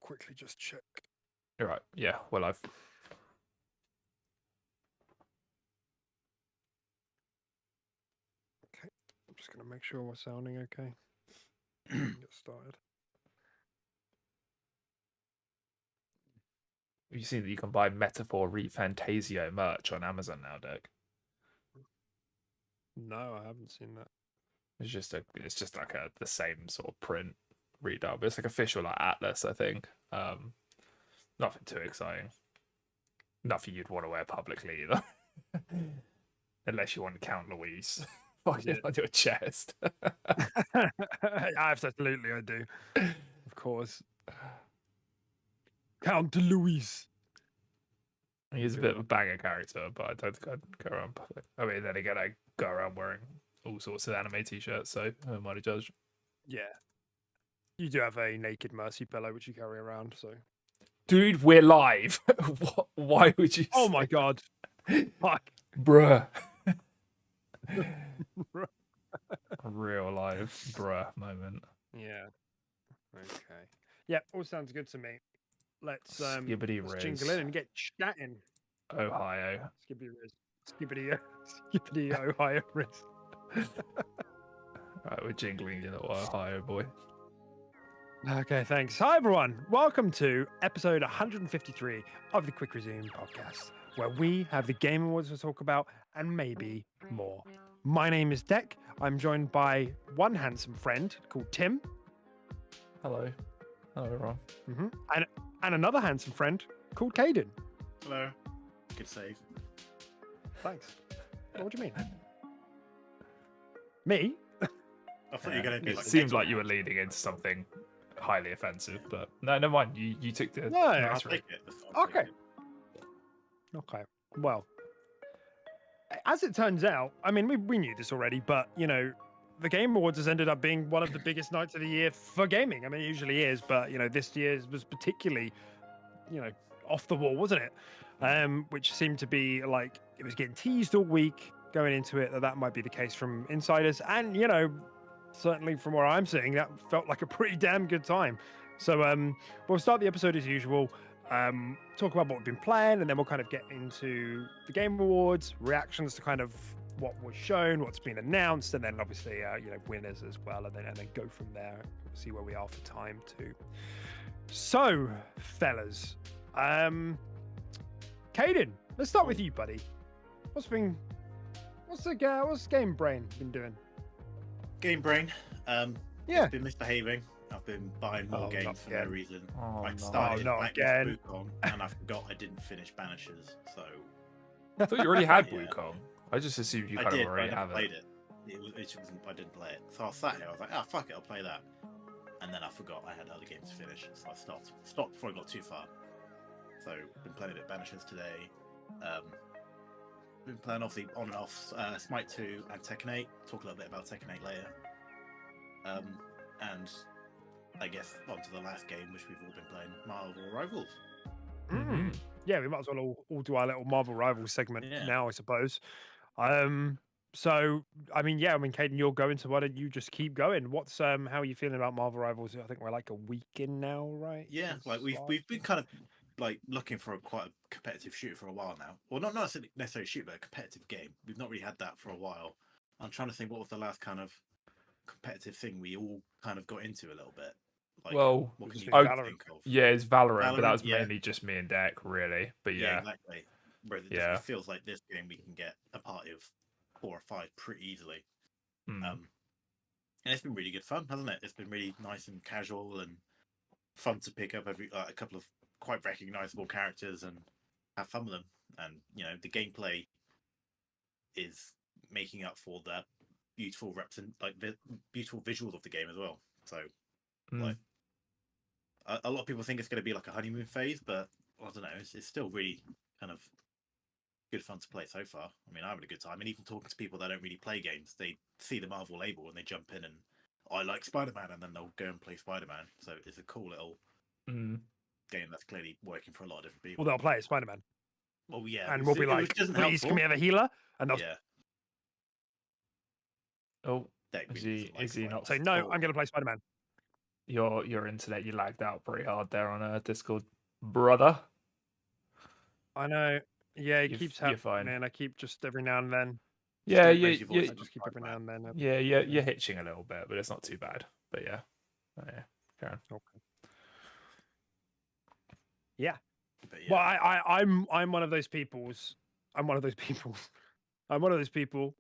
quickly just check. You're right. Yeah. Well, I've. Okay, I'm just gonna make sure we're sounding okay. Get started. Have you seen that you can buy Metaphor ReFantasio merch on Amazon now, Dick? No, I haven't seen that. It's just like the same sort of print redub. It's like official like Atlas, I think. Nothing too exciting. Nothing you'd want to wear publicly either. Unless you want to count Louise on your chest. Absolutely, I do. Of course. Count Luis. He's a bit of a banger character, but I don't think I'd go around public. I mean, then again, I go around wearing all sorts of anime t-shirts, so who am I to judge? Yeah. You do have a naked Mercy pillow which you carry around, so. Dude, we're live. Why would you? Oh my god. Fuck. Bruh. A real life bruh moment. Yeah. Okay. Yeah, all sounds good to me. Let's Skibbity jingle in and get chatting. Ohio. Skibbity Riz. Skibbity Ohio Riz. Right, we're jingling you little Ohio boy. Okay, thanks. Hi everyone. Welcome to episode 153 of the Quick Resume podcast, where we have the Game Awards to talk about and maybe more. My name is Deck. I'm joined by one handsome friend called Tim. Hello. Hello, everyone. And another handsome friend called Caden. Hello. Good save. Thanks. What do you mean? Me? I thought you were going to be It like... seemed like you were leading into something highly offensive, but no, never mind. You took the... No, I'll take it. Okay. Okay. Well, as it turns out, I mean, we knew this already, but, you know, the Game Awards has ended up being one of the biggest nights of the year for gaming. I mean, it usually is, but, you know, this year's was particularly, you know, off the wall, wasn't it? Which seemed to be like, it was getting teased all week going into it that might be the case from insiders. And, you know, certainly from where I'm sitting, that felt like a pretty damn good time. So we'll start the episode as usual. Talk about what we've been playing, and then we'll kind of get into the Game Awards, reactions to kind of what was shown, what's been announced, and then obviously you know, winners as well, and then go from there. See where we are for time too. So, fellas, Caden, let's start with you, buddy. What's Game Brain been doing? Game Brain. Yeah. It's been misbehaving. I've been buying more games for no reason. I started Wukong, and I forgot I didn't finish Banishers, so... I thought you already had Wukong. I just assumed you kind of already have played it. I didn't play it. So I sat here, I was like, oh, fuck it, I'll play that. And then I forgot I had other games to finish, so I stopped. Stopped before I got too far. So, been playing a bit Banishers today. Been playing obviously on and off Smite 2 and Tekken 8. Talk a little bit about Tekken 8 later. And I guess on to the last game, which we've all been playing, Marvel Rivals. Mm-hmm. Yeah, we might as well all do our little Marvel Rivals segment now, I suppose. So, I mean, Caden, you're going, so why don't you just keep going? What's how are you feeling about Marvel Rivals? I think we're like a week in now, right? Yeah, like we've been kind of like looking for quite a competitive shooter for a while now. Well, not necessarily a shooter, but a competitive game. We've not really had that for a while. I'm trying to think what was the last kind of competitive thing we all kind of got into a little bit. Like, well, what can you think of? Yeah, it's Valorant, but that was mainly just me and Deck, really. But yeah, exactly. Whereas it feels like this game we can get a party of 4 or 5 pretty easily. And it's been really good fun, hasn't it? It's been really nice and casual and fun to pick up a couple of quite recognizable characters and have fun with them. And you know, the gameplay is making up for the beautiful beautiful visuals of the game as well. So like a lot of people think it's going to be like a honeymoon phase, but I don't know, it's still really kind of good fun to play so far. I mean, I'm having a good time, and even talking to people that don't really play games, they see the Marvel label and they jump in and I like Spider-Man, and then they'll go and play Spider-Man. So it's a cool little game that's clearly working for a lot of different people. Well, they'll play Spider-Man. Well, yeah, and we'll be like, please, can we have a healer? And they'll is he not? say, no, I'm going to play Spider-Man. your internet, you lagged out pretty hard there on Discord, brother. I know. Yeah, it keeps You're fine. happening. I keep just every now and then. Yeah, Don't raise your voice I above just keep five, every man. now and then. yeah, you're hitching a little bit, but it's not too bad. But yeah, oh, yeah, Karen. Okay. Yeah. But Well, yeah. I'm one of those people's. I'm one of those people. I'm one of those people.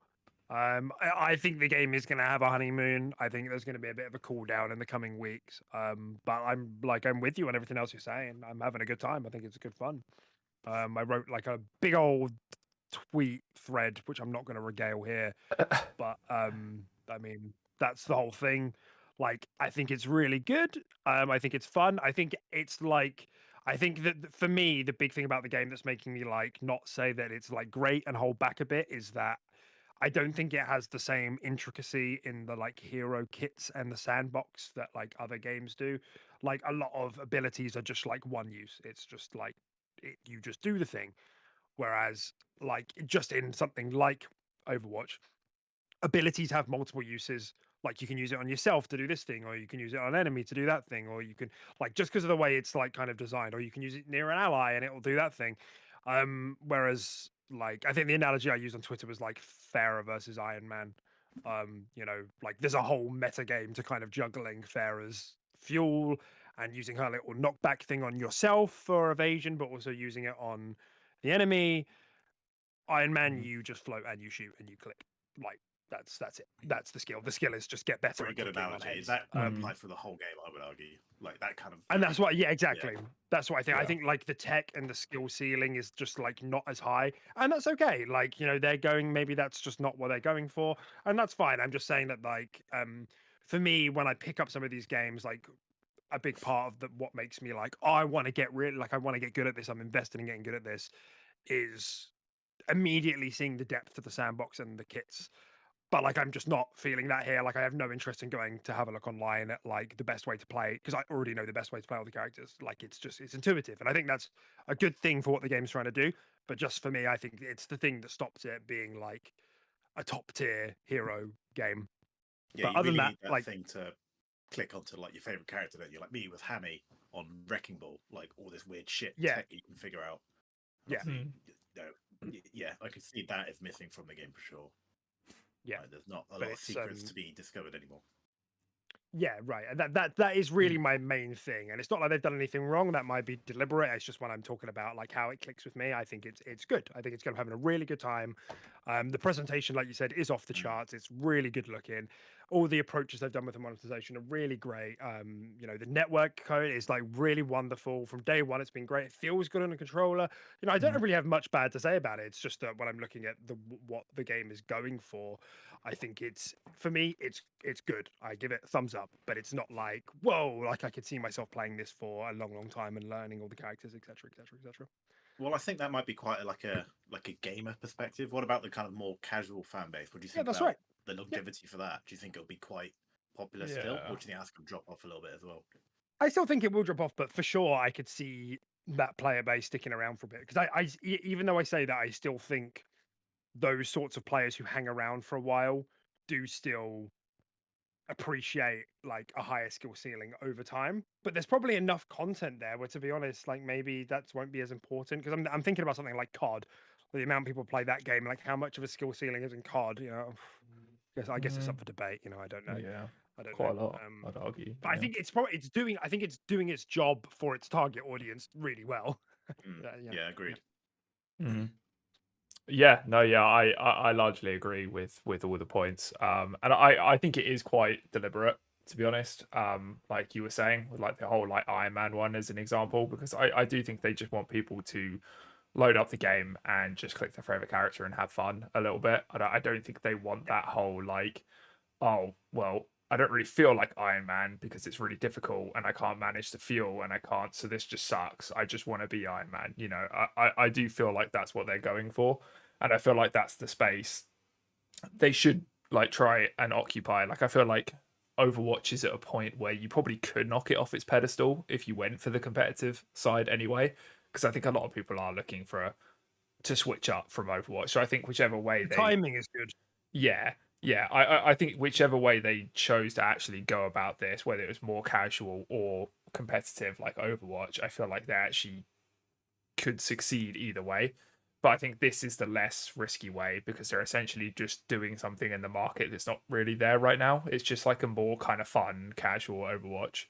I think the game is going to have a honeymoon. I think there's going to be a bit of a cool down in the coming weeks. But I'm with you on everything else you're saying. I'm having a good time. I think it's good fun. I wrote like a big old tweet thread, which I'm not going to regale here, but I mean that's the whole thing. Like I think it's really good. I think it's fun. I think it's like I think that for me the big thing about the game that's making me like not say that it's like great and hold back a bit is that I don't think it has the same intricacy in the like hero kits and the sandbox that like other games do. Like a lot of abilities are just like one use. It's just like you just do the thing. Whereas like just in something like Overwatch, abilities have multiple uses. Like you can use it on yourself to do this thing, or you can use it on an enemy to do that thing, or you can like just because of the way it's like kind of designed, or you can use it near an ally and it will do that thing. Whereas like I think the analogy I used on Twitter was like Pharah versus Iron Man. Like there's a whole meta game to kind of juggling Pharah's fuel and using her little knockback thing on yourself for evasion, but also using it on the enemy. Iron Man, you just float and you shoot and you click. Like that's it. That's the skill. The skill is just get better Pretty at good clicking on analogy. heads. That applies for the whole game, I would argue. Like that kind of. And that's what, yeah, Yeah. exactly. That's what I think. I Yeah. think like the tech and the skill ceiling is just like not as high, and that's okay. Like they're going. Maybe that's just not what they're going for, and that's fine. I'm just saying that like for me, when I pick up some of these games, like a big part of what makes me like, oh, I want to get really like I want to get good at this. I'm invested in getting good at this. Is immediately seeing the depth of the sandbox and the kits. But like I'm just not feeling that here. Like I have no interest in going to have a look online at like the best way to play because I already know the best way to play all the characters. Like it's intuitive, and I think that's a good thing for what the game's trying to do. But just for me, I think it's the thing that stops it being like a top tier hero game. Yeah, But you other really than that, need that like thing to click onto like your favorite character. That you like me with Hammy on Wrecking Ball, like all this weird shit Yeah. tech you can figure out. Yeah. Yeah, I can see that is missing from the game for sure. Yeah, Like, there's not a but lot of it's secrets to be discovered anymore. yeah, right. And that is really my main thing. And it's not like they've done anything wrong. That might be deliberate. It's just when I'm talking about like how it clicks with me. I think it's good. I think it's going to having a really good time. The presentation, like you said, is off the charts. It's really good looking. All the approaches they've done with the monetization are really great. The network code is like really wonderful from day one. It's been great. It feels good on the controller. I don't really have much bad to say about it. It's just that when I'm looking at what the game is going for, I think it's for me, it's good. I give it a thumbs up, but it's not like whoa, like I could see myself playing this for a long, long time and learning all the characters, etc., etc., etc. Well, I think that might be quite like a gamer perspective. What about the kind of more casual fan base? What do you Yeah, think that's about right. the longevity for that? Do you think it'll be quite popular still, or do you think that's going to drop off a little bit as well? I still think it will drop off, but for sure, I could see that player base sticking around for a bit because even though I say that, I still think those sorts of players who hang around for a while do still appreciate like a higher skill ceiling over time. But there's probably enough content there where, to be honest, like maybe that won't be as important because I'm thinking about something like COD, the amount people play that game, like how much of a skill ceiling is in COD. I guess it's up for debate. I don't know. Yeah, I don't know. quite a lot, I'd argue. But I think it's doing its job for its target audience really well. Yeah, agreed. Yeah, no, yeah, I largely agree with all the points. And I think it is quite deliberate, to be honest. Like you were saying, with like the whole like Iron Man one as an example, because I do think they just want people to load up the game and just click their favorite character and have fun a little bit. I don't think they want that whole like, oh well, I don't really feel like Iron Man because it's really difficult and I can't manage the fuel and I can't, so this just sucks. I just want to be Iron Man. I do feel like that's what they're going for. And I feel like that's the space they should like try and occupy. Like I feel like Overwatch is at a point where you probably could knock it off its pedestal if you went for the competitive side anyway. Because I think a lot of people are looking to switch up from Overwatch. So I think whichever way timing is good. yeah, Yeah, I think whichever way they chose to actually go about this, whether it was more casual or competitive like Overwatch, I feel like they actually could succeed either way. But I think this is the less risky way because they're essentially just doing something in the market that's not really there right now. It's just like a more kind of fun, casual Overwatch.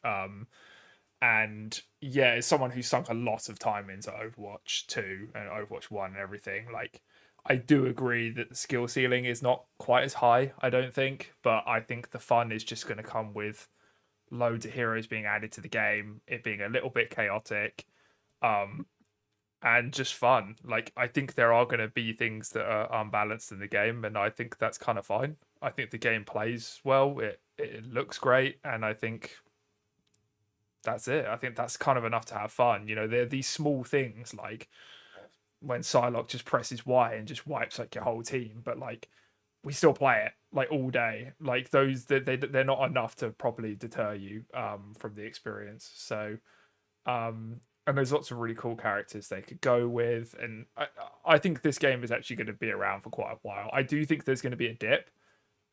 And yeah, as someone who's sunk a lot of time into Overwatch 2 and Overwatch 1 and everything, like I do agree that the skill ceiling is not quite as high, I don't think, but I think the fun is just going to come with loads of heroes being added to the game, it being a little bit chaotic, and just fun. Like I think there are going to be things that are unbalanced in the game, and I think that's kind of fine. I think the game plays well, it looks great, and I think that's it. I think that's kind of enough to have fun. You know, there are these small things like when Psylocke just presses Y and just wipes like your whole team, but like we still play it like all day. Like those they're not enough to properly deter you from the experience. So and there's lots of really cool characters they could go with, and I think this game is actually going to be around for quite a while. I do think there's going to be a dip,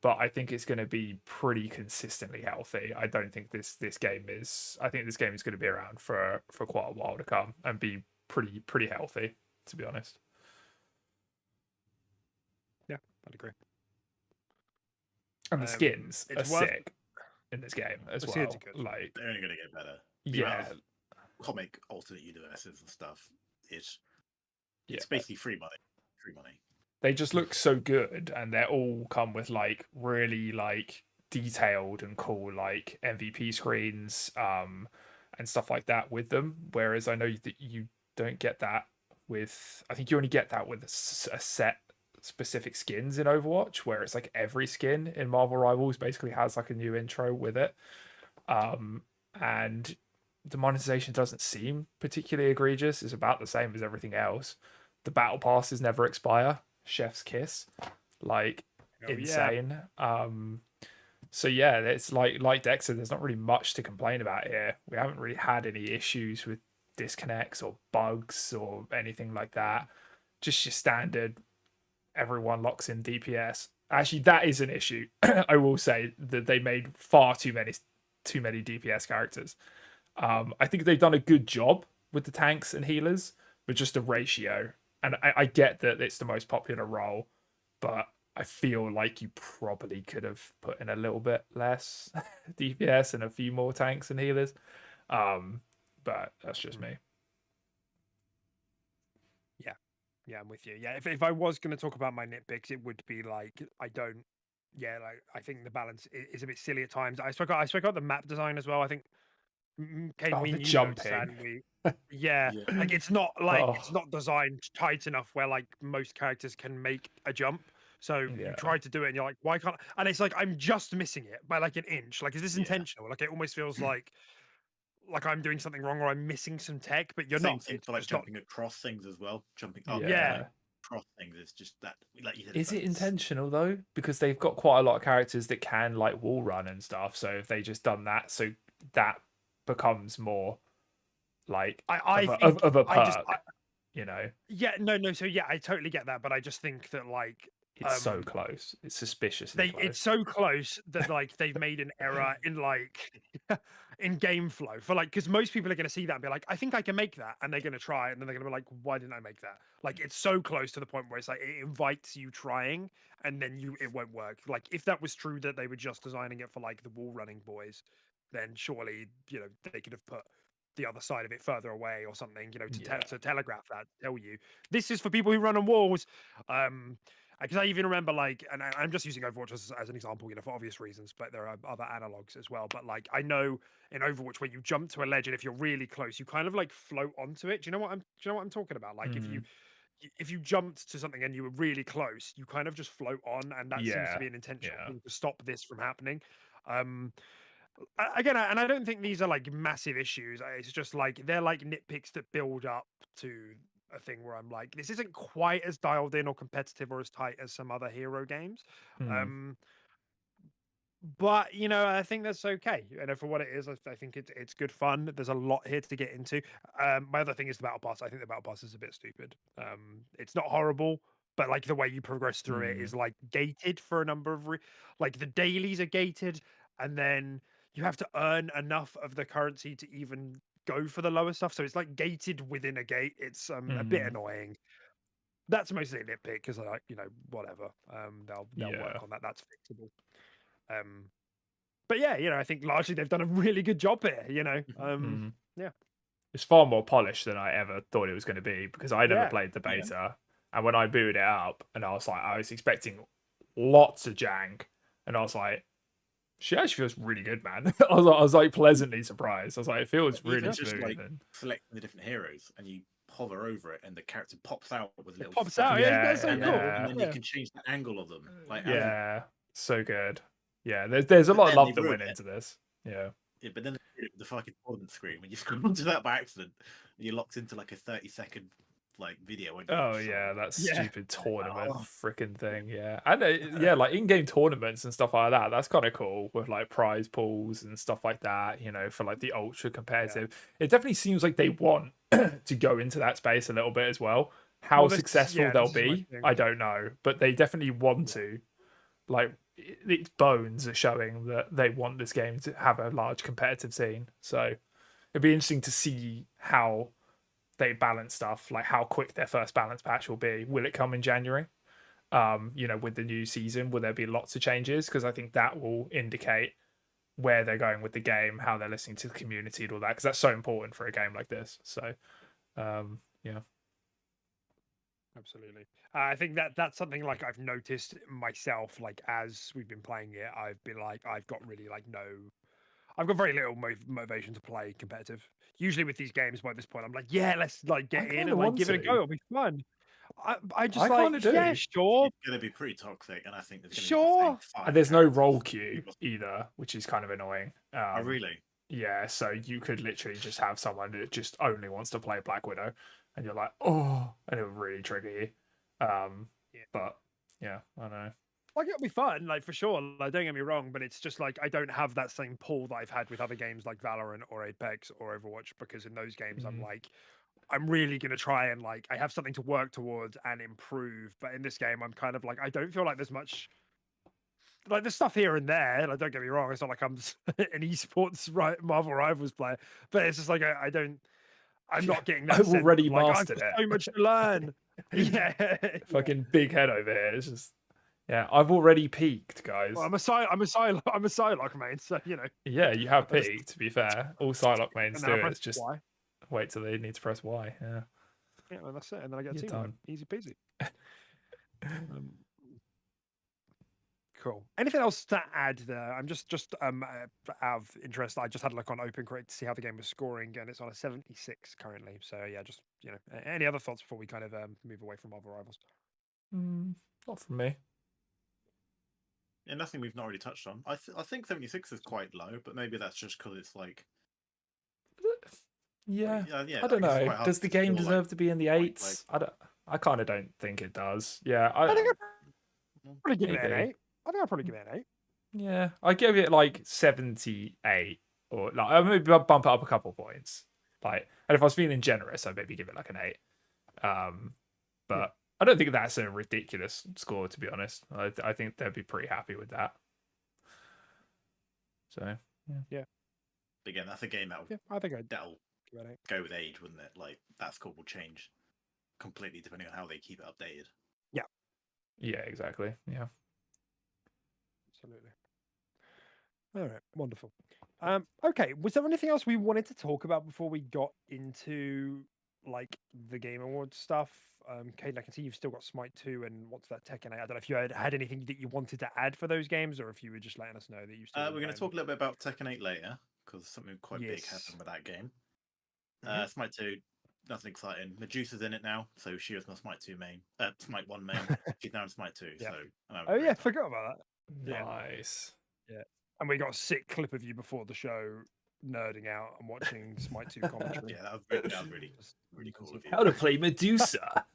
but I think it's going to be pretty consistently healthy. I don't think this game is. I think this game is going to be around for quite a while to come and be pretty healthy, to be honest. Yeah, I'd agree. And the skins are sick in this game as well. Like they're only going to get better. Yeah, comic alternate universes and stuff. It's basically free money. Free money. They just look so good, and they all come with like really like detailed and cool like MVP screens and stuff like that with them. Whereas I know that you don't get that with. I think you only get that with a set specific skins in Overwatch, where it's like every skin in Marvel Rivals basically has like a new intro with it, and the monetization doesn't seem particularly egregious. It's about the same as everything else. The battle passes never expire. Chef's kiss, like insane. Yeah. So yeah, it's like Dexter. There's not really much to complain about here. We haven't really had any issues with disconnects or bugs or anything like that. Just your standard. Everyone locks in DPS. Actually, that is an issue. I will say that they made far too many DPS characters. I think they've done a good job with the tanks and healers, but just a ratio. And I get that it's the most popular role, but I feel like you probably could have put in a little bit less DPS and a few more tanks and healers. But that's just me. Yeah, I'm with you. Yeah, if I was going to talk about my nitpicks, it would be like I think the balance is a bit silly at times. I spoke about the map design as well. I think the jumping. Like it's not designed tight enough where like most characters can make a jump. So you try to do it and you're like, why can't? And it's like I'm just missing it by like an inch. Like, is this intentional? Like it almost feels like I'm doing something wrong or I'm missing some tech, but you're Same not. Thing for like jumping across things as well. Jumping up, across things is just that. Like you said, is it intentional though? Because they've got quite a lot of characters that can like wall run and stuff. So if they just done that, so that becomes more like of a perk, you know. Yeah, no. So yeah, I totally get that, but I just think that like it's so close. It's suspiciously close. It's so close that like they've made an error in like in game flow for like because most people are going to see that and be like, I think I can make that, and they're going to try it, and then they're going to be like, why didn't I make that? Like it's so close to the point where it's like it invites you trying, and then it won't work. Like if that was true that they were just designing it for like the wall running boys, then surely they could have put the other side of it further away or something, to telegraph that, tell you this is for people who run on walls. Because I even remember like, and I'm just using Overwatch as an example, for obvious reasons, but there are other analogs as well. But like, I know in Overwatch where you jump to a ledge and if you're really close, you kind of like float onto it. Do you know what I'm talking about? Like if you jumped to something and you were really close, you kind of just float on, and that seems to be an intentional thing to stop this from happening. Again, and I don't think these are like massive issues. It's just like they're like nitpicks that build up to a thing where I'm like, this isn't quite as dialed in or competitive or as tight as some other hero games. But I think that's okay. And for what it is, I think it's good fun. There's a lot here to get into. My other thing is the battle pass. I think the battle pass is a bit stupid. It's not horrible, but like the way you progress through it is like gated for a number of like the dailies are gated, and then you have to earn enough of the currency to even go for the lower stuff. So it's like gated within a gate. It's a bit annoying. That's mostly a nitpick because I like, whatever. They'll work on that. That's fixable. But yeah, I think largely they've done a really good job here. Yeah. It's far more polished than I ever thought it was going to be because I never Yeah, played the beta, and when I booted it up, and I was expecting lots of jank, and I was like, she actually feels really good, man. I was like pleasantly surprised. I was like, it feels really just smooth. like selecting the different heroes, and you hover over it, and the character pops out with a little. Pops out. Yeah, that's so cool. And then you can change the angle of them. Like, so good. Yeah, there's a lot of love that went into this. Yeah. Yeah, but then the fucking tournament screen, when you scroll onto that by accident, you're locked into like a 30-second like video. Oh yeah, that stupid tournament freaking thing. Yeah, and like in-game tournaments and stuff like that. That's kind of cool with like prize pools and stuff like that. For like the ultra competitive. It definitely seems like they want to go into that space a little bit as well. How successful they'll be, I don't know, but they definitely want to. Like, its bones are showing that they want this game to have a large competitive scene. So it'd be interesting to see how they balance stuff, like how quick their first balance patch will be. Will it come in January? With the new season, will there be lots of changes? Because I think that will indicate where they're going with the game, how they're listening to the community and all that, because that's so important for a game like this. So, yeah. Absolutely. I think that's something like I've noticed myself, like as we've been playing it, I've been like, I've got very little motivation to play competitive. Usually with these games by this point, I'm like, yeah, let's like get in and like give it a go. It'll be fun. I just like, yeah, sure. It's going to be pretty toxic, and I think there's sure. And there's no role queue either, which is kind of annoying. Oh, really? Yeah, so you could literally just have someone that just only wants to play Black Widow, and you're like, oh, and it would really trigger you. But yeah, I don't know. Like, it'll be fun, like, for sure. Like, don't get me wrong, but it's just like I don't have that same pull that I've had with other games like Valorant or Apex or Overwatch, because in those games I'm like, I'm really gonna try and like I have something to work towards and improve. But in this game, I'm kind of like, I don't feel like there's much. Like, there's stuff here and there. Like, don't get me wrong, it's not like I'm an esports Marvel Rivals player, but it's just like I'm not getting that. I've already mastered it. So much to learn. Yeah, fucking big head over here. It's just, yeah, I've already peaked, guys. Well, I'm a Psylocke main, so Yeah, you have peaked. To be fair, all Psylocke mains do it. It's just Y. Wait till they need to press Y. Yeah. Yeah, well, that's it, and then I get team done. Easy peasy. Cool. Anything else to add there? I'm just out of interest. I just had a look on OpenCrate to see how the game was scoring, and it's on a 76 currently. So yeah, just any other thoughts before we kind of move away from Marvel Rivals? Not from me. Yeah, nothing we've not already touched on. I think 76 is quite low, but maybe that's just because it's like. Yeah, I don't know. Does the game deserve to be in the 8s? I kind of don't think it does. Yeah, I think I'd probably give it an 8. I think I'd probably give it an 8. Yeah, I give it like 78, or like I maybe bump it up a couple points. Like, and if I was feeling generous, I'd maybe give it like an 8. But I don't think that's a ridiculous score, to be honest. I think they'd be pretty happy with that. So yeah. Again, that's a game I think that'll go with age, wouldn't it? Like, that score will change completely depending on how they keep it updated. Yeah. Yeah, exactly. Yeah. Absolutely. All right, wonderful. Okay, was there anything else we wanted to talk about before we got into like the Game Awards stuff? Caden, I can see you've still got Smite 2 and what's that, Tekken 8. I don't know if you had anything that you wanted to add for those games, or if you were just letting us know that you still. We're going to talk a little bit about Tekken 8 later, because something quite big happened with that game. Smite 2, nothing exciting. Medusa's in it now, so she was my Smite 2 main. Smite 1 main. She's now in Smite 2. Yeah. So forgot about that. Nice. Yeah. And we got a sick clip of you before the show nerding out and watching Smite 2 commentary. Yeah, that was really cool of you. How to play Medusa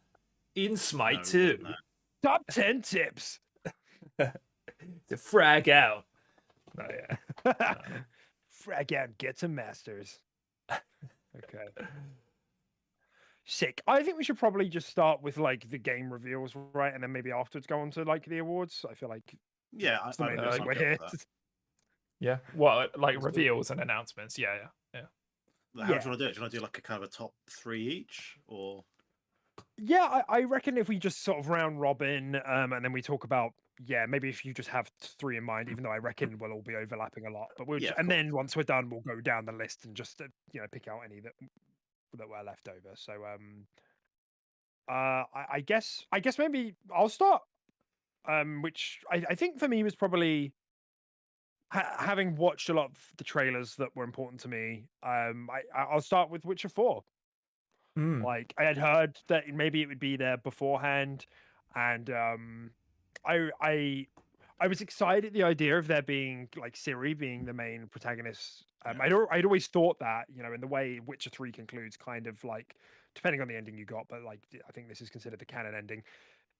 in Smite 2. Top 10 tips to frag out. Oh, yeah. Frag out, get some masters. Okay. Sick. I think we should probably just start with like the game reveals, right, and then maybe afterwards go on to like the awards. I feel like Yeah, it's the main I'm reason we're good here. with that. Yeah. What like Sounds good. reveals and announcements? Yeah. How do Yeah. you want to do it? Do you want to do like a kind of a top 3 each, or? Yeah, I reckon if we just sort of round robin, and then we talk about maybe if you just have three in mind, even though I reckon we'll all be overlapping a lot. But we'll Yeah, of and course. then once we're done, we'll go down the list and just pick out any that were left over. So I guess maybe I'll start. Which I think for me was probably having watched a lot of the trailers that were important to me. I'll start with Witcher 4. Mm. Like I had heard that maybe it would be there beforehand, and I was excited at the idea of there being like Ciri being the main protagonist. I'd always thought that, in the way Witcher 3 concludes, kind of like depending on the ending you got, but like I think this is considered the canon ending,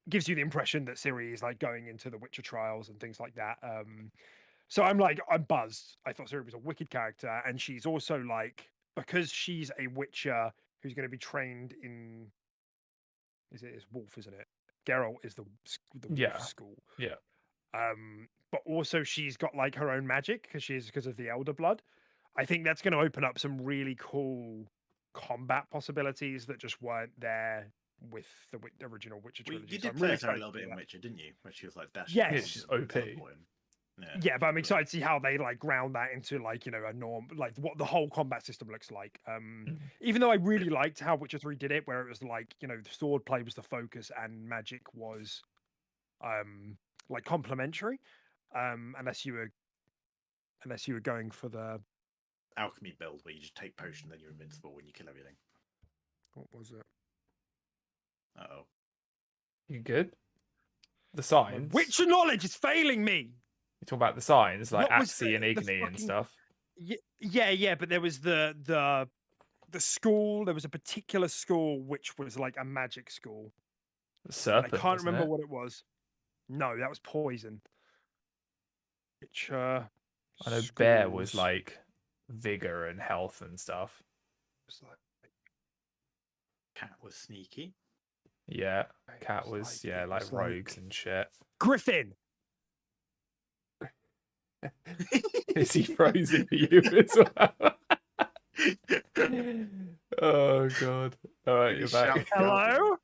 gives you the impression that Ciri is like going into the Witcher trials and things like that. So I'm buzzed. I thought Ciri was a wicked character, and she's also like, because she's a Witcher who's going to be trained in, it's Wolf, isn't it? Geralt is the Wolf school. Yeah. But also she's got like her own magic because of the Elder Blood. I think that's going to open up some really cool combat possibilities that just weren't there with the original Witcher Well, trilogy. you So did I'm play really her a excited little to bit see in that. Witcher, didn't you? Where she was like dashing. Yes. Yeah, she's OP. Yeah, but I'm excited to see how they like ground that into like a norm, like what the whole combat system looks like. Even though I really liked how Witcher 3 did it, where it was like the sword play was the focus and magic was like complementary, unless you were going for the alchemy build where you just take potion, then you're invincible when you kill everything. what was it? Uh-oh. You good? The signs. Witcher knowledge is failing me. You talk about the signs like What was Axie and Igni and fucking stuff. Yeah, but there was the school. There was a particular school which was like a magic school. The serpent. And I can't remember what it was. No, that was poison. Which I know Bear was like vigor and health and stuff. Cat was sneaky. Yeah, Cat was like rogues and shit. Griffin. Is he frozen for you as well? Oh god! All right, you're back. Hello.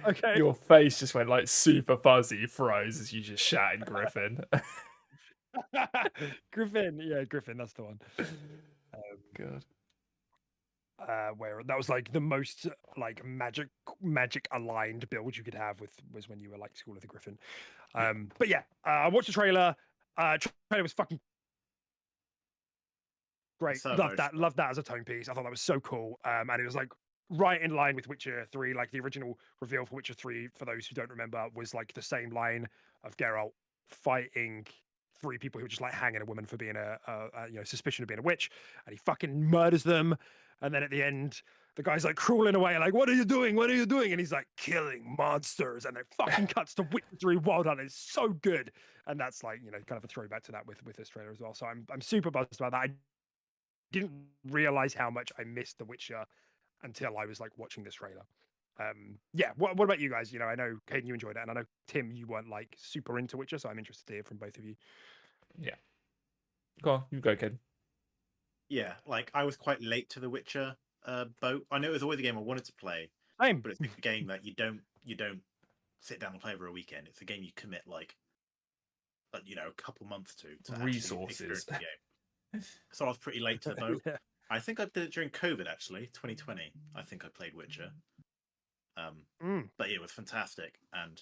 Okay. Your face just went like super fuzzy, froze as you just shouted Griffin. Griffin, yeah, Griffin. That's the one. God. Where that was like the most like magic aligned build you could have was when you were like School of the Griffin. But yeah, I watched the trailer. Trailer was fucking great. So Loved that as a tone piece. I thought that was so cool. And it was like right in line with Witcher 3. Like the original reveal for Witcher 3, for those who don't remember, was like the same line of Geralt fighting three people who were just like hanging a woman for being a suspicion of being a witch, and he fucking murders them. And then at the end, the guy's like crawling away, like, "What are you doing? What are you doing?" And he's like, "Killing monsters." And it fucking cuts to Witcher 3. Well done. It's so good. And that's like, kind of a throwback to that with this trailer as well. So I'm super buzzed about that. I didn't realize how much I missed The Witcher until I was like watching this trailer. Yeah. What about you guys? I know Caden, you enjoyed it, and I know Tim, you weren't like super into Witcher, so I'm interested to hear from both of you. Yeah. Go on, you go, kid. Yeah, like I was quite late to the Witcher boat. I know it was always a game I wanted to play, Same. but it's a game that you don't sit down and play over a weekend. It's a game you commit like a couple months to resources. The game. So I was pretty late to the boat. Yeah. I think I did it during COVID, actually, 2020. I think I played Witcher. But it was fantastic, and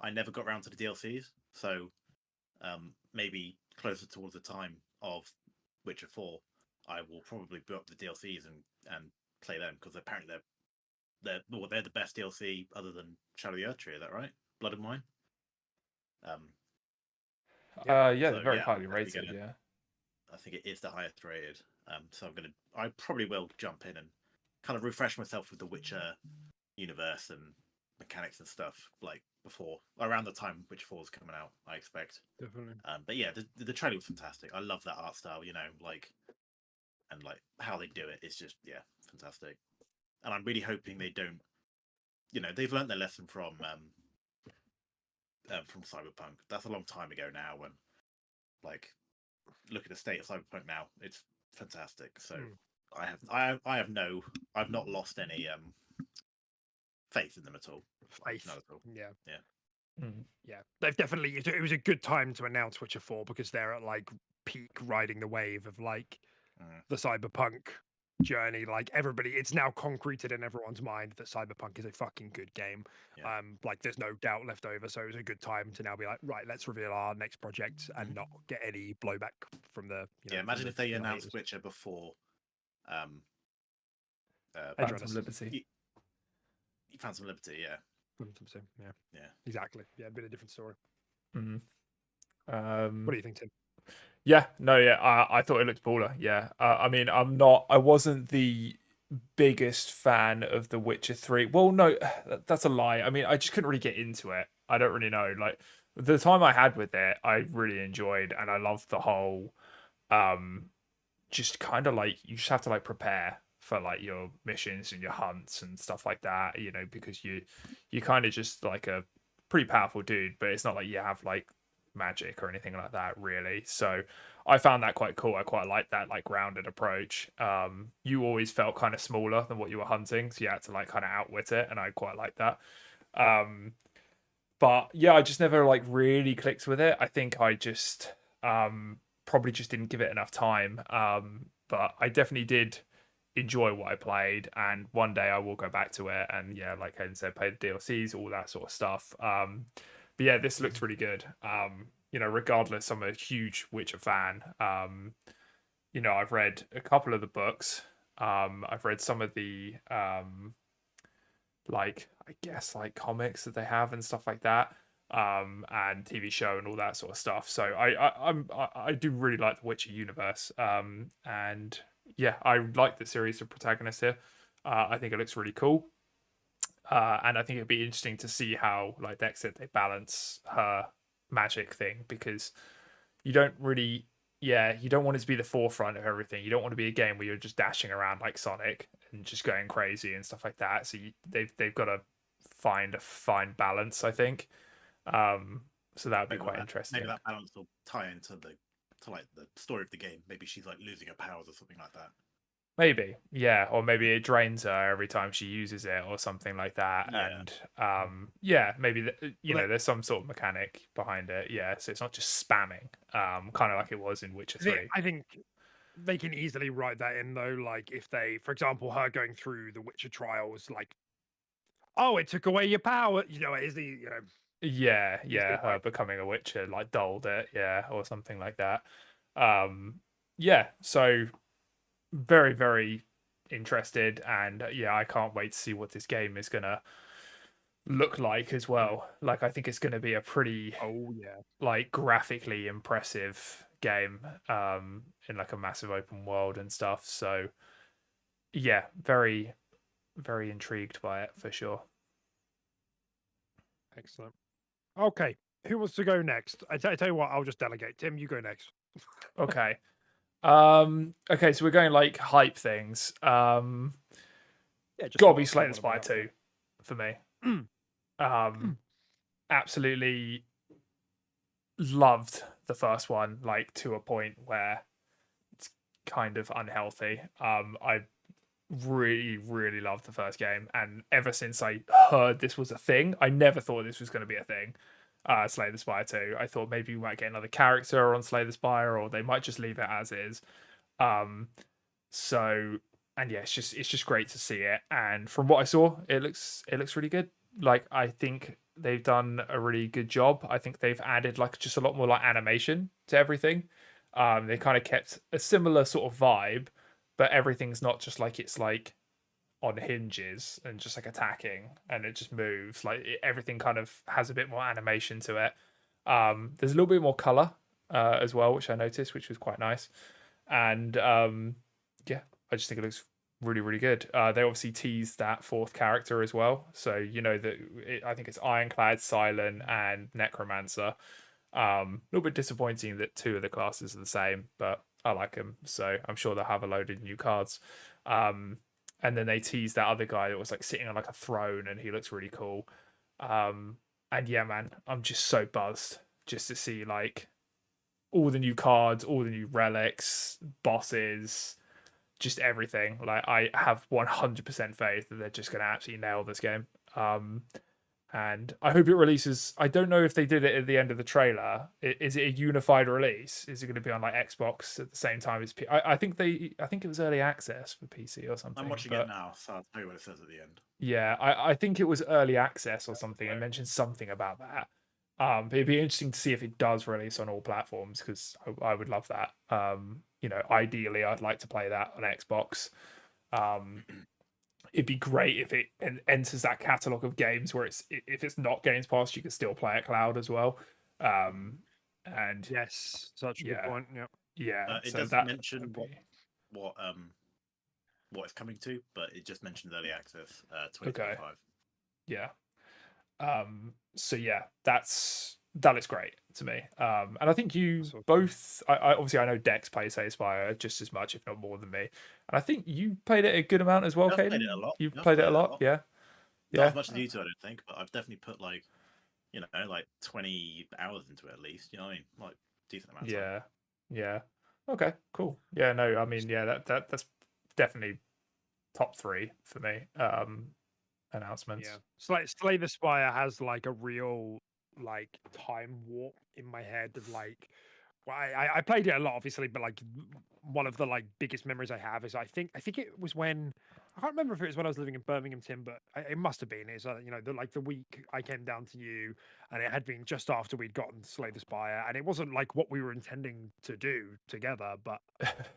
I never got around to the DLCs. So maybe closer towards the time of Witcher 4, I will probably boot up the DLCs and play them, because apparently they're the best DLC other than Shadow of the Earth Tree. Is that right? Blood and Wine. They're very highly rated. Yeah, I think it is the highest rated. So I probably will jump in and kind of refresh myself with the Witcher universe and mechanics and stuff, like before around the time Witcher 4 is coming out, I expect. Definitely. But yeah, the trailer was fantastic. I love that art style, and like how they do it. It's just fantastic. And I'm really hoping they don't they've learned their lesson from Cyberpunk. That's a long time ago now, and like, look at the state of Cyberpunk now. It's fantastic. So I've not lost any faith in them at all. Faith. Not at all. Yeah. Mm. Yeah. They've definitely. It was a good time to announce Witcher 4 because they're at like peak riding the wave of like the Cyberpunk journey. Like everybody, it's now concreted in everyone's mind that Cyberpunk is a fucking good game. Yeah. Like there's no doubt left over. So it was a good time to now be like, right, let's reveal our next project and not get any blowback from the. Imagine if they announced Witcher before. Phantom Liberty. Phantom Liberty, yeah. Yeah, exactly. Yeah, a bit of a different story. Mm-hmm. What do you think, Tim? Yeah, no, yeah, I thought it looked baller. Yeah, I mean, I wasn't the biggest fan of The Witcher 3. Well, no, that's a lie. I mean, I just couldn't really get into it. I don't really know. Like the time I had with it, I really enjoyed, and I loved the whole, just kind of like you just have to like prepare for like your missions and your hunts and stuff like that, because you kind of just like a pretty powerful dude, but it's not like you have like magic or anything like that really. So I found that quite cool. I quite like that like grounded approach. You always felt kind of smaller than what you were hunting, so you had to like kind of outwit it, and I quite like that. But yeah, I just never like really clicked with it. I think I just probably just didn't give it enough time. But I definitely did enjoy what I played, and one day I will go back to it and like Hayden said, play the DLCs, all that sort of stuff. But yeah, this looks really good. Regardless, I'm a huge Witcher fan. I've read a couple of the books. I've read some of the like comics that they have and stuff like that, and TV show and all that sort of stuff. So I do really like the Witcher universe. And yeah, I like the series of protagonists here. I think it looks really cool. And I think it'd be interesting to see how, like Dex said, they balance her magic thing, because you don't really, you don't want it to be the forefront of everything. You don't want to be a game where you're just dashing around like Sonic and just going crazy and stuff like that. So they've got to find a fine balance, I think. So that would be quite interesting. Maybe that balance will tie into the story of the game. Maybe she's like losing her powers or something like that. Maybe, yeah, or maybe it drains her every time she uses it, or something like that. Yeah. And maybe there's some sort of mechanic behind it. Yeah, so it's not just spamming, kind of like it was in Witcher 3. I think they can easily write that in though. Like if they, for example, her going through the Witcher trials, like, oh, it took away your power. Is the Yeah, her becoming a Witcher like dulled it, or something like that. So very, very interested, and I can't wait to see what this game is gonna look like as well. Like I think it's gonna be a pretty like graphically impressive game, in like a massive open world and stuff. So yeah, very, very intrigued by it for sure. Excellent. Okay, who wants to go next? I tell you what, I'll just delegate. Tim, you go next. Okay. Okay, so we're going like hype things. Gotta be Slay the Spire 2 for me. Absolutely loved the first one, like to a point where it's kind of unhealthy. I really, really loved the first game, and ever since I heard this was a thing, I never thought this was going to be a thing. Slay the Spire 2. I thought maybe we might get another character on Slay the Spire, or they might just leave it as is. It's just great to see it. And from what I saw, it looks really good. Like I think they've done a really good job. I think they've added like just a lot more like animation to everything. They kind of kept a similar sort of vibe, but everything's not just like it's like on hinges and just like attacking and it just moves. Like everything kind of has a bit more animation to it. There's a little bit more color as well, which I noticed, which was quite nice. And I just think it looks really, really good. They obviously teased that fourth character as well. So I think it's Ironclad, Silent, and Necromancer. A little bit disappointing that two of the classes are the same, but I like them, so I'm sure they'll have a load of new cards. and then they teased that other guy that was like sitting on like a throne, and he looks really cool. And yeah, man, I'm just so buzzed just to see like all the new cards, all the new relics, bosses, just everything. Like I have 100% faith that they're just going to absolutely nail this game. And I hope it releases. I don't know if they did it at the end of the trailer. Is it a unified release? Is it going to be on like Xbox at the same time as? I think it was early access for PC or something. I'm watching it now, so I'll tell you what it says at the end. Yeah, I think it was early access or something. It mentioned something about that. But it'd be interesting to see if it does release on all platforms, because I would love that. Ideally, I'd like to play that on Xbox. It'd be great if it enters that catalog of games where if it's not Games Pass, you can still play it cloud as well. And yes, such a good point. Yeah, yeah. It so doesn't mention what it's coming to, but it just mentions early access 2025. Okay. Yeah. So yeah, that looks great to me. And I think you both. I obviously I know Dex plays Spire just as much, if not more than me. And I think you played it a good amount as well, Caden. Played it a lot. You played it a lot, yeah. Not as much as you two, I don't think, but I've definitely put like 20 hours into it at least. You know what I mean? Like decent amount of time. Yeah. Okay, cool. Yeah, no, I mean, yeah, that's definitely top 3 for me. Announcements. Yeah, it's like Slay the Spire has like a real like time warp in my head of like, well, I played it a lot obviously, but like one of the like biggest memories I have is I think it was when, I can't remember if it was when I was living in Birmingham, Tim, but it must have been. It's the week I came down to you, and it had been just after we'd gotten Slay the Spire, and it wasn't like what we were intending to do together, but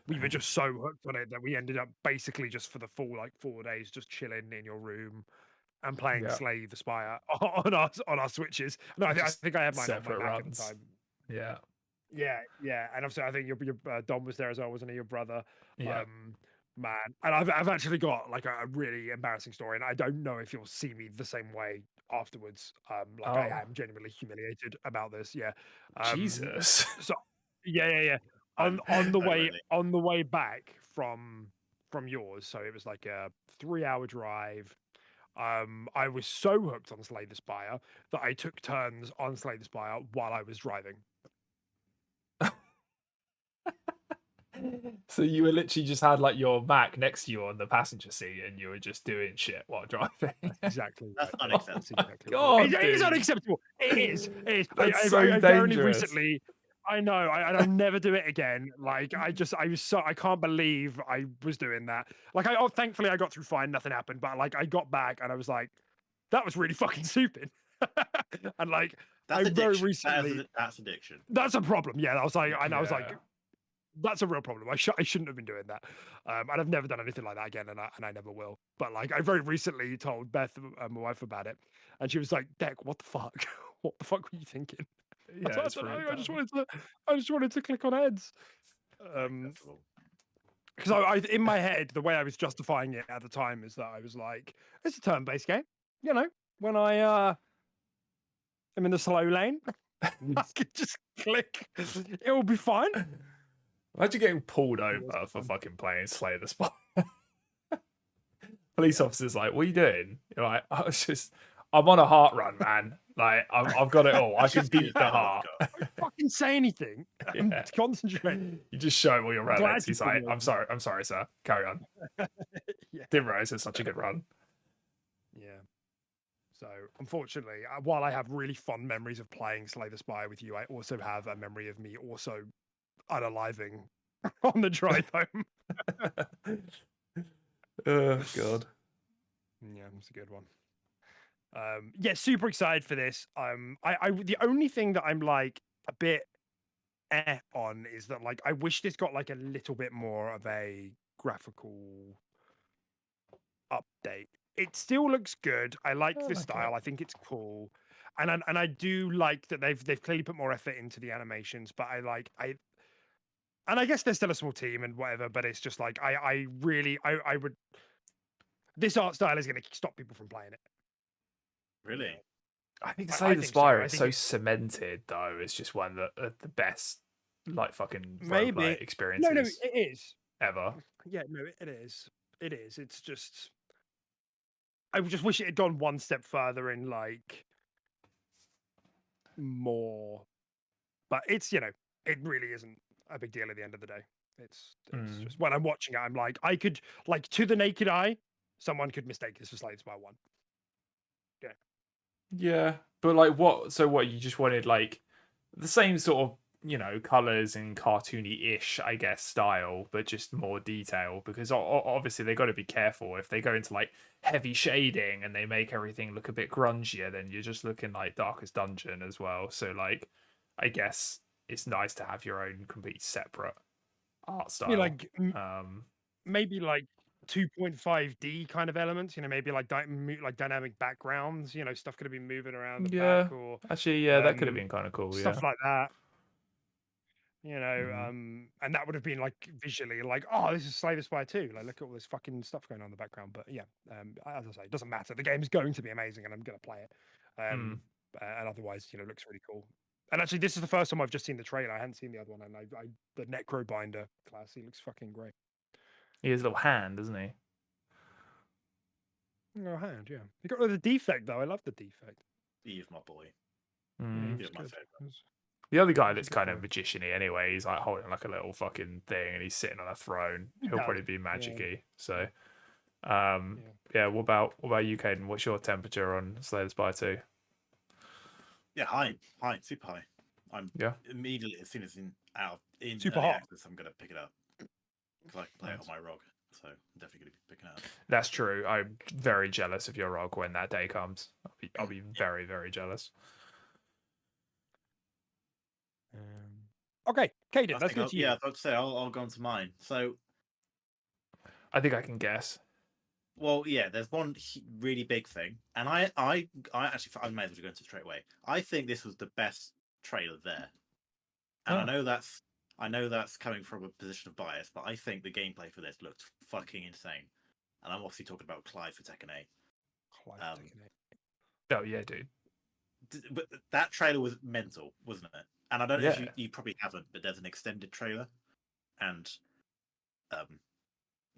we were just so hooked on it that we ended up basically just for the full like 4 days just chilling in your room and playing Slay the Spire on our Switches. No, I think I had mine on my Mac at the time. Yeah, and obviously I think your Dom was there as well, wasn't he? Your brother. Yeah. Man, and I've actually got like a really embarrassing story, and I don't know if you'll see me the same way afterwards. I am genuinely humiliated about this. Yeah. Jesus. So yeah. On the way back from yours, so it was like a 3-hour drive. I was so hooked on Slay the Spire that I took turns on Slay the Spire while I was driving. So you were literally just had like your Mac next to you on the passenger seat, and you were just doing shit while driving. Exactly. That's unacceptable. Exactly. God, it is unacceptable. It is. That's so dangerous. Only recently. I know. I'll never do it again. Like I can't believe I was doing that. Like thankfully I got through fine. Nothing happened. But like I got back and I was like, that was really fucking stupid. And like that's very recently. That's addiction. That's a problem. Yeah. I was like, I was like, that's a real problem. I shouldn't have been doing that. And I've never done anything like that again, and I never will. But like, I very recently told Beth, my wife, about it, and she was like, "Deck, what the fuck? What the fuck were you thinking?" Yeah, I don't know. I just wanted to click on heads. Because I in my head, the way I was justifying it at the time is that I was like, "It's a turn-based game, you know. When I am in the slow lane, I could just click. It will be fine." Imagine getting pulled over for fucking playing Slay the Spire. Police officers like, what are you doing? You're like, I'm on a heart run, man. Like, I've got it all. I can beat the heart. Don't fucking say anything. Concentrate. You just show him all your relics. He's like, I'm sorry, sir. Carry on. Didn't realize it's such a good run. Yeah. So, unfortunately, while I have really fond memories of playing Slay the Spire with you, I also have a memory of me also unaliving on the drive home. Oh God. Yeah, it's a good one. Yeah, super excited for this. The only thing that I'm like a bit on is that like I wish this got like a little bit more of a graphical update. It still looks good. I like the style. I think it's cool. And I do like that they've clearly put more effort into the animations, but and I guess they're still a small team and whatever, but it's just like I would. This art style is going to stop people from playing it. Really? I think Slay the Spire is so cemented, though. It's just one of the best, like fucking roguelike experiences. No, it is ever. Yeah, no, it is. It is. It's just. I just wish it had gone one step further in like more, but it's it really isn't a big deal at the end of the day. It's just when I'm watching it, I'm like, I could like to the naked eye, someone could mistake this for Slay the Spire 1. Yeah. Yeah, but like what? So what? You just wanted like the same sort of colors and cartoony-ish, I guess, style, but just more detail. Because obviously they got to be careful if they go into like heavy shading and they make everything look a bit grungier. Then you're just looking like Darkest Dungeon as well. So like, I guess it's nice to have your own complete separate art style. I mean, like maybe like 2.5D kind of elements, maybe like dynamic backgrounds, stuff could have been moving around the back, or actually, that could have been kind of cool. Stuff like that. Mm-hmm. And that would have been like visually like, oh, this is Slay the Spire 2. Like, look at all this fucking stuff going on in the background. But yeah, as I say, it doesn't matter. The game's going to be amazing, and I'm going to play it. And otherwise, looks really cool. And actually, this is the first time I've just seen the trailer. I hadn't seen the other one, and the Necrobinder class, he looks fucking great. He has a little hand, doesn't he? Oh, hand, yeah. He got rid of the defect though. I love the defect. He is my boy. Yeah, he's my favorite. The other guy looks kind of magician-y anyway. He's like holding like a little fucking thing, and he's sitting on a throne. He'll probably be magic-y. So, yeah. What about you, Caden? What's your temperature on Slay the Spire 2? Yeah, high, super high. I'm immediately as soon as in super hot. Access, I'm gonna pick it up because I can play it on my ROG. So I'm definitely gonna be picking it up. That's true. I'm very jealous of your ROG when that day comes. I'll be very, very jealous. Okay, Caden, let's go to you. Yeah, I thought to say I'll go on to mine. So I think I can guess. Well, yeah, there's one really big thing, and I actually I may as well go into it straight away. I think this was the best trailer there, and I know that's coming from a position of bias, but I think the gameplay for this looked fucking insane, and I'm obviously talking about Clive for Tekken 8. Oh yeah, dude. But that trailer was mental, wasn't it? And I don't know if you probably haven't, but there's an extended trailer, and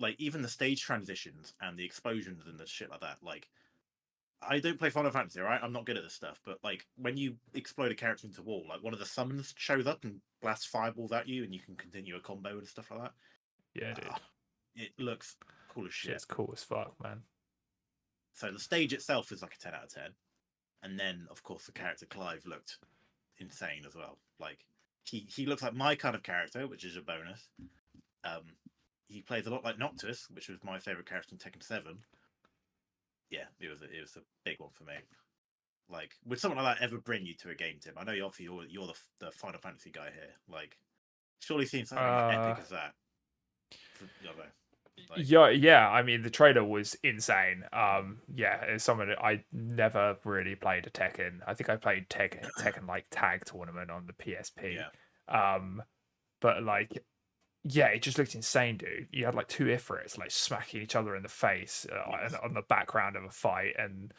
like even the stage transitions and the explosions and the shit like that. Like, I don't play Final Fantasy, right? I'm not good at this stuff, but like when you explode a character into a wall, like one of the summons shows up and blasts fireballs at you, and you can continue a combo and stuff like that. Yeah, dude. It looks cool as shit. It's cool as fuck, man. So the stage itself is like a 10 out of 10, and then of course the character Clive looked insane as well. Like he looks like my kind of character, which is a bonus. He plays a lot like Noctis, which was my favorite character in Tekken 7. Yeah, it was a big one for me. Like, would someone like that ever bring you to a game, Tim? I know obviously you're the Final Fantasy guy here. Like, surely seen something as epic as that. Yeah. I mean, the trailer was insane. As someone I never really played a Tekken. I think I played Tekken like tag tournament on the PSP. Yeah. But like, yeah, it just looked insane, dude. You had like two Ifrits like smacking each other in the face on the background of a fight, and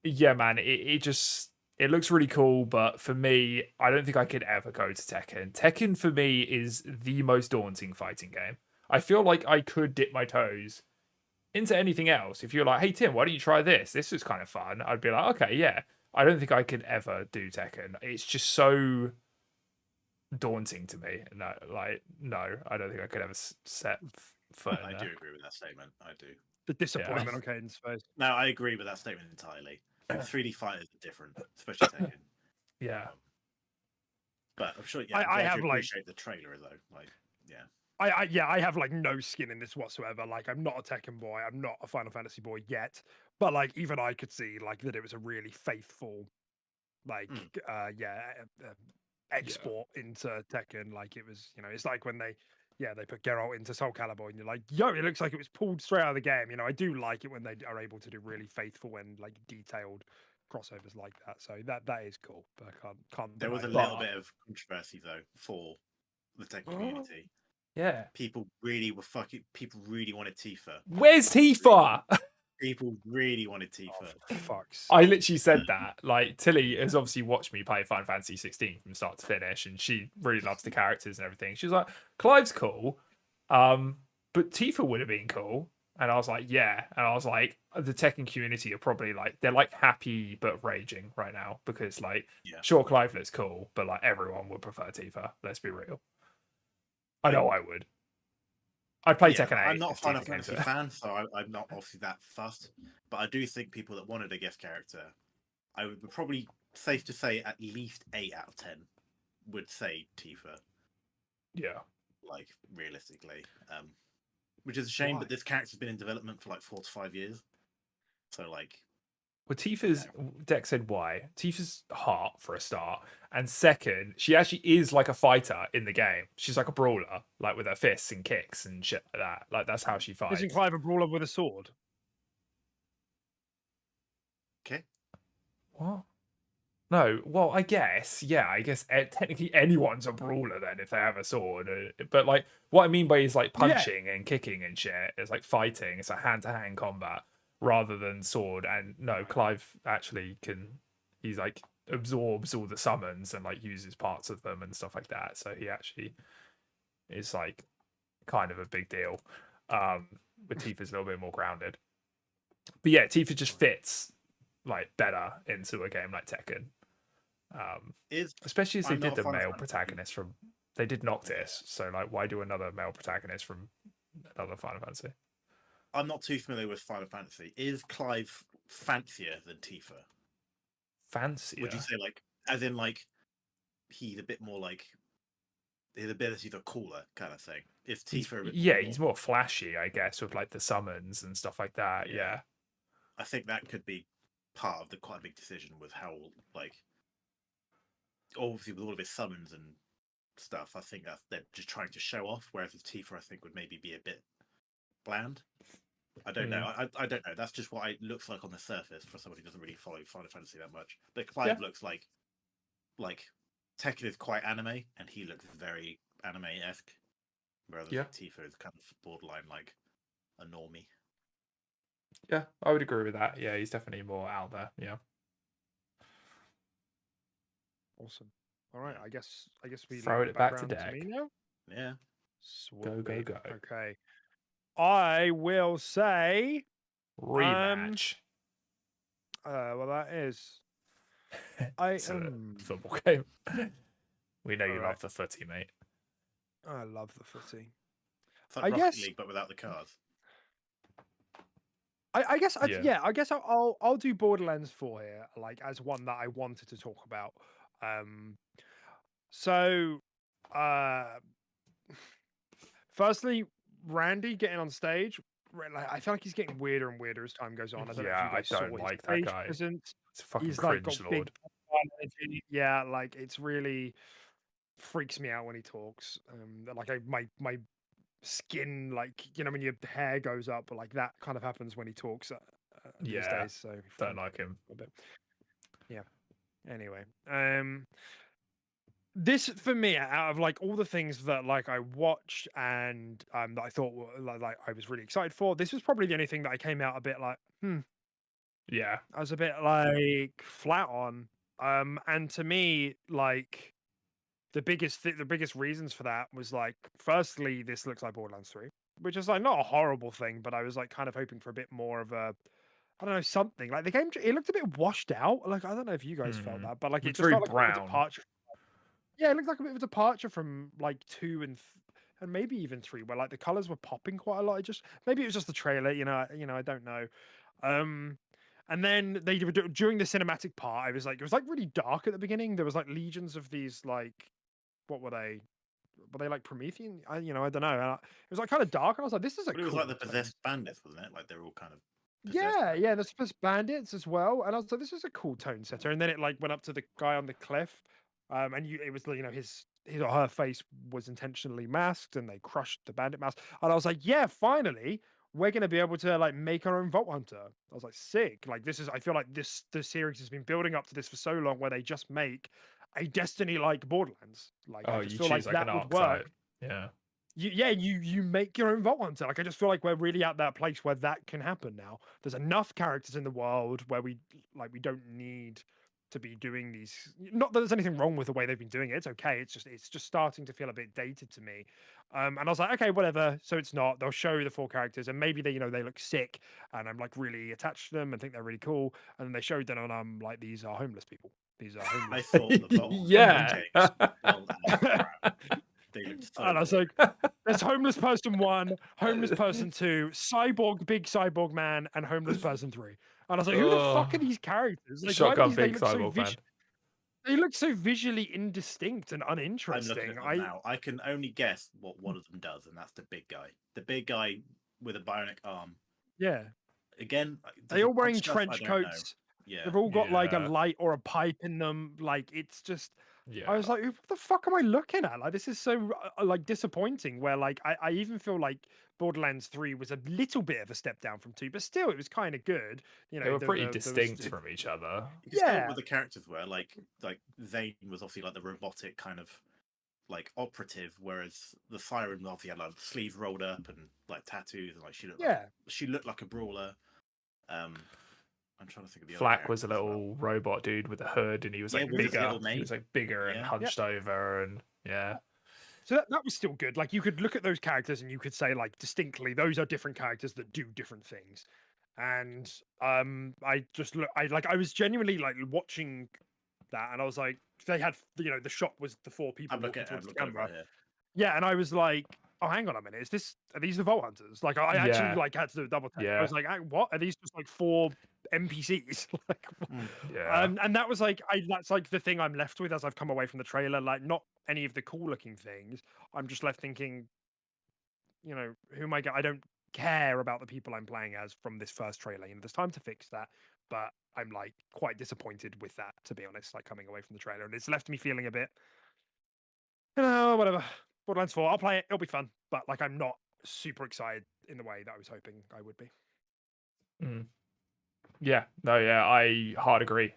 yeah, man, it looks really cool. But for me, I don't think I could ever go to Tekken. Tekken for me is the most daunting fighting game. I feel like I could dip my toes into anything else. If you're like, hey Tim, why don't you try this? This is kind of fun. I'd be like, okay, yeah. I don't think I could ever do Tekken. It's just so daunting to me. No, I don't think I could ever set foot in I there. do agree with that statement. I do. The disappointment on Caden's face. No, I agree with that statement entirely. 3D fighters are different, especially Tekken. Yeah. But I'm sure. I have appreciate the trailer though. Like, yeah. I have like no skin in this whatsoever. Like, I'm not a Tekken boy. I'm not a Final Fantasy boy yet. But like, even I could see like that it was a really faithful, like, export into Tekken. Like, it was, it's like when they put Geralt into Soul Calibur, and you're like, yo, it looks like it was pulled straight out of the game. I do like it when they are able to do really faithful and like detailed crossovers like that. So that is cool. But I can't. There was a little bit of controversy though for the Tekken community. Yeah. People really wanted Tifa. Where's Tifa? People really wanted Tifa. Oh, fucks. I literally said that. Like, Tilly has obviously watched me play Final Fantasy 16 from start to finish, and she really loves the characters and everything. She's like, Clive's cool. but Tifa would have been cool. And I was like, yeah. And I was like, the Tekken community are probably like, they're like happy but raging right now because like, sure, Clive looks cool, but like everyone would prefer Tifa. Let's be real. I know I would. I'd play Tekken 8. I'm not a if Final Tifa came to Fantasy it. fan, so I'm not obviously that fussed. But I do think people that wanted a guest character, I would probably safe to say at least 8 out of 10 would say Tifa. Yeah. Like realistically, which is a shame. But this character's been in development for like 4 to 5 years, so like. Well, Tifa's Dex said why. Tifa's hot for a start, and second, she actually is like a fighter in the game. She's like a brawler, like with her fists and kicks and shit like that. Like that's how she fights. Isn't Clive a brawler with a sword? Okay. What? No. Well, I guess. Yeah, I guess technically anyone's a brawler then if they have a sword. But like, what I mean by is like punching and kicking and shit. It's like fighting. It's a hand-to-hand combat. Rather than sword. And no, Clive actually he's like absorbs all the summons and like uses parts of them and stuff like that, so he actually is like kind of a big deal. With Tifa's a little bit more grounded, but yeah, Tifa just fits like better into a game like Tekken, especially as they did the male protagonist from they did Noctis, so like why do another male protagonist from another Final Fantasy? I'm not too familiar with Final Fantasy. Is Clive fancier than Tifa? Fancier? Would you say like, as in like, he's a bit more like, his abilities are cooler kind of thing? Is Tifa a bit more... he's more flashy, I guess, with like the summons and stuff like that. Yeah. I think that could be part of the quite a big decision with how like, obviously with all of his summons and stuff. I think that they're just trying to show off, whereas with Tifa, I think would maybe be a bit bland. I don't know. I don't know. That's just what it looks like on the surface for someone who doesn't really follow Final Fantasy that much. But Clive looks like Tekken is quite anime, and he looks very anime-esque. Whereas Tifa is kind of borderline like a normie. Yeah, I would agree with that. Yeah, he's definitely more out there. Yeah. Awesome. All right, I guess we throw it back to deck. To me now? Yeah. Sweet. Go. Okay. I will say rematch. Well, that is it's a football game. We know you love the footy, mate. I love the footy. It's like Rocket League, but without the cars. I guess I'll do Borderlands 4 here, like as one that I wanted to talk about. Firstly, Randy getting on stage, I feel like he's getting weirder and weirder as time goes on. I don't know if you guys saw his like stage that guy. presence. It's a fucking he's cringe like got lord. Big yeah, like it's really freaks me out when he talks. Like my skin, like when your hair goes up, but like that kind of happens when he talks these days. So don't like him a bit. Yeah. Anyway, this for me, out of like all the things that like I watched and that I thought like I was really excited for, this was probably the only thing that I came out a bit like, yeah, I was a bit like flat on. And to me, like the biggest reasons for that was like, firstly, this looks like Borderlands 3, which is like not a horrible thing, but I was like kind of hoping for a bit more of a, I don't know, something like the game. It looked a bit washed out. Like I don't know if you guys felt that, but like it just felt like a bit of a departure. Yeah, it looked like a bit of a departure from like 2 and maybe even 3, where like the colors were popping quite a lot. Maybe it was just the trailer, I don't know. And then they were during the cinematic part, it was like really dark at the beginning. There was like legions of these like, what were they? Were they like Promethean? I don't know. And it was like kind of dark, and I was like, this is a. But it was like the possessed bandits, wasn't it? Like they're all kind of. Yeah, the possessed bandits as well. And I was like, this is a cool tone setter. And then it like went up to the guy on the cliff, and it was his or her face was intentionally masked, and they crushed the bandit mask. And I was like, yeah, finally, we're gonna be able to like make our own Vault Hunter. I was like, sick. Like this is, I feel like the series has been building up to this for so long, where they just make a Destiny-like Borderlands. Like I just feel like that would work. Yeah. You make your own Vault Hunter. Like I just feel like we're really at that place where that can happen now. There's enough characters in the world where we don't need to be doing these. Not that there's anything wrong with the way they've been doing it. It's okay. It's just starting to feel a bit dated to me. And I was like, okay, whatever. So it's not. They'll show the 4 characters, and maybe they they look sick, and I'm like really attached to them and think they're really cool. And then they showed them, and I'm like, these are homeless people. These are I homeless. thought the Vault Yeah. well, crap. They looked so And I was good. like, there's homeless person 1, homeless person 2, big cyborg man, and homeless person 3. And I was like, who the fuck are these characters? Like, why Shotgun do they big look so cyborg man. they look so visually indistinct and I'm uninteresting. looking at them now. I can only guess what one of them does, and that's the big guy. The big guy with a bionic arm. Yeah. Again, They all wearing stuff I trench don't know. coats. Yeah. They've all got like a Yeah. light or a pipe in them. Like, it's just Yeah. I was like, what the fuck am I looking at? Like, this is so like disappointing. Where like I even feel like Borderlands 3 was a little bit of a step down from 2, but still it was kind of good. You know, They were pretty there was- distinct from each other. You can tell Yeah. what the characters were. Like Zane was obviously like the robotic kind of like operative, whereas the Siren obviously had like sleeves rolled up and like tattoos, and like she looked like a brawler. I'm trying to think of the other Flak was a characters as well. little robot dude with a hood, and he was Yeah, like with his bigger. little He was like bigger and Yeah. hunched over, and yeah. So that was still good. Like, you could look at those characters and you could say like distinctly those are different characters that do different things. And I just look I was genuinely like watching that, and I was like, they had the shot was the 4 people I'm walking looking towards the at it camera. right here. Yeah, and I was like, oh, hang on a minute, are these the Vault Hunters? Like, I actually Yeah. like had to do a double take. Yeah. I was like, what are these? Just like 4 NPCs? Like, Yeah. and that was like that's like the thing I'm left with as I've come away from the trailer. Like, not any of the cool looking things. I'm just left thinking, who am I? I don't care about the people I'm playing as from this first trailer. There's time to fix that, but I'm like quite disappointed with that, to be honest. Like, coming away from the trailer, and it's left me feeling a bit, whatever. Borderlands 4, I'll play it. It'll be fun, but like, I'm not super excited in the way that I was hoping I would be. Yeah, no, yeah, I hard agree.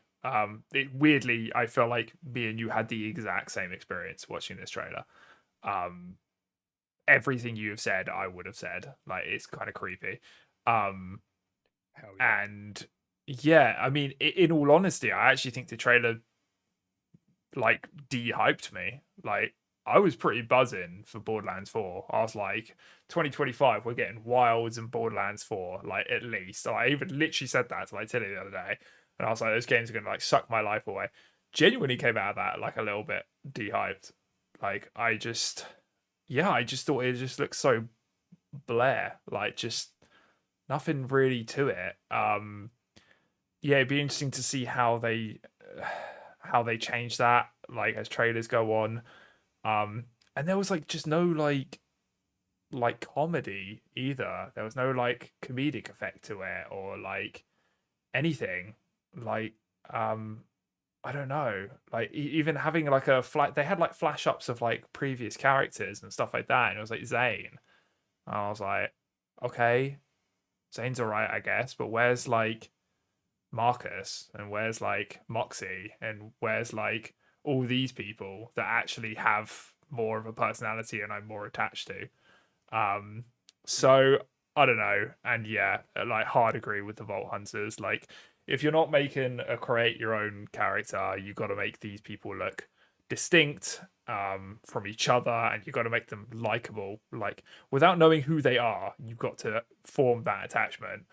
Weirdly, I feel like me and you had the exact same experience watching this trailer. Everything you have said, I would have said. Like, it's kind of creepy. Hell yeah. And yeah, I mean, in all honesty, I actually think the trailer like de-hyped me. Like, I was pretty buzzing for Borderlands 4. I was like, 2025, we're getting Wilds and Borderlands 4, like, at least. I even literally said that to like Tilly the other day, and I was like, those games are gonna like suck my life away. Genuinely came out of that like a little bit de-hyped. Like, I just thought it just looked so Blair, like, just nothing really to it. Yeah, it'd be interesting to see how they change that, like, as trailers go on. And there was like just no like comedy either. There was no like comedic effect to it or like anything. Like, I don't know. Like, even having like they had like flash ups of like previous characters and stuff like that, and it was like Zane. And I was like, okay, Zane's alright, I guess, but where's like Marcus, and where's like Moxie, and where's like all these people that actually have more of a personality and I'm more attached to? So I don't know. And yeah, like, hard agree with the Vault Hunters. Like, if you're not making a create your own character, you got to make these people look distinct from each other, and you got to make them likable. Like, without knowing who they are, you've got to form that attachment.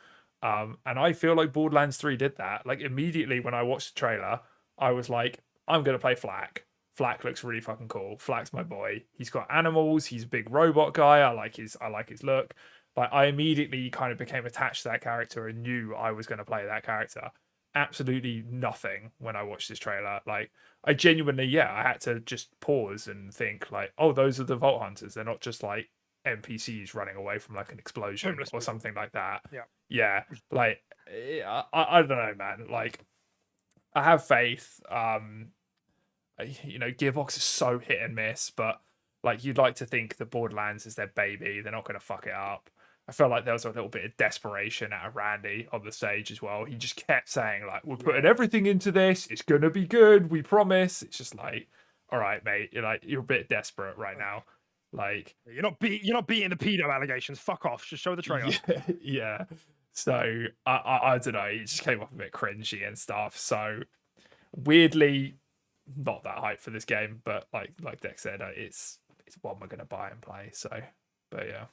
And I feel like Borderlands 3 did that. Like, immediately when I watched the trailer, I was like, I'm gonna play Flak. Flak looks really fucking cool. Flak's my boy. He's got animals. He's a big robot guy. I like his look. Like, I immediately kind of became attached to that character and knew I was gonna play that character. Absolutely nothing when I watched this trailer. Like, I genuinely, I had to just pause and think like, oh, those are the Vault Hunters. They're not just like NPCs running away from like an explosion Homeless or people. something like that. Yeah. Like, I don't know, man. Like, I have faith. Gearbox is so hit and miss, but like, you'd like to think that Borderlands is their baby. They're not going to fuck it up. I felt like there was a little bit of desperation out of Randy on the stage as well. He just kept saying like, we're putting everything into this. It's going to be good. We promise. It's just like, all right, mate. You're a bit desperate right now. Like, you're not beating the pedo allegations. Fuck off. Just show the trailer. Yeah. So I don't know. It just came off a bit cringy and stuff. So weirdly not that hype for this game, but like Dex said, it's one we're gonna buy and play. So, but yeah.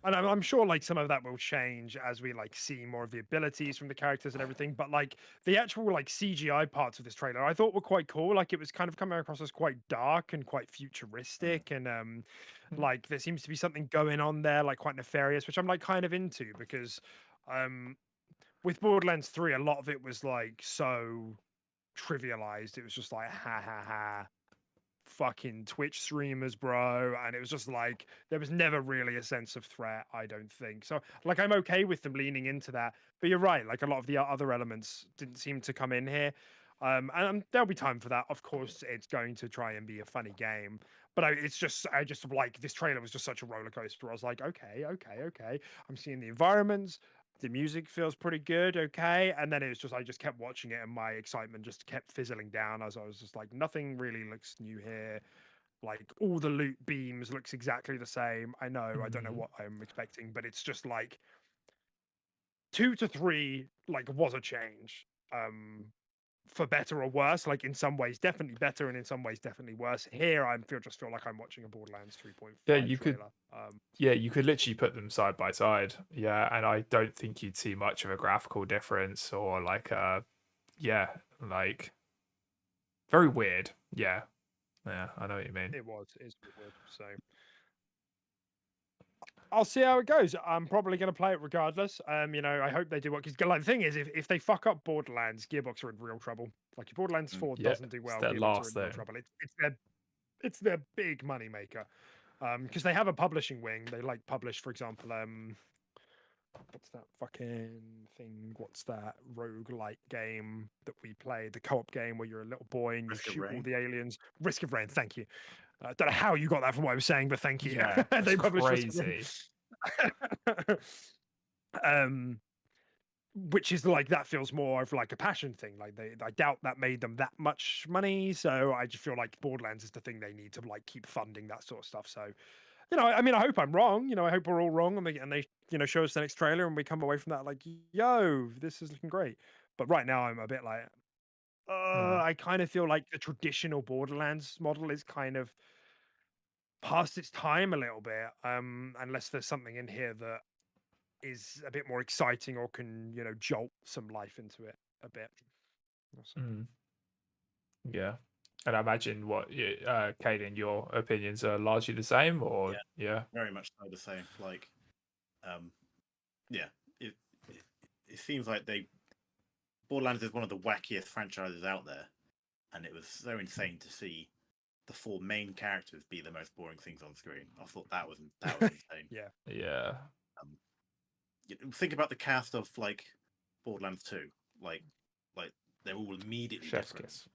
And I'm sure like some of that will change as we like see more of the abilities from the characters and everything. But like the actual like CGI parts of this trailer, I thought were quite cool. Like it was kind of coming across as quite dark and quite futuristic, and like there seems to be something going on there, like quite nefarious, which I'm like kind of into because with Borderlands 3, a lot of it was like so trivialized. It was just like ha ha ha fucking Twitch streamers, bro. And it was just like there was never really a sense of threat, I don't think. So like I'm okay with them leaning into that. But you're right, like a lot of the other elements didn't seem to come in here. And there'll be time for that. Of course, it's going to try and be a funny game. But I just like this trailer was just such a roller coaster. I was like, okay. I'm seeing the environments. The music feels pretty good, okay. And then it was just I just kept watching it and my excitement just kept fizzling down as I was just like, nothing really looks new here. Like all the loot beams looks exactly the same. I know, I don't know what I'm expecting, but it's just like 2 to 3 like was a change. For better or worse, like in some ways definitely better and in some ways definitely worse. Here I just feel like I'm watching a Borderlands 3.5 Yeah, you trailer. could. Yeah, you could literally put them side by side. Yeah, and I don't think you'd see much of a graphical difference or like like very weird. Yeah, I know what you mean. It's weird. So I'll see how it goes. I'm probably going to play it regardless. You know, I hope they do what. Because like, the thing is, if they fuck up Borderlands, Gearbox are in real trouble. Like if Borderlands 4 doesn't do well, their Gearbox last are in real thing. trouble. It's their big money maker. Because they have a publishing wing. They like publish, for example, what's that fucking thing? What's that roguelike game that we play? The co-op game where you're a little boy and you shoot all the aliens. Risk of Rain. Thank you. I don't know how you got that from what I was saying, but thank you. Yeah, they published crazy. Which is like that feels more of like a passion thing. Like I doubt that made them that much money. So I just feel like Borderlands is the thing they need to like keep funding that sort of stuff. So, you know, I mean, I hope I'm wrong. You know, I hope we're all wrong, and they you know show us the next trailer, and we come away from that like, yo, this is looking great. But right now, I'm a bit like, I kind of feel like the traditional Borderlands model is kind of past its time a little bit. Unless there's something in here that is a bit more exciting or can, you know, jolt some life into it a bit. Yeah. And I imagine what, Caden, your opinions are largely the same, or yeah, very much so the same. Like, it seems like Borderlands is one of the wackiest franchises out there, and it was so insane to see the 4 main characters be the most boring things on screen. I thought that was insane. Yeah. Think about the cast of like Borderlands 2, like they're all immediately different.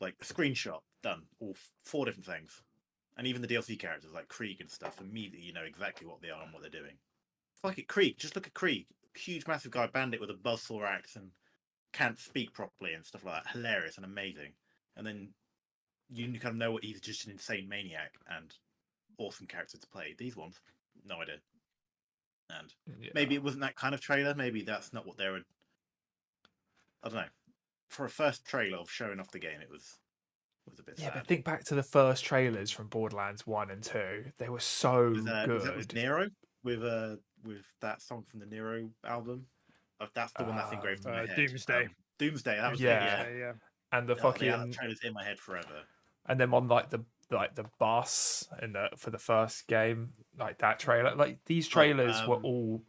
Like a screenshot done, all 4 different things, and even the DLC characters like Krieg and stuff. Immediately, you know exactly what they are and what they're doing. It's like at Krieg, just look at Krieg, huge, massive guy, bandit with a buzzsaw axe and can't speak properly and stuff like that. Hilarious and amazing. And then you kind of know what he's just an insane maniac and awesome character to play. These ones, no idea. And maybe it wasn't that kind of trailer. Maybe that's not what they were. I don't know. For a first trailer of showing off the game, it was a bit sad. But think back to the first trailers from Borderlands 1 and 2. They were so good. Was that with Nero? With that song from the Nero album? That's the one that's engraved in my head. Doomsday. Doomsday, that was yeah. And the fucking that trailer's in my head forever. And then on like the bus for the first game, like that trailer, like these trailers were all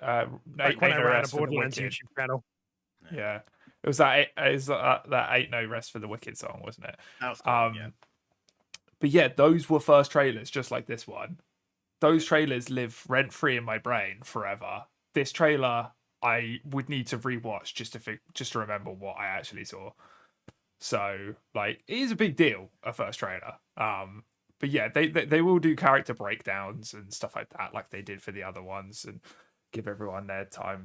like when I ran a Borderlands YouTube channel. Yeah. It was that Ain't No Rest for the Wicked song, wasn't it? That was cool, But yeah, those were first trailers, just like this one. Those trailers live rent free in my brain forever. This trailer I would need to rewatch just to remember what I actually saw. So like it is a big deal, a first trailer. But yeah, they will do character breakdowns and stuff like that, like they did for the other ones, and give everyone their time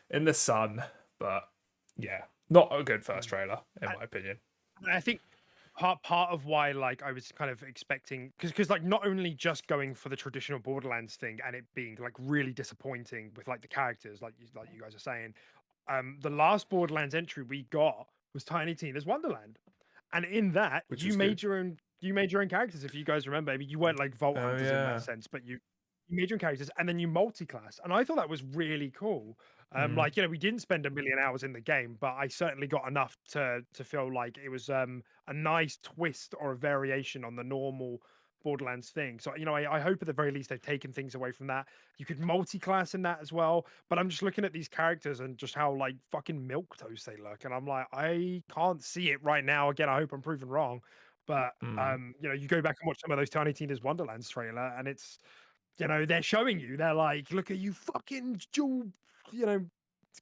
in the sun. But yeah, not a good first trailer in my opinion. I think part of why like I was kind of expecting because like not only just going for the traditional Borderlands thing and it being like really disappointing with like the characters like you guys are saying, the last Borderlands entry we got was Tiny Tina's Wonderland, and in that Which you was made good. your own. You made your own characters. If you guys remember, I mean, you weren't like Vault Oh Hunters in that yeah. sense, but you made your own characters, and then you multi-class, and I thought that was really cool. Mm. Like, you know, we didn't spend a million hours in the game, but I certainly got enough to feel like it was a nice twist or a variation on the normal Borderlands thing. So, you know, I hope at the very least they've taken things away from that. You could multi-class in that as well, but I'm just looking at these characters and just how like fucking milquetoast they look, and I'm like, I can't see it right now. Again, I hope I'm proven wrong, but Mm. you know, you go back and watch some of those Tiny Tina's Wonderlands trailer, and it's, you know, they're showing you, they're like, look at you fucking dual, you know,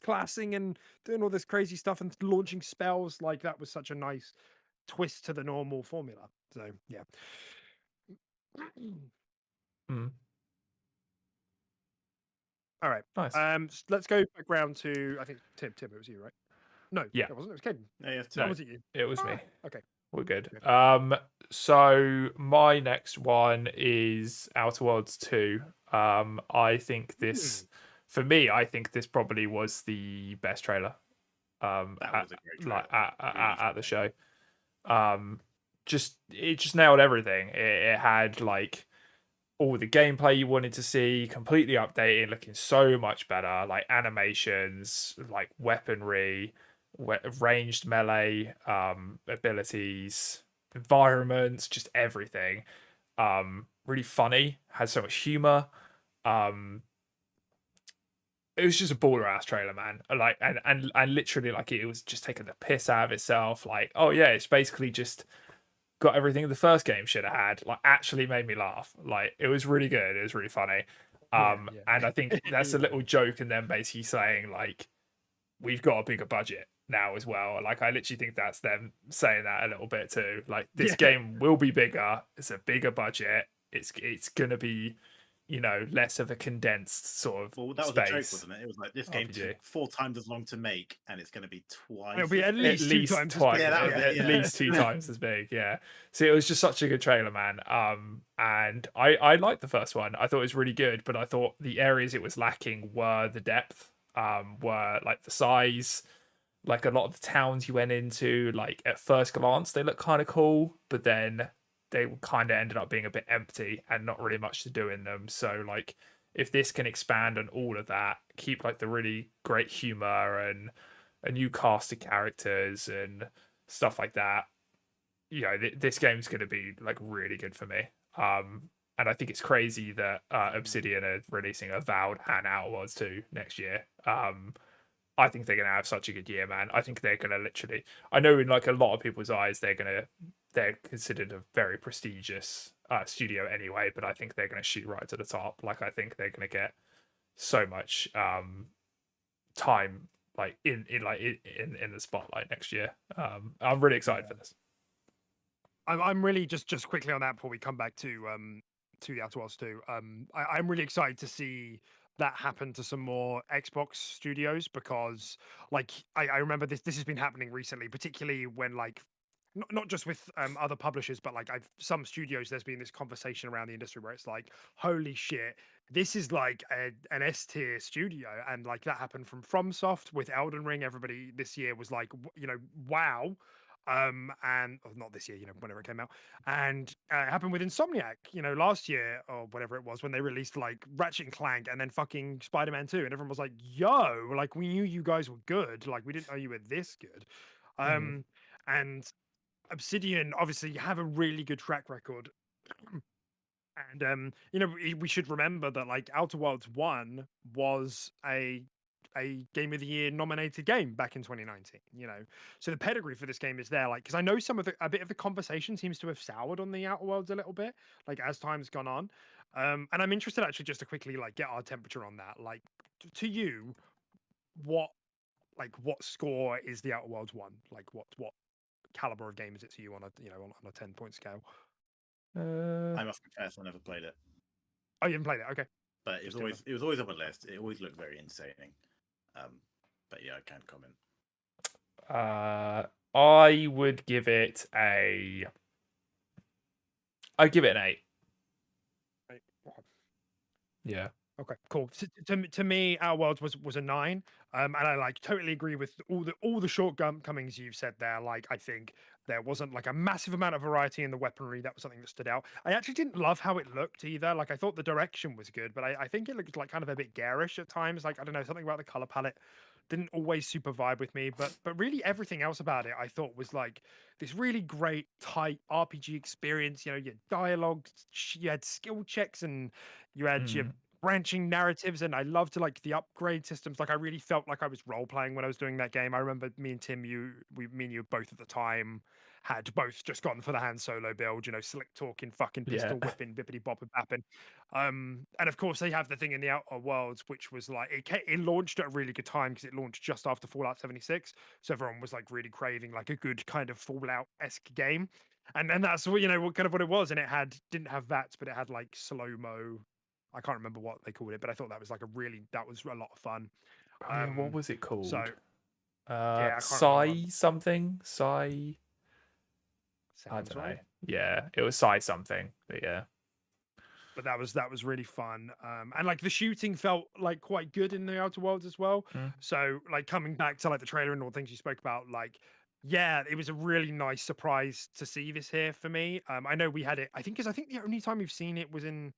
classing and doing all this crazy stuff and launching spells. Like, that was such a nice twist to the normal formula. So yeah. Mm. All right. Nice. Let's go back round to, I think Tim, it was you, right? No, Yeah. it wasn't. It was Caden. No, you have No, Or was it you? it was me. Okay. We're good. Good. So my next one is Outer Worlds 2. I think this, for me, I think this probably was the best trailer. That was a great trailer. Like at the show. It just nailed everything. It had like all the gameplay you wanted to see, completely updated, looking so much better. Like animations, like weaponry, ranged melee abilities, environments, just everything. Really funny, had so much humor. It was just a baller ass trailer, man. Like and literally like it was just taking the piss out of itself. Like, oh yeah, it's basically just got everything the first game should have had. Like, actually made me laugh. Like, it was really good. It was really funny. Yeah. And I think that's a little joke, and then basically saying like, we've got a bigger budget now as well. Like, I literally think that's them saying that a little bit too. Like, this game will be bigger. It's a bigger budget. It's gonna be, you know, less of a condensed sort of Well, that was space. a joke, wasn't it? It was like, this game took 4 times as long to make, and it's going to be twice. It'll be at least two times. Twice. Yeah, that was it, at least 2 times as big. Yeah. So it was just such a good trailer, man. And I liked the first one. I thought it was really good, but I thought the areas it was lacking were the depth, were like the size. Like, a lot of the towns you went into, like, at first glance, they look kind of cool, but then they kind of ended up being a bit empty and not really much to do in them. So, like, if this can expand on all of that, keep like the really great humor and a new cast of characters and stuff like that, you know, this game's going to be like really good for me. And I think it's crazy that Obsidian are releasing Avowed and Outer Worlds 2 next year. I think they're going to have such a good year, man. I think they're going to literally, I know in like a lot of people's eyes, they're considered a very prestigious studio anyway, but I think they're going to shoot right to the top. Like, I think they're going to get so much time like in the spotlight next year. I'm really excited for this. I'm really just quickly on that before we come back to the Outer Worlds 2. I'm really excited to see that happen to some more Xbox studios, because like I remember this has been happening recently, particularly when like not just with other publishers, but like some studios, there's been this conversation around the industry where it's like, holy shit, this is like an S tier studio, and like that happened from FromSoft with Elden Ring. Everybody this year was like, you know, wow. And not this year, you know, whenever it came out, and it happened with Insomniac, you know, last year or whatever it was, when they released like Ratchet and Clank and then fucking Spider-Man 2, and everyone was like, yo, like, we knew you guys were good, like, we didn't know you were this good. And Obsidian obviously have a really good track record. And you know, we should remember that like Outer Worlds 1 was a Game of the Year nominated game back in 2019, you know. So the pedigree for this game is there, like, because I know a bit of the conversation seems to have soured on the Outer Worlds a little bit, like, as time's gone on. And I'm interested actually just to quickly like get our temperature on that. Like, to you, what score is the Outer Worlds 1? Like, what caliber of game is it to you on a, you know, on a 10-point scale? I must confess, I never played it. Oh, you haven't played it? Okay. But it was always on my list. It always looked very insane. But yeah, I can't comment. I would give it I'd give it an 8. Right. Yeah. Okay, cool. To me, Our Worlds was a 9, and I like totally agree with all the shortcomings you've said there. Like, I think there wasn't like a massive amount of variety in the weaponry. That was something that stood out. I actually didn't love how it looked either. Like, I thought the direction was good, but I think it looked like kind of a bit garish at times. Like, I don't know, something about the color palette didn't always super vibe with me. But really everything else about it, I thought was like this really great tight RPG experience. You know, you had dialogue, you had skill checks, and you had your Mm. branching narratives, and I loved like the upgrade systems. Like I really felt like I was role playing when I was doing that game. I remember me and Tim, me and you both at the time had both just gone for the Han Solo build, you know, slick talking, fucking Yeah. pistol whipping, bippity bopping bapping. And of course they have the thing in the Outer Worlds, which was like it launched at a really good time because it launched just after Fallout 76, so everyone was like really craving like a good kind of Fallout-esque game. And that's what, you know, what kind of what it was, and didn't have VATS, but it had like slow mo. I can't remember what they called it, but I thought that was that was a lot of fun. Oh yeah, what was it So called? yeah, I can't remember. Psy something? Psy. I Sounds don't know. right. Yeah, it was Psy something. But yeah. But that was really fun. And like the shooting felt like quite good in the Outer Worlds as well. Mm. So like coming back to like the trailer and all the things you spoke about, like yeah, it was a really nice surprise to see this here for me. I know we had it. I think because I think the only time we've seen it was in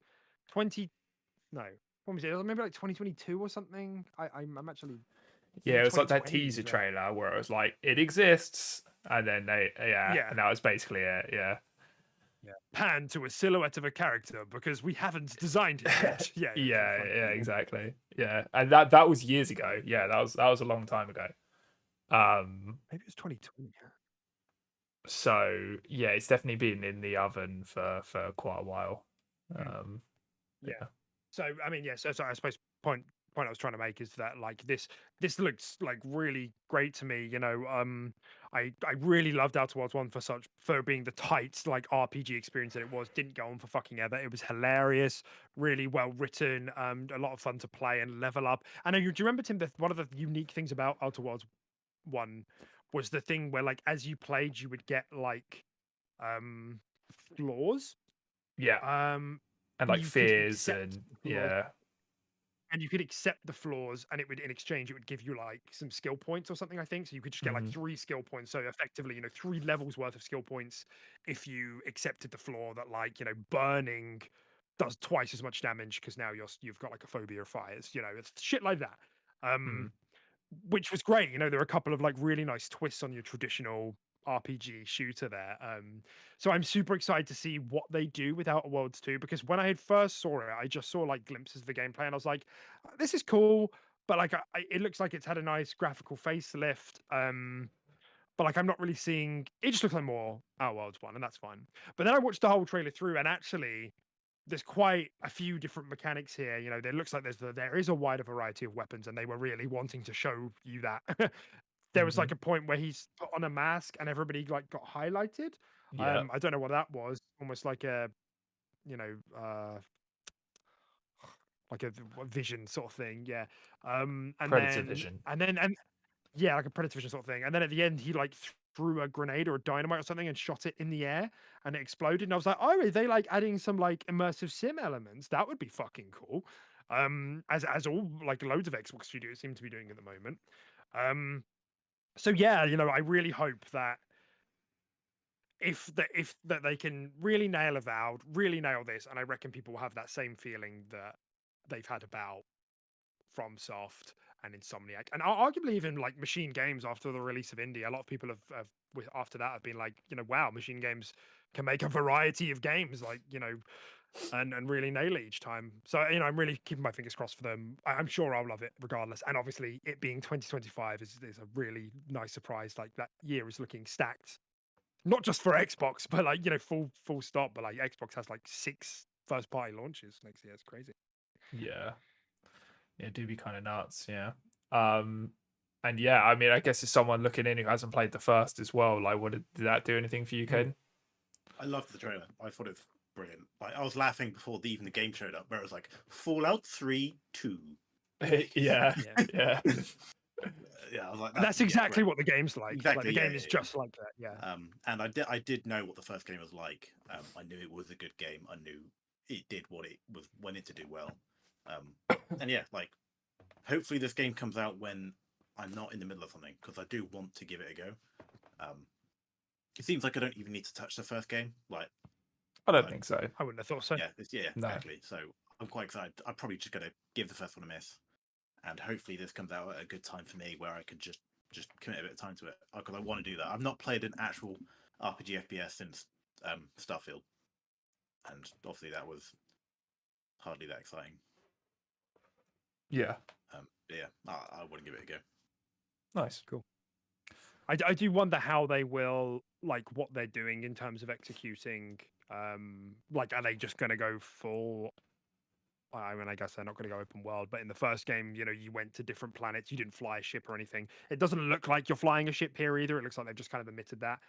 20. No, when was it? It was maybe like 2022 or something. I'm actually. Yeah, Maybe it was like that 2020 teaser was trailer where it was like it exists, and then yeah. and that was basically it. Yeah. Yeah. Pan to a silhouette of a character because we haven't designed it yet. Yeah, it was all Yeah, funny. yeah, exactly. Yeah, and that was years ago. Yeah, that was a long time ago. Maybe it was 2020. So yeah, it's definitely been in the oven for quite a while. Mm. Yeah. Yeah. So I mean, yeah. So I suppose point I was trying to make is that like this looks like really great to me. You know, I really loved Outer Worlds 1 for being the tight like RPG experience that it was. Didn't go on for fucking ever. It was hilarious, really well written, a lot of fun to play and level up. And do you remember, Tim, that one of the unique things about Outer Worlds 1 was the thing where like as you played you would get like um flaws, Yeah, um and like you could fears accept and flaws, yeah. and you could accept the flaws, and it would in exchange it would give you like some skill points or something, I think. So you could just get like Mhm. 3 skill points, so effectively, you know, 3 levels worth of skill points if you accepted the flaw that like, you know, burning does twice as much damage because now you've got like a phobia of fires, you know, it's shit like that. Mhm. Which was great. You know, there are a couple of like really nice twists on your traditional RPG shooter there. So I'm super excited to see what they do with Outer Worlds 2, because when I had first saw it, I just saw like glimpses of the gameplay and I was like, this is cool, but like it looks like it's had a nice graphical facelift. But like I'm not really seeing it, just looks like more Outer Worlds 1, and that's fine. But then I watched the whole trailer through, and actually there's quite a few different mechanics here. You know, there looks like there is a wider variety of weapons, and they were really wanting to show you that. There was like Mhm. a point where he's put on a mask and everybody like got highlighted. Yeah. I don't know what that was. Almost like a, you know, like a vision sort of thing. Yeah. Predator vision. And yeah, like a predator vision sort of thing. And then at the end, he like threw a grenade or a dynamite or something and shot it in the air, and it exploded. And I was like, oh, are they like adding some like immersive sim elements? That would be fucking cool. As all like loads of Xbox studios seem to be doing at the moment. So yeah, you know, I really hope that if that they can really nail Avowed, really nail this, and I reckon people will have that same feeling that they've had about FromSoft and Insomniac, and arguably even like Machine Games after the release of Indie. A lot of people after that have been like, you know, wow, Machine Games can make a variety of games, like, you know, and really nail it each time. So, you know, I'm really keeping my fingers crossed for them. I'm sure I'll love it regardless. And obviously, it being 2025 is a really nice surprise. Like that year is looking stacked, not just for Xbox, but like, you know, full stop. But like Xbox has like 6 first party launches next year. It's crazy. Yeah. Yeah, do be kind of nuts. Yeah. Um, and yeah, I mean, I guess as someone looking in who hasn't played the first as well, like, did that do anything for you, Caden? I loved the trailer. I thought it was brilliant. Like I was laughing before even the game showed up, where it was like Fallout 3 2. Yeah, Yeah. yeah, Yeah, I was like, That's yeah, exactly great. what the game's like. Like Exactly, the yeah, game is yeah. just like that. Yeah. And I did know what the first game was like. I knew it was a good game. I knew it did what it was went in to do well. And yeah, like hopefully this game comes out when I'm not in the middle of something, because I do want to give it a go. It seems like I don't even need to touch the first game. Like, I don't think so. I wouldn't have thought so. Yeah, No. exactly. So I'm quite excited. I'm probably just gonna give the first one a miss, and hopefully this comes out at a good time for me where I can just commit a bit of time to it, because I want to do that. I've not played an actual RPG FPS since Starfield, and obviously that was hardly that exciting. Yeah. Yeah, I want to give it a go. Nice. Cool. I do wonder how they will, like, what they're doing in terms of executing. Like, are they just going to go full? I mean, I guess they're not going to go open world, but in the first game, you know, you went to different planets, you didn't fly a ship or anything. It doesn't look like you're flying a ship here either. It looks like they've just kind of omitted that.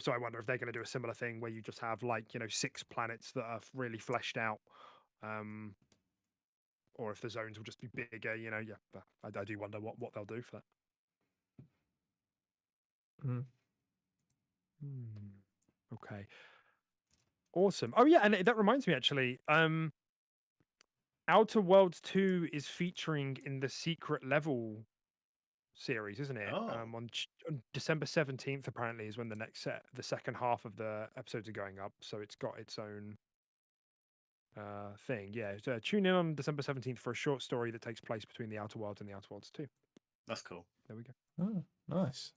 So I wonder if they're going to do a similar thing where you just have, like, you know, 6 planets that are really fleshed out. Or if the zones will just be bigger, you know. Yeah, I do wonder what they'll do for that. Okay. Awesome. Oh yeah, and that reminds me actually. Outer Worlds 2 is featuring in the Secret Level series, isn't it? Oh. On December 17th, apparently, is when the second half of the episodes are going up. So it's got its own thing. Yeah, tune in on December 17th for a short story that takes place between the Outer Worlds and the Outer Worlds 2. That's cool. There we go. Oh, nice.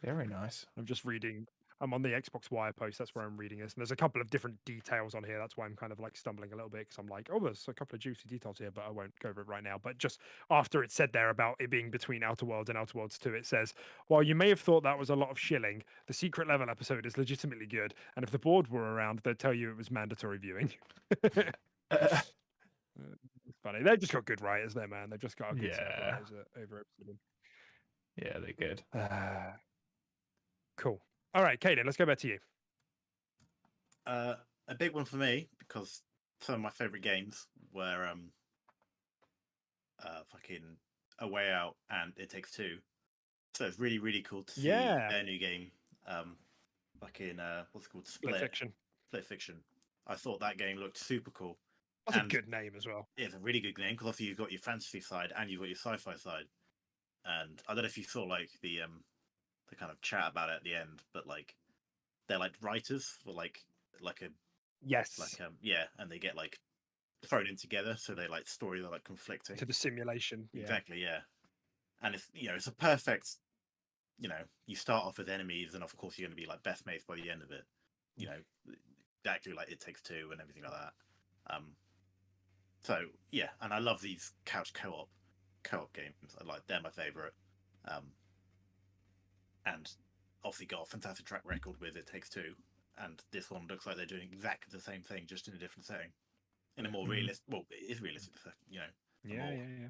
Very nice. I'm just reading. I'm on the Xbox Wire post. That's where I'm reading this. And there's a couple of different details on here. That's why I'm kind of like stumbling a little bit, because I'm like, oh, there's a couple of juicy details here, but I won't go over it right now. But just after it said there about it being between Outer Worlds and Outer Worlds 2, it says, while you may have thought that was a lot of shilling, the Secret Level episode is legitimately good. And if the board were around, they'd tell you it was mandatory viewing. It's funny. They've just got good writers there, man. They've just got a good set of writers over episode. Yeah, they're good. Cool. All right, Kaden, let's go back to you. A big one for me, because some of my favorite games were fucking A Way Out and It Takes Two. So it's really, really cool to see their new game. Fucking what's it called? Split Fiction. Split Fiction. I thought that game looked super cool. That's a good name as well. It's a really good name, because obviously you've got your fantasy side and you've got your sci-fi side. And I don't know if you saw like the kind of chat about it at the end, but like they're like writers for like a and they get like thrown in together, so they like stories are like conflicting to the simulation. Exactly, yeah. And it's, you know, it's a perfect, you know, you start off with enemies, and of course you're going to be like best mates by the end of it. You know, exactly like It Takes Two and everything like that. So yeah, and I love these couch co-op games. They're my favorite. And obviously got a fantastic track record with It Takes Two, and this one looks like they're doing exactly the same thing, just in a different setting, in a more realistic. Well, it is realistic, you know. Yeah.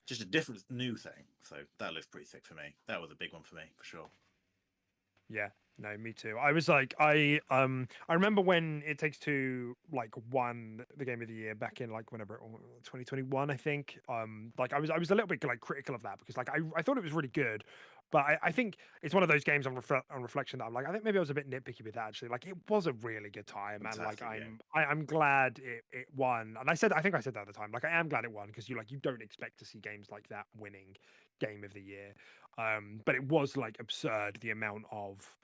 Just a different new thing. So that looks pretty sick for me. That was a big one for me, for sure. Yeah, no, me too. I was like, I remember when It Takes Two like won the Game of the Year back in like whenever 2021, I think. Like I was a little bit like critical of that, because like I thought it was really good, but I think it's one of those games on reflection that I'm like, I think maybe I was a bit nitpicky with that actually. Like it was a really good time, and like I'm glad it won. And I think I said that at the time. Like I am glad it won, because you don't expect to see games like that winning Game of the Year. But it was like absurd the amount of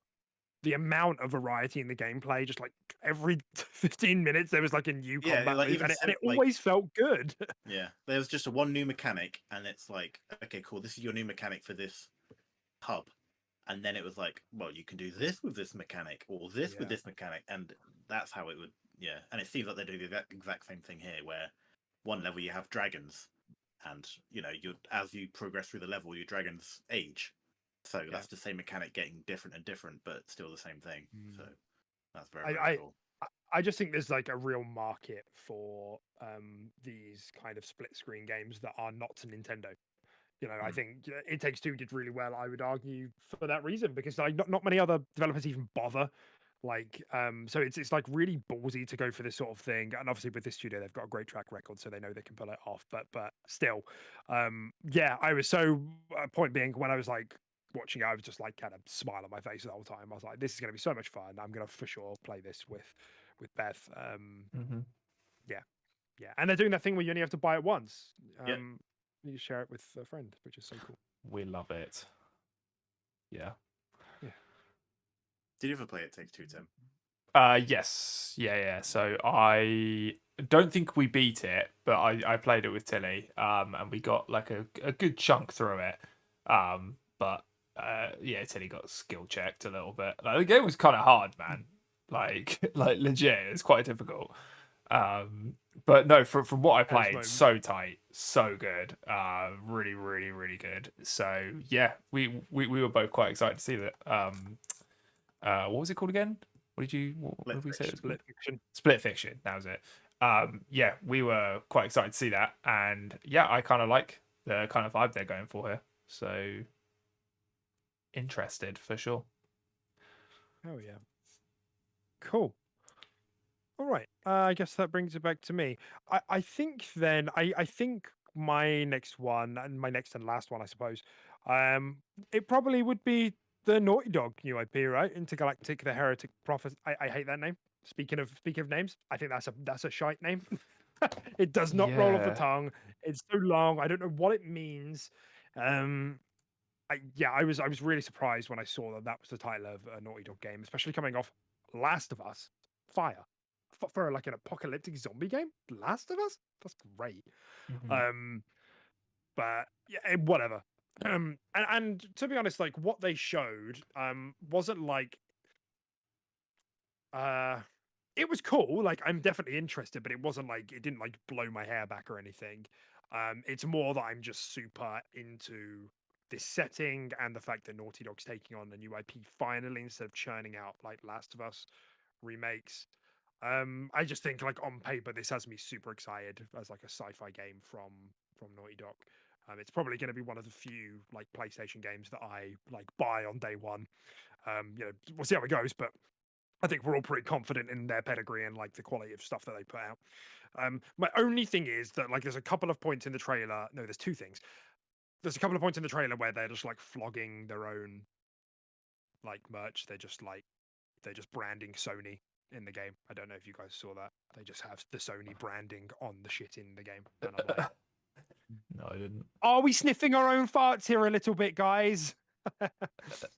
variety in the gameplay. Just like every 15 minutes there was like a new combat move, and it always felt good. Yeah, there's just one new mechanic, and it's like, okay, cool, this is your new mechanic for this hub. And then it was like, well, you can do this with this mechanic, or this with this mechanic, and that's how it would. Yeah, and it seems like they're doing the exact same thing here, where one level you have dragons, and you know, as you progress through the level, your dragons age. So that's the same mechanic getting different and different, but still the same thing. So that's very cool. I just think there's like a real market for these kind of split screen games that are not to Nintendo. You know, I think It Takes Two did really well, I would argue, for that reason, because like not many other developers even bother. Like, so it's like really ballsy to go for this sort of thing. And obviously with this studio, they've got a great track record, so they know they can pull it off. But still, yeah, I was so point being, when I was like watching it, I was just like kind of smile on my face the whole time. I was like, this is going to be so much fun. I'm going to for sure play this with Beth. Yeah, Yeah, and they're doing that thing where you only have to buy it once. Yeah. You share it with a friend, which is so cool. We love it. Yeah. Yeah. Did you ever play It Takes Two, Tim? Yes. Yeah. So I don't think we beat it, but I played it with Tilly, and we got like a good chunk through it. But yeah, Tilly got skill checked a little bit. Like, the game was kind of hard, man. Like legit, it's quite difficult. But no, from what I played, so tight, so good, really, really, really good. So yeah, we were both quite excited to see that. What was it called again? What did we say? Split Fiction. Split Fiction. That was it. Yeah, we were quite excited to see that, and yeah, I kind of like the kind of vibe they're going for here. So interested for sure. Oh yeah. Cool. All right. I guess that brings it back to me. I think then I think my next one and my next and last one, I suppose, it probably would be the Naughty Dog new IP, right? Intergalactic, the Heretic Prophet. I hate that name. Speaking of names, I think that's a shite name. It does not roll off the tongue. It's so long. I don't know what it means. I was really surprised when I saw that was the title of a Naughty Dog game, especially coming off Last of Us, Fire, for like an apocalyptic zombie game. Last of Us, that's great. Mm-hmm. But yeah, whatever. And to be honest, like what they showed, wasn't like, it was cool. Like I'm definitely interested, but it wasn't like it didn't like blow my hair back or anything. It's more that I'm just super into this setting and the fact that Naughty Dog's taking on a new IP finally instead of churning out like Last of Us remakes. I just think like on paper this has me super excited as like a sci-fi game from Naughty Dog. It's probably going to be one of the few like PlayStation games that I like buy on day one. We'll see how it goes, but I think we're all pretty confident in their pedigree and like the quality of stuff that they put out. My only thing is that like there's a couple of points in the trailer. No, there's two things. There's a couple of points in the trailer where they're just like flogging their own like merch. They're just branding Sony in the game. I don't know if you guys saw that. They just have the Sony branding on the shit in the game. And I'm like, no, I didn't. Are we sniffing our own farts here a little bit, guys?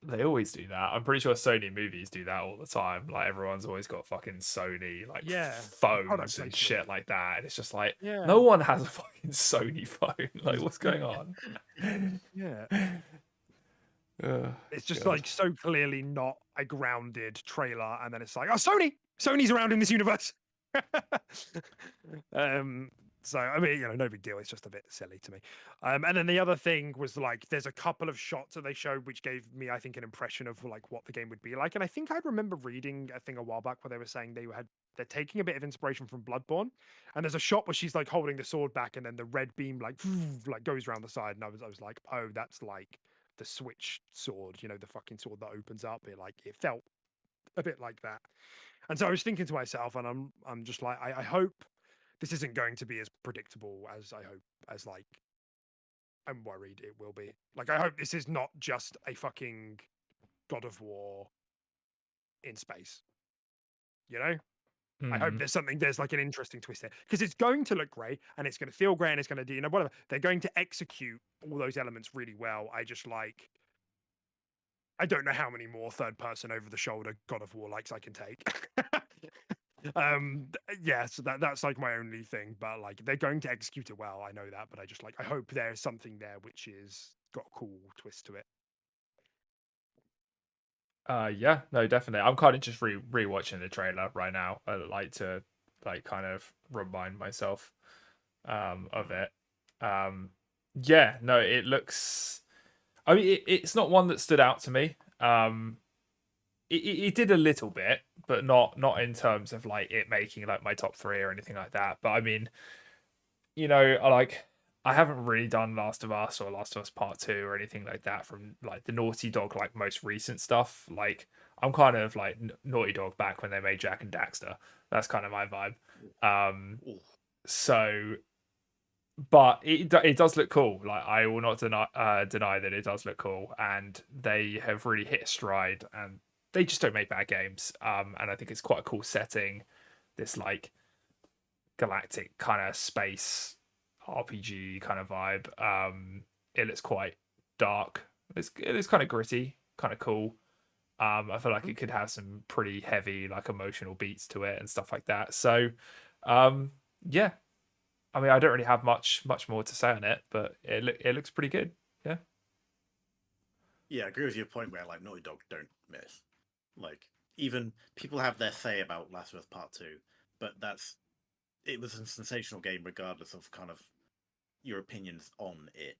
They always do that. I'm pretty sure Sony movies do that all the time. Like everyone's always got fucking Sony like phones and shit like that. And it's just like no one has a fucking Sony phone. Like what's going on? Yeah. It's just like so clearly not a grounded trailer, and then it's like, oh, Sony's around in this universe. So I mean, no big deal. It's just a bit silly to me. And then the other thing was like, there's a couple of shots that they showed which gave me, I think, an impression of like what the game would be like. And I think I remember reading a thing a while back where they were saying they're taking a bit of inspiration from Bloodborne. And there's a shot where she's like holding the sword back, and then the red beam like goes around the side, and I was like, oh, that's like the Switch sword, the fucking sword that opens up. It felt a bit like that. And so I was thinking to myself, and I'm just like, I hope this isn't going to be as predictable as I'm worried it will be. Like, I hope this is not just a fucking God of War in space. I hope there's like an interesting twist there, because it's going to look great and it's going to feel great and it's going to do, whatever. They're going to execute all those elements really well. I don't know how many more third person over the shoulder God of War likes I can take. So that's like my only thing, but like they're going to execute it well. I know that, but I hope there's something there which is got a cool twist to it. Yeah, no, definitely. I'm kind of just rewatching the trailer right now. I like to like kind of remind myself of it. Yeah, no, it looks. I mean, it's not one that stood out to me. It did a little bit, but not in terms of like it making like my top 3 or anything like that. But I mean, I haven't really done Last of Us or Last of Us Part 2 or anything like that from like the Naughty Dog like most recent stuff. Like I'm kind of like Naughty Dog back when they made Jak and Daxter. That's kind of my vibe. So, but it does look cool. Like I will not deny that it does look cool, and they have really hit a stride, and they just don't make bad games. And I think it's quite a cool setting. This like galactic kind of space RPG kind of vibe. It looks quite dark. It is kind of gritty, kind of cool. I feel like it could have some pretty heavy, like emotional beats to it and stuff like that. So, yeah. I mean, I don't really have much more to say on it, but it looks pretty good. Yeah. Yeah, I agree with your point where like Naughty Dog don't miss. Like even people have their say about Last of Us Part 2, but it was a sensational game regardless of kind of your opinions on it.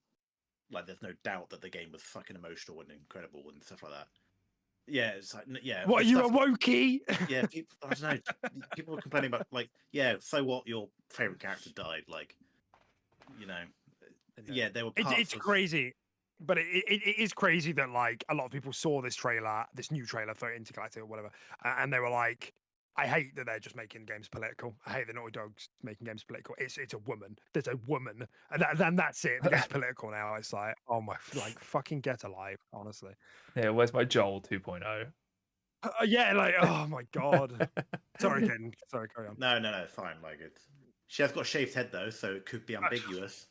Like there's no doubt that the game was fucking emotional and incredible and stuff like that. Yeah, it's like yeah. What are you, a wokey? Yeah, people, I don't know. People were complaining about like, yeah, so what? Your favorite character died, like, you know. Yeah, there were parts. It's crazy, but it is crazy that like a lot of people saw this new trailer for Intergalactic or whatever, and they were like, I hate that they're just making games political. I hate that Naughty Dog's making games political. It's a woman. There's a woman, and that's it. The game's political now. It's like, oh my, like fucking get alive, honestly. Yeah, where's my Joel 2.0? Yeah, like oh my god. Sorry, Ken. Sorry, carry on. No, fine. Like she has got a shaved head though, so it could be ambiguous.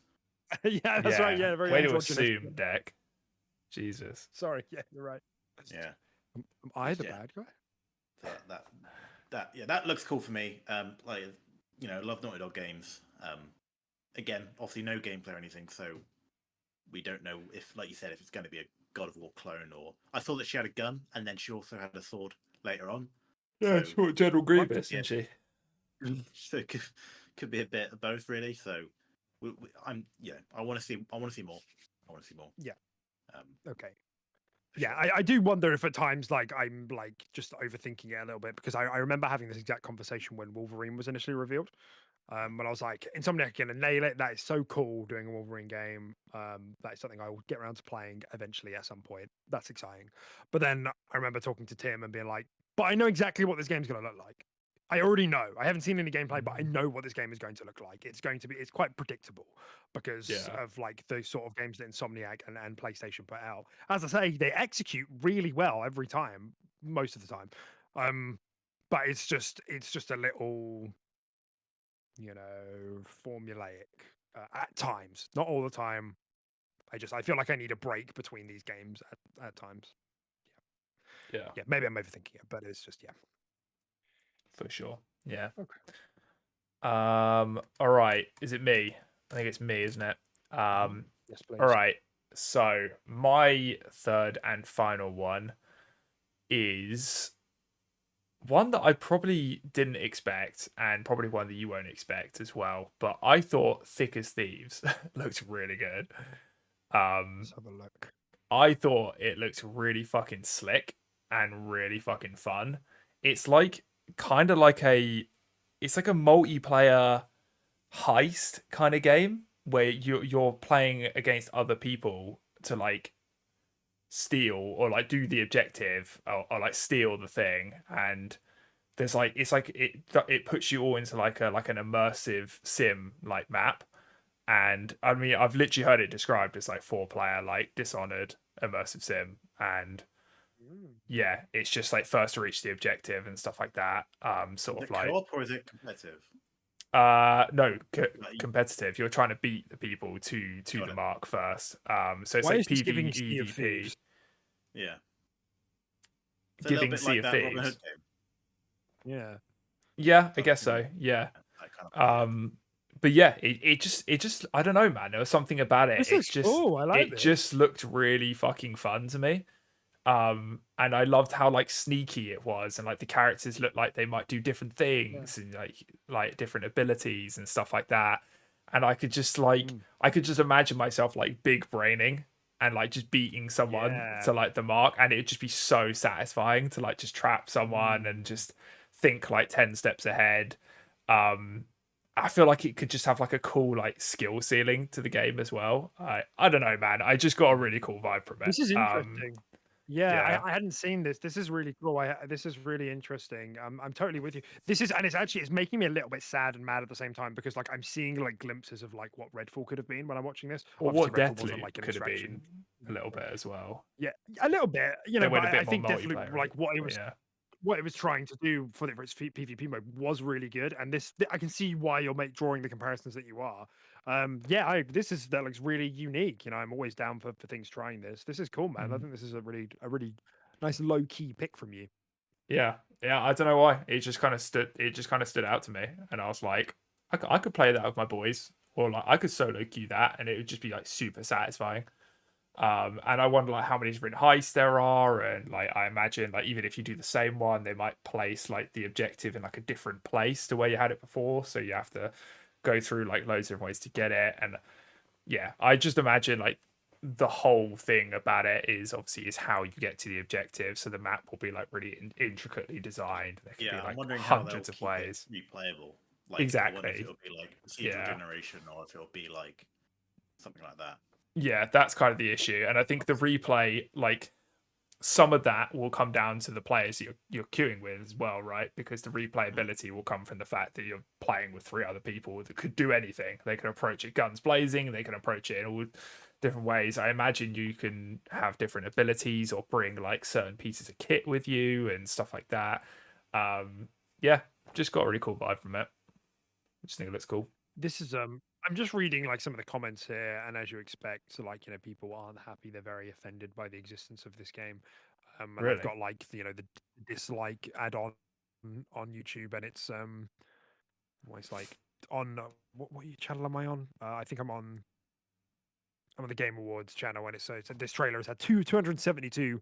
Yeah, that's right. Yeah, very way to assume, Deck. Jesus. Sorry. Yeah, you're right. Yeah. Am I the bad guy? That looks cool for me. Like love Naughty Dog games. Again, obviously no gameplay or anything, so we don't know if, like you said, if it's going to be a God of War clone or. I thought that she had a gun and then she also had a sword later on. Yeah, so, General Grievous, isn't she? So it could be a bit of both, really. So I want to see more. I want to see more. Yeah. Okay. Yeah, I do wonder if at times like I'm like just overthinking it a little bit because I remember having this exact conversation when Wolverine was initially revealed. When I was like, Insomniac are gonna nail it. That is so cool doing a Wolverine game. That is something I will get around to playing eventually at some point. That's exciting. But then I remember talking to Tim and being like, but I know exactly what this game's gonna look like. I already know. I haven't seen any gameplay, but I know what this game is going to look like. It's quite predictable because of like the sort of games that Insomniac and PlayStation put out. As I say, they execute really well every time, most of the time. But it's just a little, formulaic at times. Not all the time. I feel like I need a break between these games at times. Yeah, maybe I'm overthinking it, but it's just for sure. Yeah. Okay. All right. Is it me? I think it's me, isn't it? Yes, please. All right. So my third and final one is one that I probably didn't expect, and probably one that you won't expect as well. But I thought Thick as Thieves looked really good. Let's have a look. I thought it looked really fucking slick and really fucking fun. It's like kind of like it's like a multiplayer heist kind of game where you're playing against other people to like steal or like do the objective or like steal the thing, and there's like it puts you all into like an immersive sim like map. And I mean, I've literally heard it described as like 4-player like Dishonored immersive sim, and yeah, it's just like first to reach the objective and stuff like that. Sort of like co-op or is it competitive? No, competitive. You're trying to beat the people to the mark first. So it's Why like is giving PvE. Yeah. It's giving Sea of Thieves. Yeah, I guess so. Yeah. But yeah, it just I don't know, man. There was something about it. It's just cool. I like it. Just looked really fucking fun to me. And I loved how like sneaky it was, and like the characters looked like they might do different things and like different abilities and stuff like that. And I could just imagine myself like big braining and like just beating someone to like the mark, and it'd just be so satisfying to like just trap someone and just think like 10 steps ahead. I feel like it could just have like a cool like skill ceiling to the game as well. I don't know, man. I just got a really cool vibe from it. This is interesting. I hadn't seen this. This is really cool. This is really interesting. I'm totally with you. It's making me a little bit sad and mad at the same time because like I'm seeing like glimpses of like what Redfall could have been when I'm watching this. Or what Deathloop like could have been a little bit as well. Yeah, a little bit. But I think Deathloop like what it was. what it was trying to do for its PvP mode was really good, and I can see why you're drawing the comparisons that you are. Yeah, that looks really unique. You know, I'm always down for things trying this. This is cool, man. I think this is a really nice low key pick from you. Yeah, I don't know why. It just kind of stood out to me, and I was like, I could play that with my boys, or like I could solo queue that, and it would just be like super satisfying. And I wonder like how many different heists there are, and like I imagine like even if you do the same one, they might place like the objective in like a different place to where you had it before, so you have to go through like loads of different ways to get it. And yeah, I just imagine like the whole thing about it is how you get to the objective. So the map will be like really intricately designed. There could be like I'm wondering hundreds of ways. Replayable. Like, exactly. I wonder if it'll be like procedural generation, or if it'll be like something like that. Yeah, that's kind of the issue. And I think the replay, like some of that will come down to the players you're queuing with as well, right? Because the replayability will come from the fact that you're playing with 3 other people that could do anything. They can approach it guns blazing, they can approach it in all different ways. I imagine you can have different abilities or bring like certain pieces of kit with you and stuff like that. Yeah, just got a really cool vibe from it. I just think it looks cool. This is I'm just reading like some of the comments here, and as you expect, so like, you know, people aren't happy, they're very offended by the existence of this game. And really? I've got like, you know, the dislike add-on on YouTube, and it's always like on what channel am I on? I think I'm on the Game Awards channel, and it's this trailer has had 272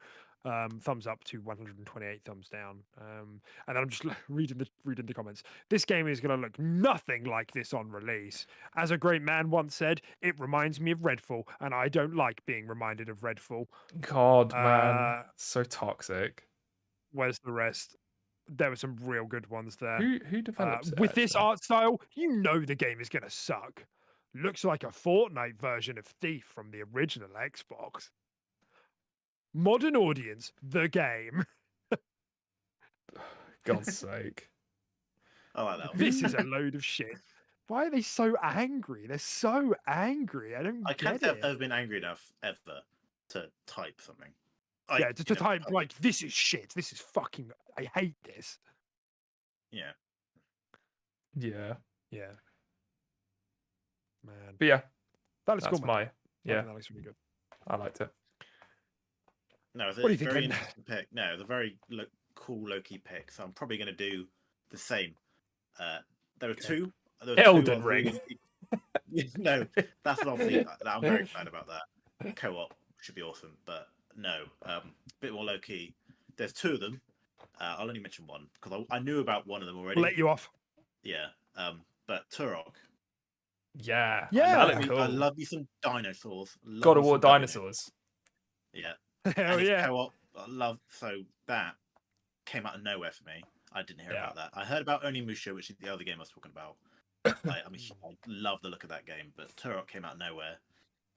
thumbs up to 128 thumbs down. And then I'm just reading the comments. This game is going to look nothing like this on release. As a great man once said, it reminds me of Redfall, and I don't like being reminded of Redfall. God, man, so toxic. Where's the rest? There were some real good ones there. Who develops it, with this art style? You know the game is going to suck. Looks like a Fortnite version of Thief from the original Xbox. Modern audience, the game. God's sake. I like that one. This is a load of shit. Why are they so angry? They're so angry. I can't say I've ever been angry enough ever to type something. To type like, this is shit. This is fucking. I hate this. Yeah. Yeah. Man. But yeah, that's cool. That looks really good. I liked it. No, it's a very interesting pick. No, it's a very cool low-key pick. So I'm probably going to do the same. There are two. Elden Ring. No, that's obviously I'm very excited about that. Co-op should be awesome, but no, a bit more low-key. There's 2 of them. I'll only mention one because I knew about one of them already. I'll let you off. Yeah, but Turok. Yeah. Cool. I love you some dinosaurs. God of War dinosaurs. Yeah. Hell yeah. Co-op. I love, so that came out of nowhere for me. I didn't hear about that. I heard about Onimusha, which is the other game I was talking about. I love the look of that game, but Turok came out of nowhere,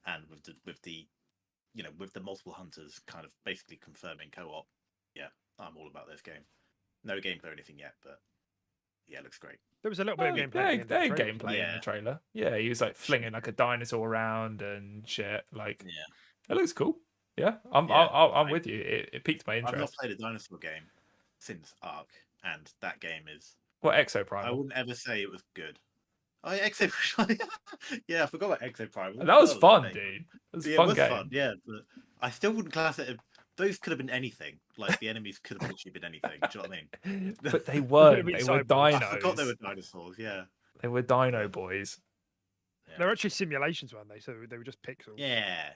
and with the multiple hunters kind of basically confirming co-op. Yeah, I'm all about this game. No gameplay or anything yet, but yeah, it looks great. There was a little bit of gameplay. They had gameplay in the trailer. Yeah, he was like flinging like a dinosaur around and shit. Like, it looks cool. Yeah, I'm with you. It piqued my interest. I've not played a dinosaur game since Ark, and that game is Exoprimal. I wouldn't ever say it was good. Oh, yeah, Exoprimal. Yeah, I forgot about Exoprimal. That was fun, dude. It was a fun game. Fun, yeah, but I still wouldn't class it. Those could have been anything. Like, the enemies could have literally been anything. Do you know what I mean? But they weren't. They were dinos. I forgot they were dinosaurs. Yeah, they were dino boys. Yeah. They're actually simulations, weren't they? So they were just pixels. Yeah.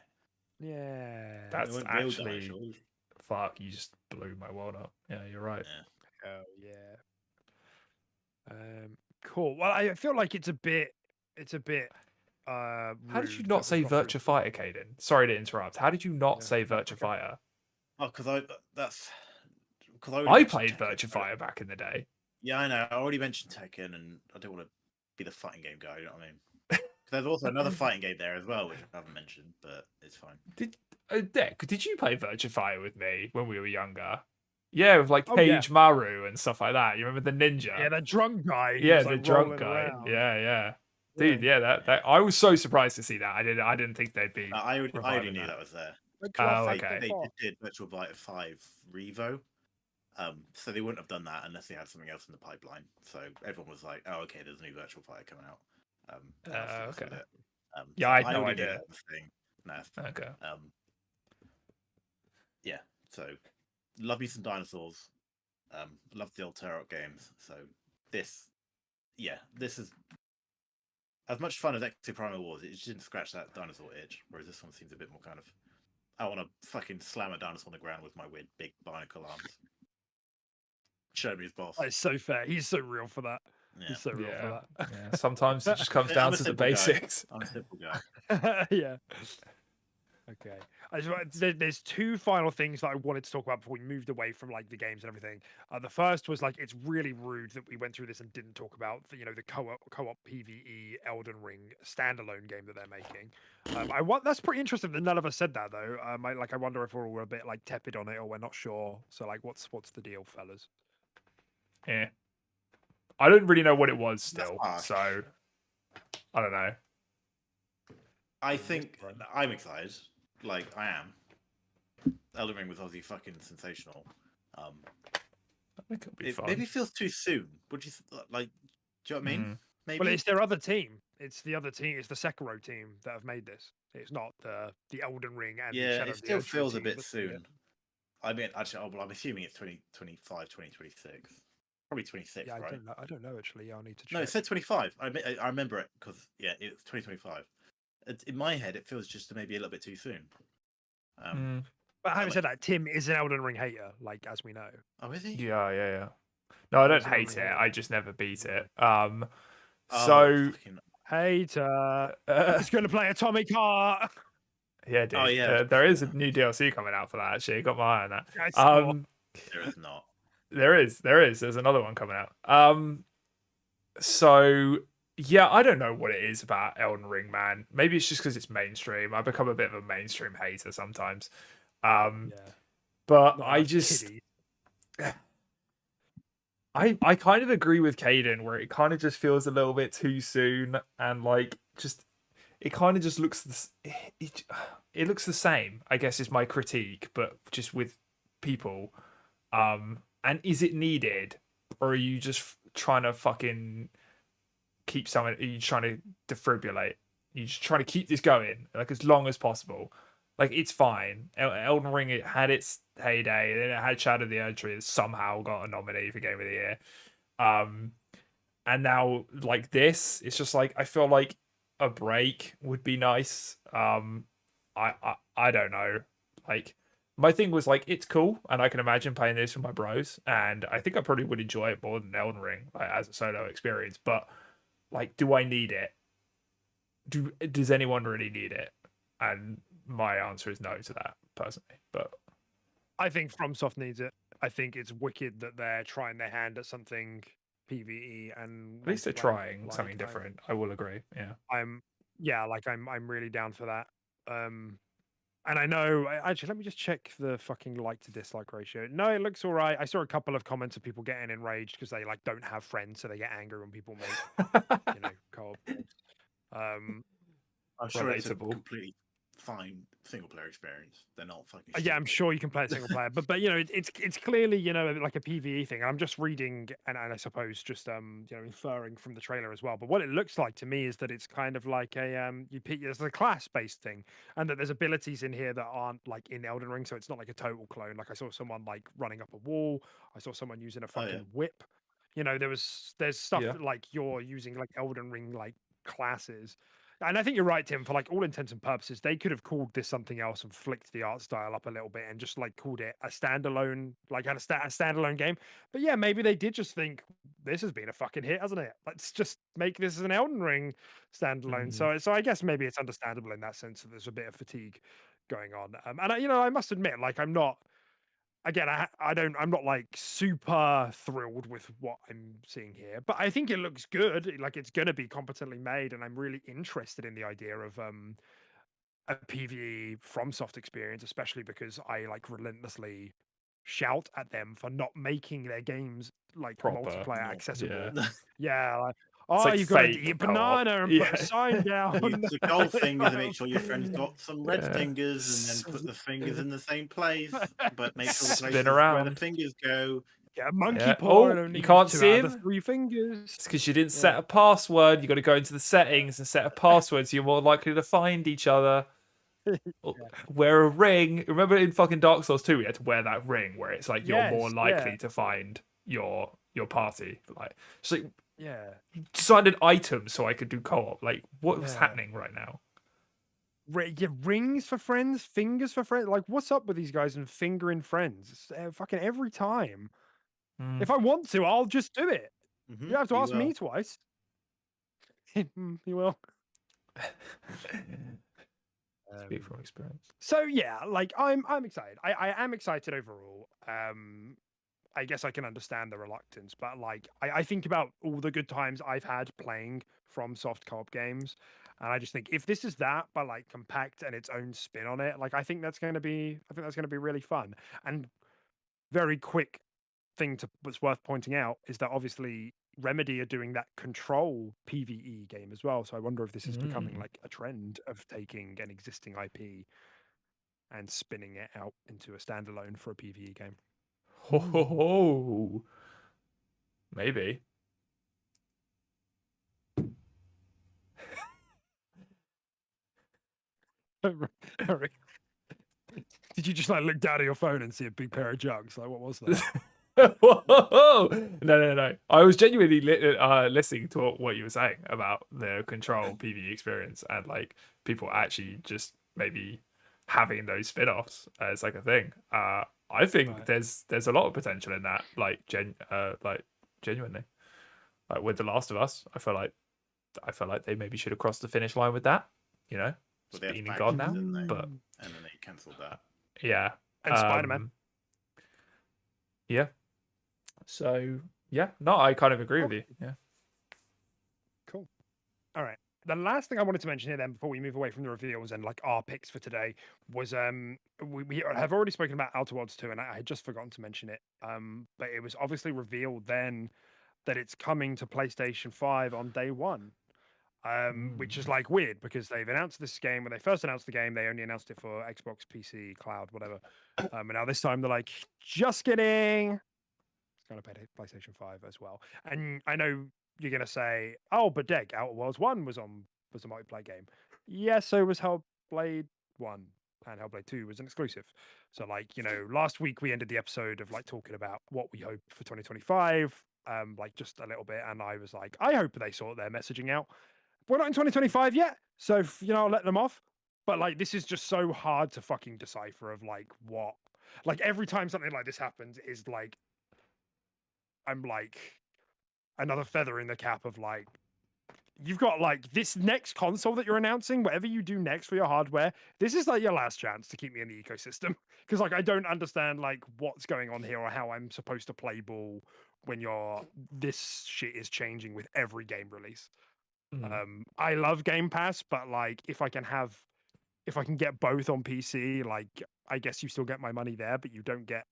That's actually fuck. You just blew my world up. Yeah, you're right. Yeah. Oh yeah. Cool. Well, I feel like it's a bit. How did you not say Virtua Fighter, Caden? Sorry to interrupt. How did you not say Virtua Fighter? Oh, because I played Virtua Fighter back in the day. Yeah, I know. I already mentioned Tekken, and I don't want to be the fighting game guy. You know what I mean? There's also another fighting game there as well, which I haven't mentioned, but it's fine. Did you play Virtua Fighter with me when we were younger? Yeah, with like Cage Maru and stuff like that. You remember the ninja? Yeah, the drunk guy. Yeah, the drunk guy. Around. Yeah. Dude, that I was so surprised to see that. I didn't think they'd be. I already knew that was there. Okay. They did Virtual Fighter 5 Revo, So they wouldn't have done that unless they had something else in the pipeline. So everyone was like, "Oh, okay, there's a new Virtual Fighter coming out." That's okay. it. Yeah, so I had no already knew idea. that was a thing. No. Okay. Yeah. So love me some dinosaurs. Love the old Turok games. So this is as much fun as Exo Primal was. It just didn't scratch that dinosaur itch. Whereas this one seems a bit more kind of, I want to fucking slam a dinosaur on the ground with my weird big barnacle arms. Show me his boss. It's so fair. He's so real for that. Yeah. He's so real for that. Yeah. Sometimes it just comes down to the basics. I'm a simple guy. Yeah. Okay. There's two final things that I wanted to talk about before we moved away from like the games and everything. The first was like it's really rude that we went through this and didn't talk about the co-op PvE Elden Ring standalone game that they're making. That's pretty interesting that none of us said that though. I wonder if we're all a bit like tepid on it or we're not sure. So like, what's the deal, fellas? Yeah. I don't really know what it was still, so I don't know. I think I'm excited. Like I am. Elden Ring was obviously fucking sensational. I think it'll be fun. Maybe it feels too soon. Would you like? Do you know what I mean? Maybe. Well, it's their other team. It's the other team. It's the Sekiro team that have made this. It's not the Elden Ring and the Shadow it of the still Erdtree feels a team, bit but, soon. yeah. I mean, actually, I'm assuming it's 2025, 2026. Probably 26, yeah, right? I don't know actually. Yeah, I'll need to check. No, it said 25. I remember it because it's 2025. In my head, it feels just maybe a little bit too soon. But having said that, Tim is an Elden Ring hater, like as we know. Oh, is he? Yeah. No, I don't hate it. I just never beat it. So hater. He's going to play Atomic Heart. Yeah, dude. Oh, yeah. There is a new DLC coming out for that. Actually, I got my eye on that. There is not. There is. There's another one coming out. So yeah, I don't know what it is about Elden Ring, man. Maybe it's just because it's mainstream. I become a bit of a mainstream hater sometimes. But I just, I kind of agree with Caden where it kind of just feels a little bit too soon, and like just it kind of just looks it looks the same. I guess is my critique, but just with people. And is it needed, or are you just trying to fucking keep someone? Are you trying to defibrillate? You're just trying to keep this going like as long as possible. Like it's fine. Elden Ring, it had its heyday, and then it had Shadow of the Erdtree that somehow got a nominee for Game of the Year. And now like this, it's just like I feel like a break would be nice. I don't know. Like my thing was like it's cool, and I can imagine playing this with my bros, and I think I probably would enjoy it more than Elden Ring as a solo experience. But like, do I need it? Does anyone really need it? And my answer is no to that personally. But I think FromSoft needs it. I think it's wicked that they're trying their hand at something PvE, and at least they're trying something different. I will agree. Yeah. I'm really down for that. And I know actually, let me just check the fucking like to dislike ratio. No, it looks all right. I saw a couple of comments of people getting enraged because they like don't have friends, so they get angry when people make co-op. I'm sure it's a completely fine single player experience. They're not fucking stupid. Yeah, I'm sure you can play it single player, but it's clearly like a PvE thing. I'm just reading and I suppose just inferring from the trailer as well. But what it looks like to me is that it's kind of like it's a class based thing, and that there's abilities in here that aren't like in Elden Ring, so it's not like a total clone. Like I saw someone like running up a wall. I saw someone using a fucking whip. There's stuff that, like you're using like Elden Ring like classes. And I think you're right, Tim. For like all intents and purposes, they could have called this something else and flicked the art style up a little bit and just like called it a standalone, like a standalone game. But yeah, maybe they did just think this has been a fucking hit, hasn't it? Let's just make this an Elden Ring standalone. So I guess maybe it's understandable in that sense that there's a bit of fatigue going on. And I must admit, like I'm not. Again, I'm not like super thrilled with what I'm seeing here, but I think it looks good. Like it's going to be competently made, and I'm really interested in the idea of a PvE FromSoft experience, especially because I like relentlessly shout at them for not making their games like proper multiplayer accessible. Yeah. Yeah, Oh, like you've got to fake eat a co-op. banana and put a sign down. Use the gold fingers and make sure your friend's got some red Yeah. fingers, and then put the fingers in the same place, but make sure the Spin places where the around. fingers go. Get a monkey Yeah. paw Oh, and only you can't use 2 see out of the him? 3 fingers. It's because you didn't set a password. You got to go into the settings and set a password, so you're more likely to find each other. Wear a ring. Remember in fucking Dark Souls 2, we had to wear that ring where it's like you're more likely to find your party. Like, it's like, designed an item so I could do co-op. Like, what was happening right now? Rings for friends, fingers for friends. Like, what's up with these guys and fingering friends? Fucking every time. If I want to, I'll just do it. You have to ask me twice. You will. Speak from experience. So yeah, like I'm excited. I am excited overall. I guess I can understand the reluctance, but like I think about all the good times I've had playing from soft co-op games, and I just think if this is that, but like compact and its own spin on it, like I think that's going to be really fun. And very quick thing that's worth pointing out is that obviously Remedy are doing that Control PvE game as well. So I wonder if this is becoming like a trend of taking an existing IP and spinning it out into a standalone for a PvE game. Oh, maybe. Did you just like look down at your phone and see a big pair of jugs? Like, what was that? Whoa! No. I was genuinely listening to what you were saying about the Control PvE experience and like people actually just maybe having those spin-offs as like a thing. I think there's a lot of potential in that. Like genuinely, like with The Last of Us, I feel like they maybe should have crossed the finish line with that. You know, it's been and gone now, but and then they cancelled that. Yeah, and Spider-Man. Yeah. So yeah, no, I kind of agree with you. Yeah. Cool. All right. The last thing I wanted to mention here then before we move away from the reveals and like our picks for today was we have already spoken about Outer Worlds 2 and I had just forgotten to mention it. But it was obviously revealed then that it's coming to PlayStation 5 on day one. Which is like weird because they've announced this game when they first announced the game, they only announced it for Xbox, PC, cloud, whatever. And now this time they're like, just kidding. It's going to pay PlayStation 5 as well. And I know you're going to say, oh, but Deg, Outer Worlds 1 was a multiplayer game. Yes, so was Hellblade 1 and Hellblade 2 was an exclusive. So like, you know, last week we ended the episode of like talking about what we hope for 2025, like just a little bit. And I was like, I hope they sort their messaging out. We're not in 2025 yet, so you know, I'll let them off. But like, this is just so hard to fucking decipher of like what, like every time something like this happens is like, I'm like another feather in the cap of like, you've got like this next console that you're announcing, whatever you do next for your hardware, this is like your last chance to keep me in the ecosystem. Because like, I don't understand like what's going on here or how I'm supposed to play ball when this shit is changing with every game release. I love Game Pass, but like if I can get both on PC, like I guess you still get my money there, but you don't get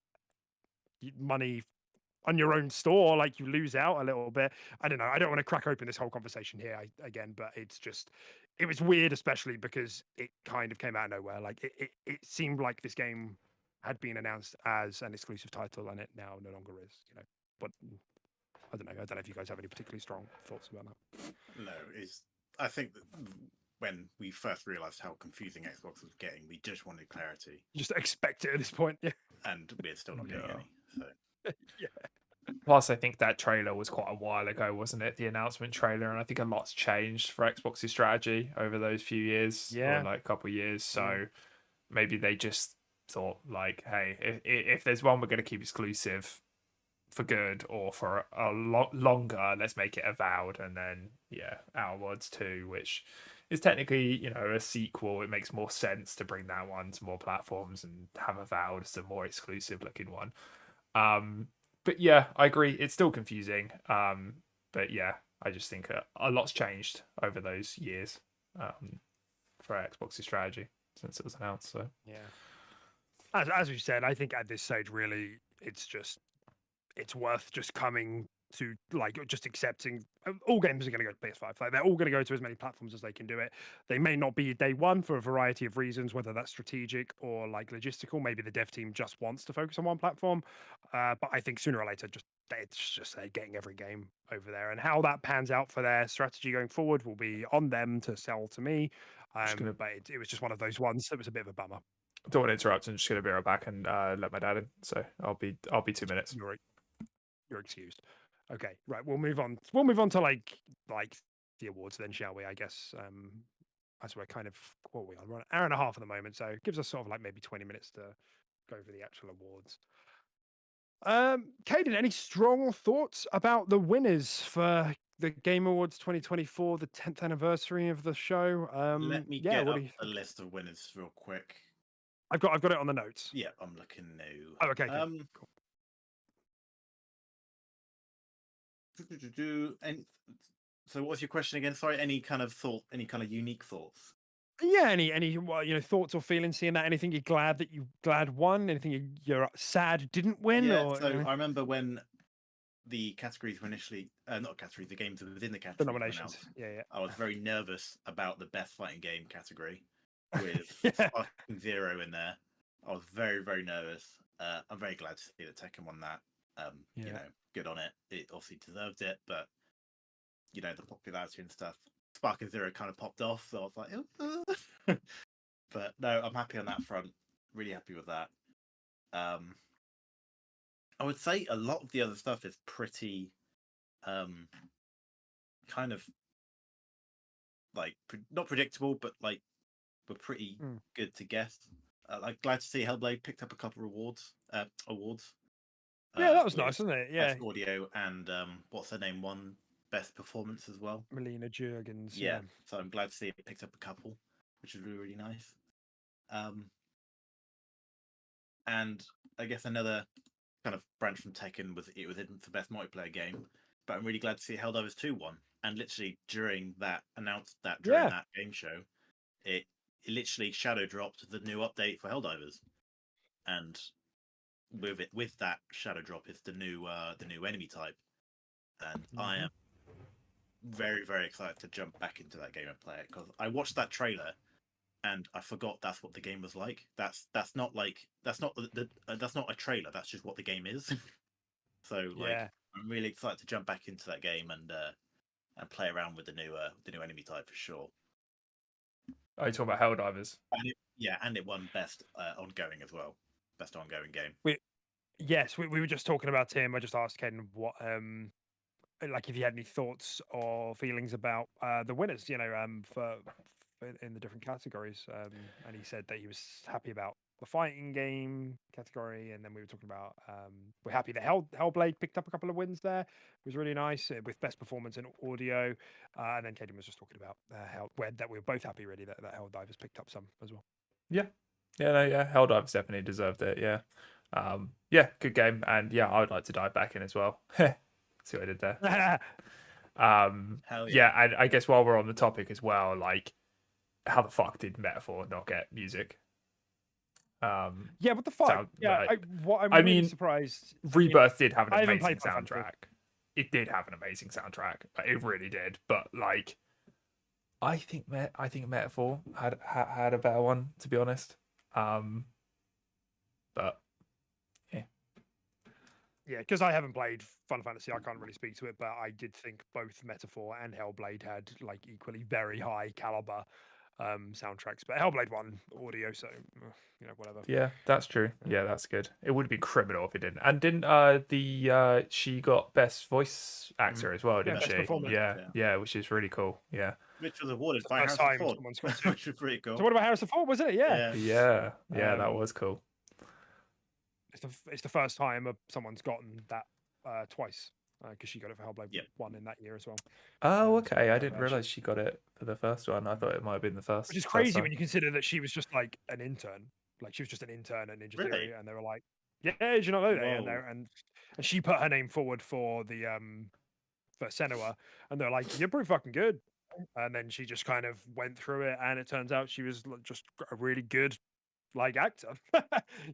money on your own store. Like you lose out a little bit. I don't know. I don't want to crack open this whole conversation here again, but it was weird, especially because it kind of came out of nowhere. Like it seemed like this game had been announced as an exclusive title, and it now no longer is. You know, but. I don't know if you guys have any particularly strong thoughts about that. No, I think that when we first realised how confusing Xbox was getting, we just wanted clarity. Just expect it at this point, yeah. And we're still not getting any. So yeah. Plus, I think that trailer was quite a while ago, wasn't it? The announcement trailer, and I think a lot's changed for Xbox's strategy over those few years, or like a couple of years. So maybe they just thought, like, hey, if there's one we're going to keep exclusive for good or for a lot longer, let's make it Avowed, and then Outer Worlds 2, which is technically, you know, a sequel. It makes more sense to bring that one to more platforms and have Avowed as a more exclusive looking one. But yeah, I agree, it's still confusing. But yeah, I just think a lot's changed over those years for Xbox's strategy since it was announced. So yeah, as we said, I think at this stage really it's worth just coming to like just accepting all games are going to go to PS5. Like they're all going to go to as many platforms as they can do it. They may not be day one for a variety of reasons, whether that's strategic or like logistical. Maybe the dev team just wants to focus on one platform. But I think sooner or later, it's just they're getting every game over there, and how that pans out for their strategy going forward will be on them to sell to me. But it was just one of those ones that was a bit of a bummer. Don't want to interrupt. I'm just going to be right back and let my dad in. So I'll be 2 minutes. You're excused. Okay, right. We'll move on. We'll move on to like the awards then, shall we? I guess as we're kind of what are we on? We're an hour and a half at the moment, so it gives us sort of like maybe 20 minutes to go over the actual awards. Caden, any strong thoughts about the winners for the Game Awards 2024, the 10th anniversary of the show? Let me get up a list of winners real quick. I've got it on the notes. Yeah, I'm looking now. Oh, okay. Cool. And so, what was your question again? Sorry, any kind of unique thoughts? Yeah, any thoughts or feelings seeing that? Anything you're glad won? Anything you're sad didn't win? Yeah, so I remember when the categories were initially not categories, the games within the category. The nominations. Yeah. I was very nervous about the best fighting game category with fucking Zero in there. I was very, very nervous. I'm very glad to see that Tekken won that. You know, good on it. It obviously deserved it, but you know, the popularity and stuff. Spark and Zero kind of popped off, so I was like, but no, I'm happy on that front. Really happy with that. I would say a lot of the other stuff is pretty, kind of like not predictable, but like were pretty good to guess. Like glad to see Hellblade picked up a couple of awards. Yeah, that was nice, wasn't it? Yeah. Best audio and what's her name? Won best performance as well. Melina Jurgens. Yeah. So I'm glad to see it picked up a couple, which is really, really nice. And I guess another kind of branch from Tekken was in for best multiplayer game. But I'm really glad to see Helldivers 2 won. And literally during that that game show, it literally shadow dropped the new update for Helldivers. And with that shadow drop is the new enemy type. And I am very, very excited to jump back into that game and play it, because I watched that trailer and I forgot that's what the game was like. That's not a trailer. That's just what the game is. So I'm really excited to jump back into that game and play around with the new enemy type for sure. Are you talking about Helldivers? And it won best ongoing as well. Best ongoing game. We were just talking about Tim. I just asked Ken what like if he had any thoughts or feelings about the winners, for in the different categories. And he said that he was happy about the fighting game category, and then we were talking about we're happy that Hellblade picked up a couple of wins there. It was really nice with best performance in audio. And then Caden was just talking about that we were both happy really that Helldivers picked up some as well. Helldivers definitely deserved it. Good game, and I would like to dive back in as well. See what I did there. Hell yeah. And I guess while we're on the topic as well, like, how the fuck did Metaphor not get music? What the fuck? I'm really surprised. Rebirth did have an amazing soundtrack. It did have an amazing soundtrack. It really did. But like, I think Metaphor had a better one, to be honest. But yeah, because I haven't played Final Fantasy, I can't really speak to it, but I did think both Metaphor and Hellblade had like equally very high caliber soundtracks. But Hellblade won audio, so whatever. Yeah, that's true. Yeah, that's good. It would have been criminal if it didn't. And didn't she got best voice actor as well, didn't she? Yeah, which is really cool. Yeah. Which was awarded by Harrison Ford, which was pretty cool. So what about Harrison Ford? Was it? Yeah, that was cool. It's the first time someone's gotten that twice, because she got it for Hellblade 1 in that year as well. Oh, okay. I didn't realize she got it for the first one. I thought it might have been the first. Which is crazy when you consider that she was just like an intern. Like she was just an intern at Ninja Theory, and they were like, "Yeah, did you not know that?" And she put her name forward for the for Senua, and they're like, "You're pretty fucking good." And then she just kind of went through it, and it turns out she was just a really good like actor.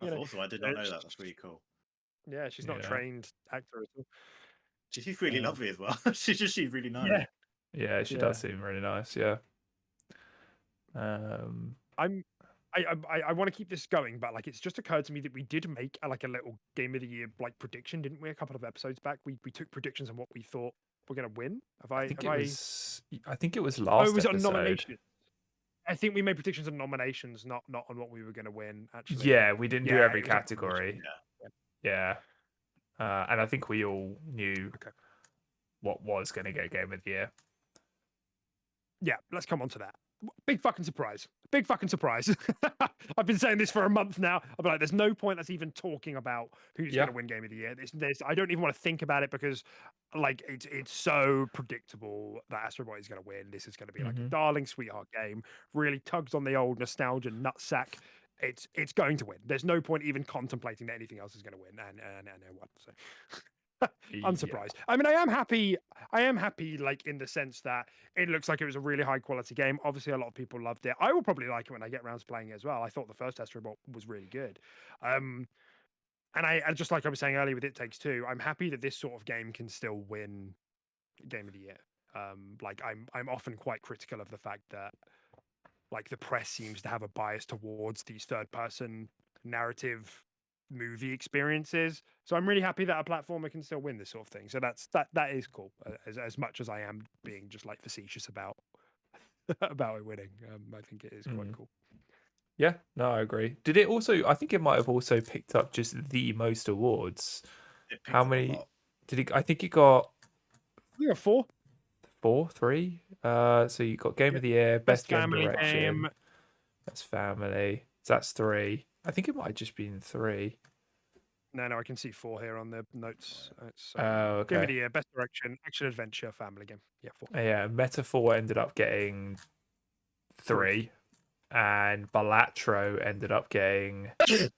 Also, I did not know that. That's really cool. Yeah, she's not a trained actor at all. She's really lovely as well. She's really nice. Yeah. Yeah, she does seem really nice. Yeah. I want to keep this going, but like it's just occurred to me that we did make a little game of the year like prediction, didn't we? A couple of episodes back, we took predictions on what we thought were gonna win. I think it was Oh, last it was on episode. nomination. I think we made predictions on nominations, not on what we were gonna win. Actually, Yeah, we didn't do every it was on category. Yeah. And I think we all knew Okay. what was going to get game of the year. Yeah, let's come on to that. Big fucking surprise. Big fucking surprise. I've been saying this for a month now. I'm like, there's no point us even talking about who's going to win game of the year. I don't even want to think about it because like it's so predictable that Astro Boy is going to win. This is going to be like a darling sweetheart game. Really tugs on the old nostalgia nutsack. It's going to win. There's no point even contemplating that anything else is going to win. And it won. So unsurprised. I mean, I am happy. Like in the sense that it looks like it was a really high quality game. Obviously, a lot of people loved it. I will probably like it when I get around to playing it as well. I thought the first Astro Bot was really good. And I just like I was saying earlier with It Takes Two, I'm happy that this sort of game can still win Game of the Year. Like I'm often quite critical of the fact that like the press seems to have a bias towards these third person narrative movie experiences. So I'm really happy that a platformer can still win this sort of thing. So that is cool. As much as I am being just like facetious about about it winning, I think it is quite cool. Yeah, no, I agree. Did it also? I think it might have also picked up just the most awards. How many did it? I think it got. We got 4. 3. So you got Game of the Year, Best Game Family Direction, Game. Best Family. So that's 3. I think it might have just been 3. No, I can see 4 here on the notes. Okay. Game of the Year, Best Direction, Action Adventure, Family Game. Yeah, 4. Yeah, Metaphor ended up getting 3, and Balatro ended up getting 2.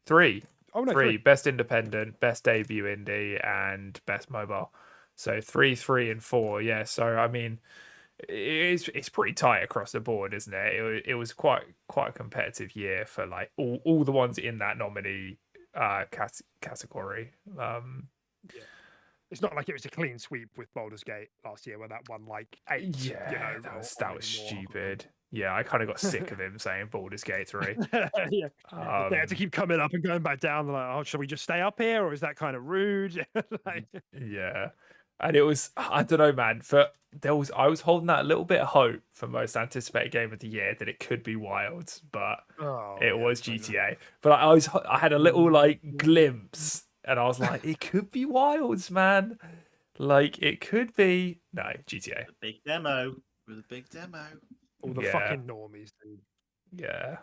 3. Oh no, 3. Best Independent, Best Debut Indie, and Best Mobile. So 3, 3, and 4. Yeah. So I mean, it's pretty tight across the board, isn't it? It was quite a competitive year for like all the ones in that nominee category. It's not like it was a clean sweep with Baldur's Gate last year where that won like 8. Yeah, that was stupid. Yeah, I kind of got sick of him saying Baldur's Gate 3. Yeah. They had to keep coming up and going back down. Like, oh, should we just stay up here, or is that kind of rude? Yeah, and it was, I don't know, man. I was holding that a little bit of hope for most anticipated game of the year that it could be Wilds, but it was GTA. But I had a little like glimpse, and I was like, it could be Wilds, man. Like it could be GTA. The big demo with a big demo. All the fucking normies, dude. Yeah.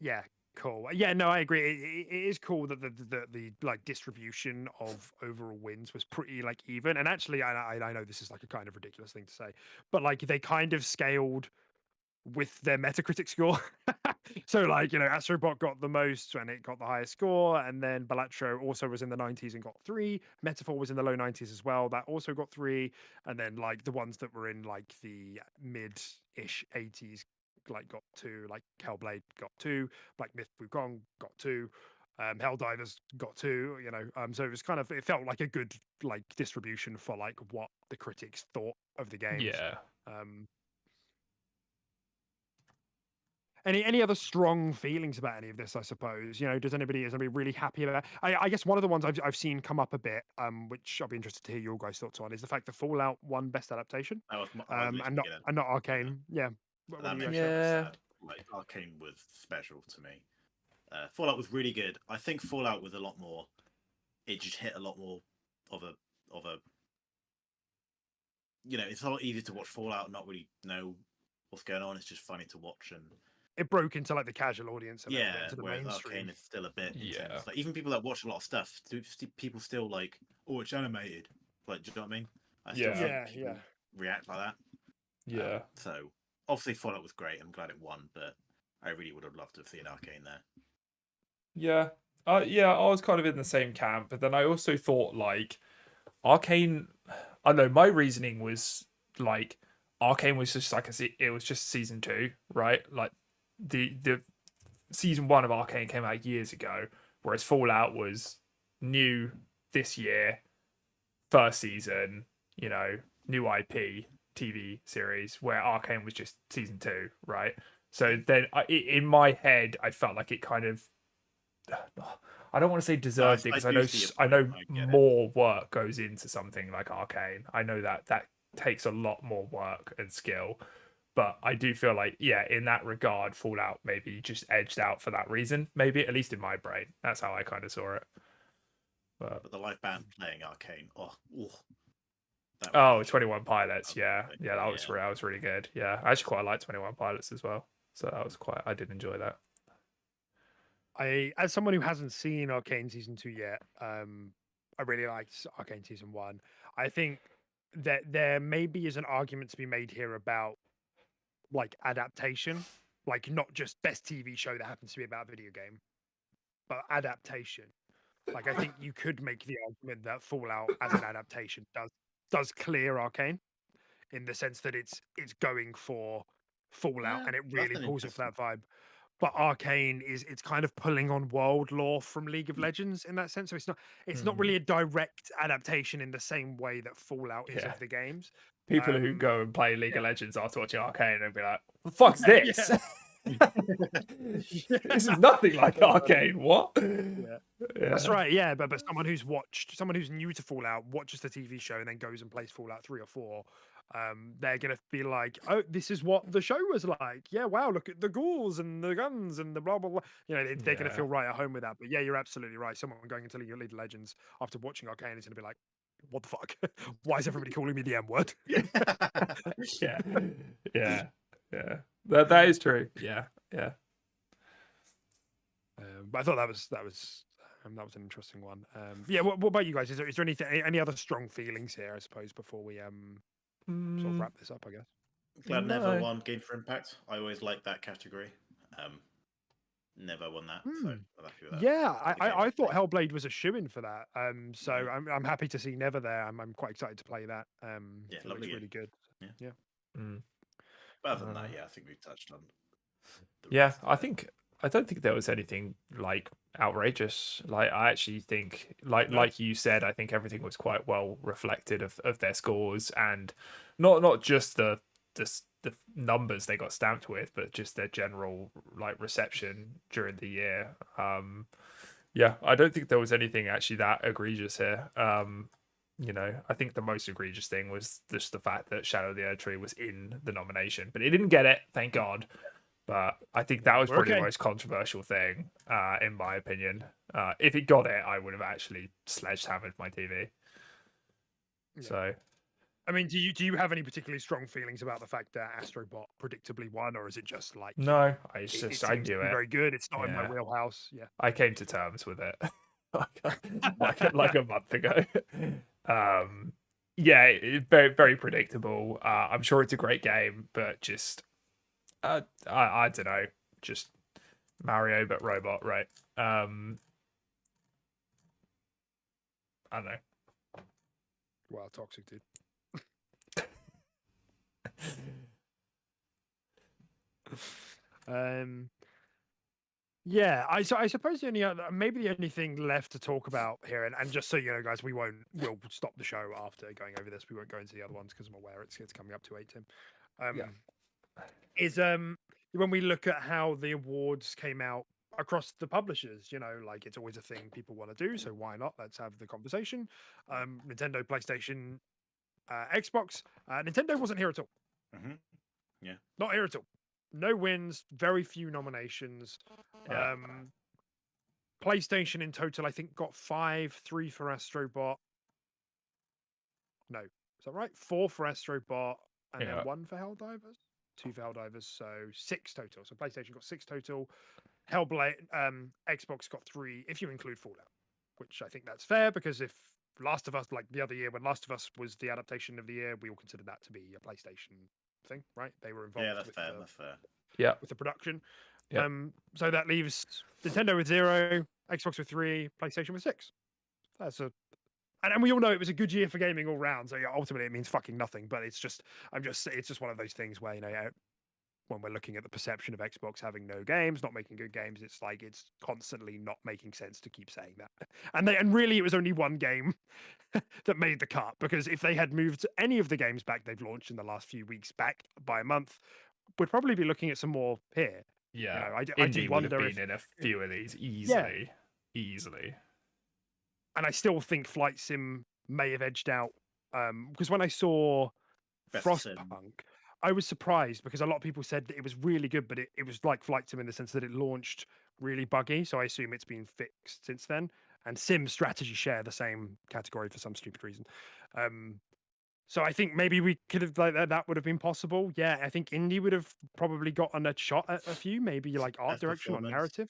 Yeah, cool. Yeah, no, I agree. It is cool that the like distribution of overall wins was pretty like even. And actually, I know this is like a kind of ridiculous thing to say, but like they kind of scaled with their Metacritic score. So like, you know, Astrobot got the most and it got the highest score, and then Balatro also was in the 90s and got 3. Metaphor was in the low 90s as well, that also got 3. And then like the ones that were in like the mid-ish 80s like got 2, like Hellblade got 2, Black Myth Wukong got 2, Helldivers got 2, you know. So it felt like a good like distribution for like what the critics thought of the games. Yeah. Any other strong feelings about any of this? I suppose, you know, is anybody really happy about? I guess one of the ones I've seen come up a bit, which I'll be interested to hear your guys' thoughts on, is the fact that Fallout won Best Adaptation, and not Arcane. Yeah, that makes sad. Like Arcane was special to me. Fallout was really good. I think Fallout was a lot more. It just hit a lot more of a. You know, it's a lot easier to watch Fallout and not really know what's going on. It's just funny to watch, and it broke into like the casual audience. And into the mainstream. Arcane is still a bit intense. Like even people that watch a lot of stuff, people still like, oh, it's animated. Like, do you know what I mean? I still think react like that. Yeah. So obviously Fallout was great. I'm glad it won, but I really would have loved to have seen Arcane there. Yeah. I was kind of in the same camp, but then I also thought like Arcane. I don't know. My reasoning was like Arcane was just like it was just season 2, right? Like the season 1 of Arcane came out years ago, whereas Fallout was new this year, first season, you know, new IP TV series, where Arcane was just season 2, right? So then in my head, I felt like it kind of, I don't want to say deserved it, because I know more work goes into something like Arcane. I know that takes a lot more work and skill. But I do feel like, yeah, in that regard, Fallout maybe just edged out for that reason. Maybe, at least in my brain. That's how I kind of saw it. But the live band playing Arcane, oh, 21 Pilots, yeah. Yeah, that was really good. Yeah, I actually quite liked 21 Pilots as well. So I did enjoy that. As someone who hasn't seen Arcane season 2 yet, I really liked Arcane season 1. I think that there maybe is an argument to be made here about like adaptation, like not just best TV show that happens to be about a video game, but adaptation. Like I think you could make the argument that Fallout as an adaptation does clear Arcane in the sense that it's going for Fallout and it really pulls off that vibe. But Arcane it's kind of pulling on world lore from League of Legends in that sense. So it's not really a direct adaptation in the same way that Fallout is of the games. People who go and play League of Legends after watching Arcane and be like, "What the fuck's this? This is nothing like Arcane. What?" That's right. Yeah, but someone who's new to Fallout, watches the TV show and then goes and plays Fallout 3 or 4. They're gonna be like, "Oh, this is what the show was like. Yeah, wow, look at the ghouls and the guns and the blah blah blah." You know, they're gonna feel right at home with that. But yeah, you're absolutely right. Someone going into League of Legends after watching Arcane is gonna be like, "What the fuck? Why is everybody calling me the M word?" yeah. That is true. Yeah. But I thought that was an interesting one. Yeah. What about you guys? Is there any other strong feelings here? I suppose before we sort of wrap this up, I guess. Glad never won Game for Impact. I always liked that category. Never won that, so I'm happy with that. Yeah, I thought Hellblade was a shoo-in for that. So I'm happy to see Never there. I'm quite excited to play that. Yeah, it looks really good. Yeah. But other than that, I think we've touched on. I don't think there was anything like outrageous. Like I actually think, like you said, I think everything was quite well reflected of their scores, and not just the numbers they got stamped with, but just their general like reception during the year. I don't think there was anything actually that egregious here. I think the most egregious thing was just the fact that Shadow of the Erdtree was in the nomination, but it didn't get it, thank God. But I think that was probably the most controversial thing, in my opinion. If it got it, I would have actually sledgehammered my TV. Yeah. So, I mean, do you have any particularly strong feelings about the fact that Astrobot predictably won, or is it just like no? I knew it. Very good. It's not in my wheelhouse. Yeah, I came to terms with it like a month ago. Very very predictable. I'm sure it's a great game, but just I don't know, just Mario but robot, right? I don't know. Well, toxic dude. I suppose the only thing left to talk about here, and just so you know, guys, we'll stop the show after going over this. We won't go into the other ones because I'm aware it's coming up to 8, Tim. Is when we look at how the awards came out across the publishers, like it's always a thing people want to do, so why not? Let's have the conversation. Nintendo, PlayStation, Xbox. Nintendo wasn't here at all. Yeah, not here at all. No wins, very few nominations. PlayStation in total, I think, got 5, 3 for Astrobot. No, is that right? 4 for Astrobot, and then 1 for Helldivers. 2 for Helldivers, so 6 total. So PlayStation got 6 total. Hellblade, Xbox got 3 if you include Fallout, which I think that's fair, because if Last of Us, like the other year when Last of Us was the adaptation of the year, we all considered that to be a PlayStation thing, right? They were involved. Yeah, that's fair. Yeah, with the production. So that leaves Nintendo with 0, Xbox with 3, PlayStation with 6. And we all know it was a good year for gaming all round. So ultimately, it means fucking nothing. But it's just one of those things where when we're looking at the perception of Xbox having no games, not making good games, it's like it's constantly not making sense to keep saying that. And really, it was only one game that made the cut, because if they had moved any of the games back they've launched in the last few weeks back by a month, we'd probably be looking at some more here. Yeah, I do Indie would have wonder been in a few of these yeah, easily. and I still think Flight Sim may have edged out, because when I saw Best Sim. Frostpunk, I was surprised because a lot of people said that it was really good, but it was like Flight Sim in the sense that it launched really buggy. So I assume it's been fixed since then. And Sim Strategy share the same category for some stupid reason. So I think maybe we could have like that would have been possible. Yeah, I think Indie would have probably gotten a shot at a few, maybe like art Best direction or performance. narrative.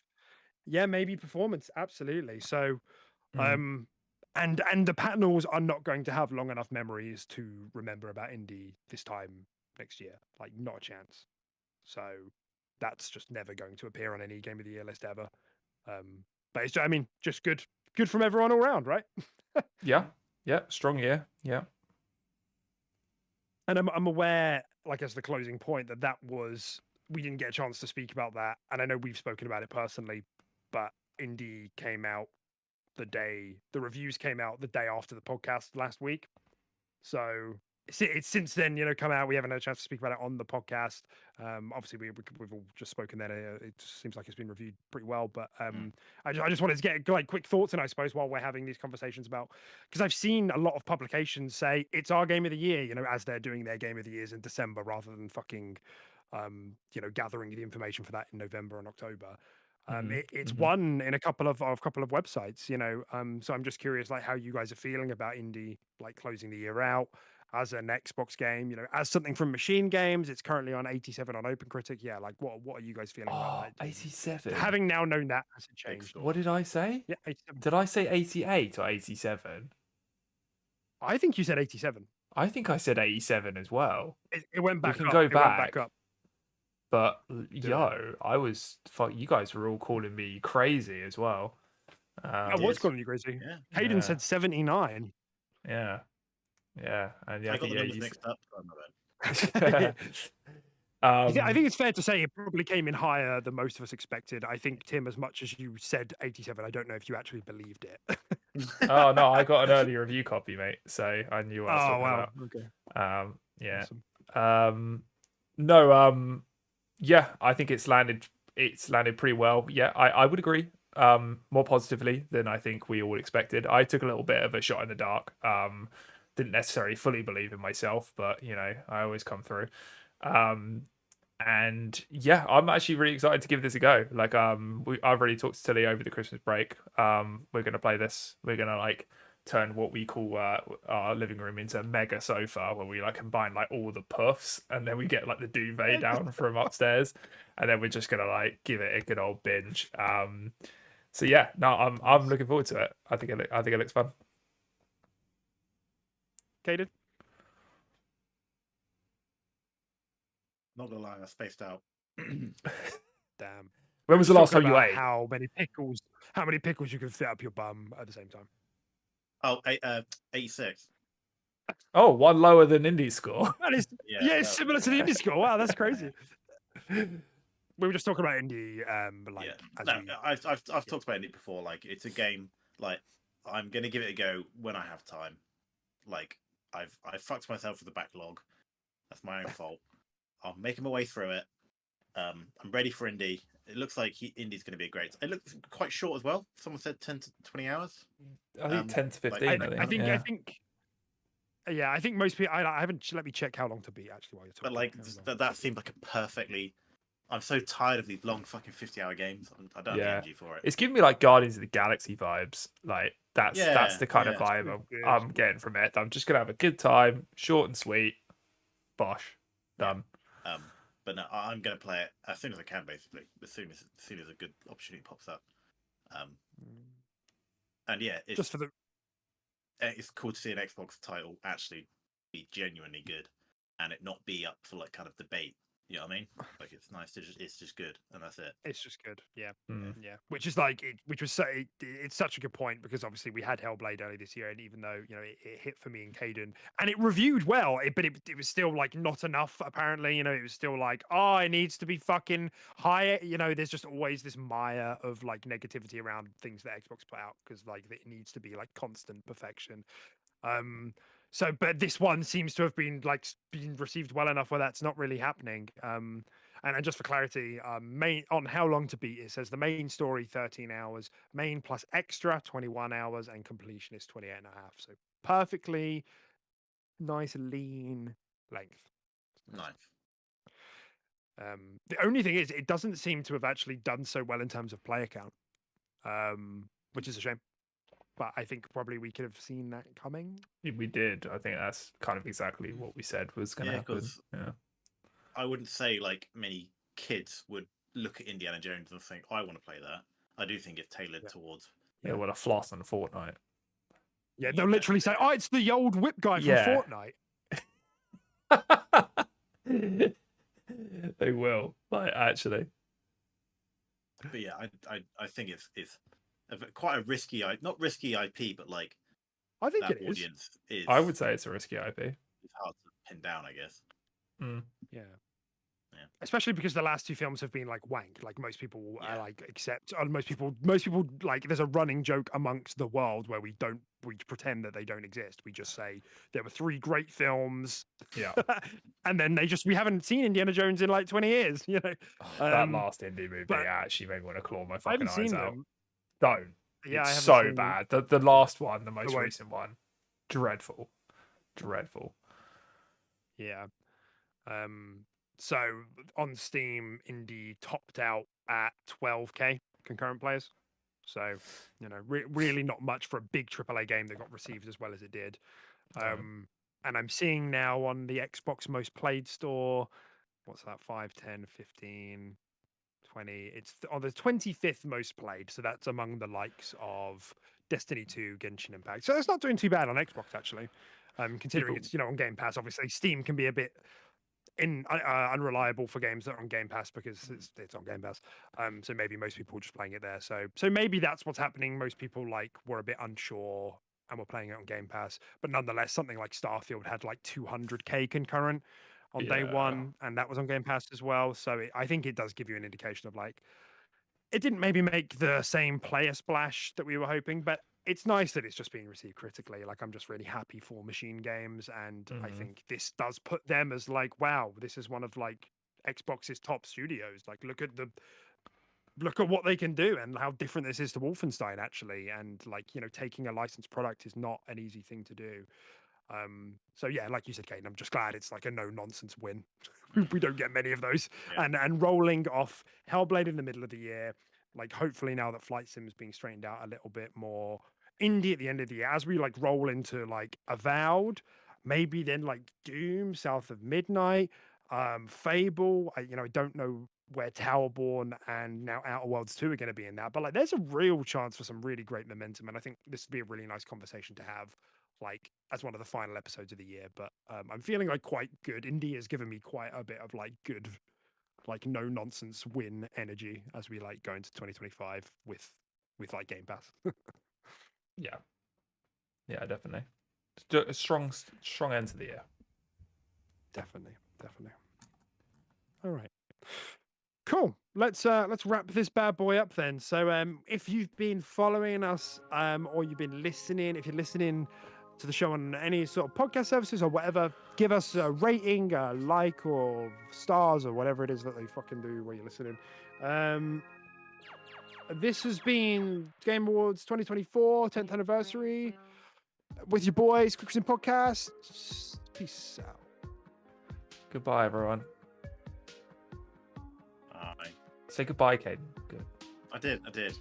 Yeah, maybe performance, absolutely. So Mm. and the panels are not going to have long enough memories to remember about indie this time next year. Like, not a chance. So that's just never going to appear on any Game of the Year list ever. But it's, I mean, just good from everyone all around, right? Yeah, strong year. Yeah. And I'm aware, like, as the closing point, that was, we didn't get a chance to speak about that. And I know we've spoken about it personally, but indie came out the reviews came out the day after the podcast last week. So it's since then, come out. We haven't had a chance to speak about it on the podcast. Obviously, we've all just spoken then. It seems like it's been reviewed pretty well. But I just wanted to get like quick thoughts, and I suppose while we're having these conversations about, because I've seen a lot of publications say it's our game of the year, as they're doing their game of the years in December rather than fucking, gathering the information for that in November and October. It's one in a couple of websites, so I'm just curious, like, how you guys are feeling about indie, like, closing the year out as an Xbox game, as something from Machine Games. It's currently on 87 on OpenCritic. Yeah, like, what are you guys feeling about that? 87. Having now known that, has it changed? What did I say? Yeah, 87. Did I say 88 or 87? I think you said 87. I think I said 87 as well. It went back We can up. go It went back back. up. But I was you guys were all calling me crazy as well. I was calling you crazy. Yeah. Hayden Yeah. said 79. Yeah. And yeah, I got the numbers you mixed up. I think it's fair to say it probably came in higher than most of us expected. I think, Tim, as much as you said 87, I don't know if you actually believed it. Oh no, I got an early review copy, mate, so I knew what I was talking about. Okay. Yeah. Awesome. No, yeah, I think it's landed pretty well. Yeah, I would agree. More positively than I think we all expected. I took a little bit of a shot in the dark. Didn't necessarily fully believe in myself, but I always come through. And yeah, I'm actually really excited to give this a go. Like, I've already talked to Tilly over the Christmas break. We're gonna play this. We're gonna like turn what we call our living room into a mega sofa, where we like combine like all the puffs, and then we get like the duvet down from upstairs, and then we're just gonna like give it a good old binge. So yeah, no, I'm looking forward to it. I think it looks fun. Kaden? Not gonna lie, I spaced out. Damn. When was the last time you About ate? How many pickles you can fit up your bum at the same time? Oh, 86. Oh, one lower than Indy's score. That is, yeah, it's similar to the indie score. Wow, that's crazy. We were just talking about indie, like, yeah. I've talked about indie before. Like, it's a game. Like, I'm gonna give it a go when I have time. Like, I've fucked myself with the backlog. That's my own fault. I'm making my way through it. I'm ready for indie. It looks like indie's going to be a great. It looks quite short as well. Someone said 10 to 20 hours. I think 10 to 15. I think most people. I haven't. Let me check how long to beat actually while you're talking. But like that seemed like a perfectly. I'm so tired of these long fucking 50-hour games. I don't have the energy for it. It's giving me like Guardians of the Galaxy vibes. Like that's the kind of vibe I'm getting from it. I'm just gonna have a good time, short and sweet. Bosh, done. But no, I'm gonna play it as soon as I can, basically. As soon as a good opportunity pops up. And yeah, it's cool to see an Xbox title actually be genuinely good, and it not be up for like kind of debate You know what I mean? Like it's nice to it's just good, and that's it. It's just good. Yeah. Mm. Yeah. Which is like which was so it's such a good point because obviously we had Hellblade early this year, and even though it hit for me and Caden, and it reviewed well, but it was still like not enough. Apparently, it was still like, oh, it needs to be fucking higher. There's just always this mire of like negativity around things that Xbox put out because like it needs to be like constant perfection. But this one seems to have been received well enough where that's not really happening. And just for clarity, main on how long to beat, it says the main story 13 hours, main plus extra 21 hours, and completion is 28 and a half. So perfectly nice lean length. Nice. The only thing is, it doesn't seem to have actually done so well in terms of player count, which is a shame. But I think probably we could have seen that coming. We did. I think that's kind of exactly what we said was going to happen. Yeah. I wouldn't say like many kids would look at Indiana Jones and think, I want to play that. I do think it's tailored towards. Yeah, well, a floss on Fortnite. Yeah, they'll literally say, "Oh, it's the old whip guy from Fortnite." They will, like, actually. But yeah, I think it's quite a risky, not risky IP, but like I think that it audience is. I would say it's a risky IP. It's hard to pin down, I guess. Mm. Yeah. Especially because the last two films have been like wank. Like most people like accept. Most people like. There's a running joke amongst the world where we pretend that they don't exist. We just say there were 3 great films. Yeah. And then we haven't seen Indiana Jones in like 20 years. That last indie movie actually made me want to claw my fucking eyes out. Them. Don't. Yeah, it's so bad. The last one, the most recent one, dreadful. Yeah. So on Steam, Indie topped out at 12k concurrent players. So really not much for a big AAA game that got received as well as it did. And I'm seeing now on the Xbox most played store, what's that? 5, 10, 15, 20. It's on the 25th most played. So that's among the likes of Destiny 2, Genshin Impact. So it's not doing too bad on Xbox actually. Considering it's on Game Pass. Obviously, Steam can be a bit unreliable for games that are on Game Pass because it's on Game Pass. So maybe most people are just playing it there. So maybe that's what's happening. Most people were a bit unsure and were playing it on Game Pass. But nonetheless, something like Starfield had like 200k concurrent on day one, and that was on Game Pass as well. So I think it does give you an indication of like it didn't maybe make the same player splash that we were hoping, but it's nice that it's just being received critically. Like I'm just really happy for Machine Games, and I think this does put them as like, wow, this is one of like Xbox's top studios. Like look at what they can do and how different this is to Wolfenstein actually. And like taking a licensed product is not an easy thing to do. So yeah, like you said, Caden, I'm just glad it's like a no nonsense win. We don't get many of those. Yeah. And rolling off Hellblade in the middle of the year. Like hopefully now that Flight Sim is being straightened out a little bit more, indie at the end of the year, as we like roll into like Avowed, maybe then like Doom, South of Midnight, Fable. I don't know where Towerborn and now Outer Worlds 2 are going to be in that, but like there's a real chance for some really great momentum, and I think this would be a really nice conversation to have like as one of the final episodes of the year. But I'm feeling like quite good. Indie has given me quite a bit of like good, like no nonsense win energy as we like go into 2025 with like Game Pass. Yeah, definitely. A strong end to the year. Definitely. All right, cool. Let's wrap this bad boy up then. So if you've been following us or you've been listening, if you're listening to the show on any sort of podcast services or whatever, give us a rating, a like, or stars, or whatever it is that they fucking do while you're listening. This has been Game Awards 2024 10th anniversary with your boys, Cooks and Podcast. Peace out. Goodbye, everyone. Bye. Say goodbye, Caden. Good. I did.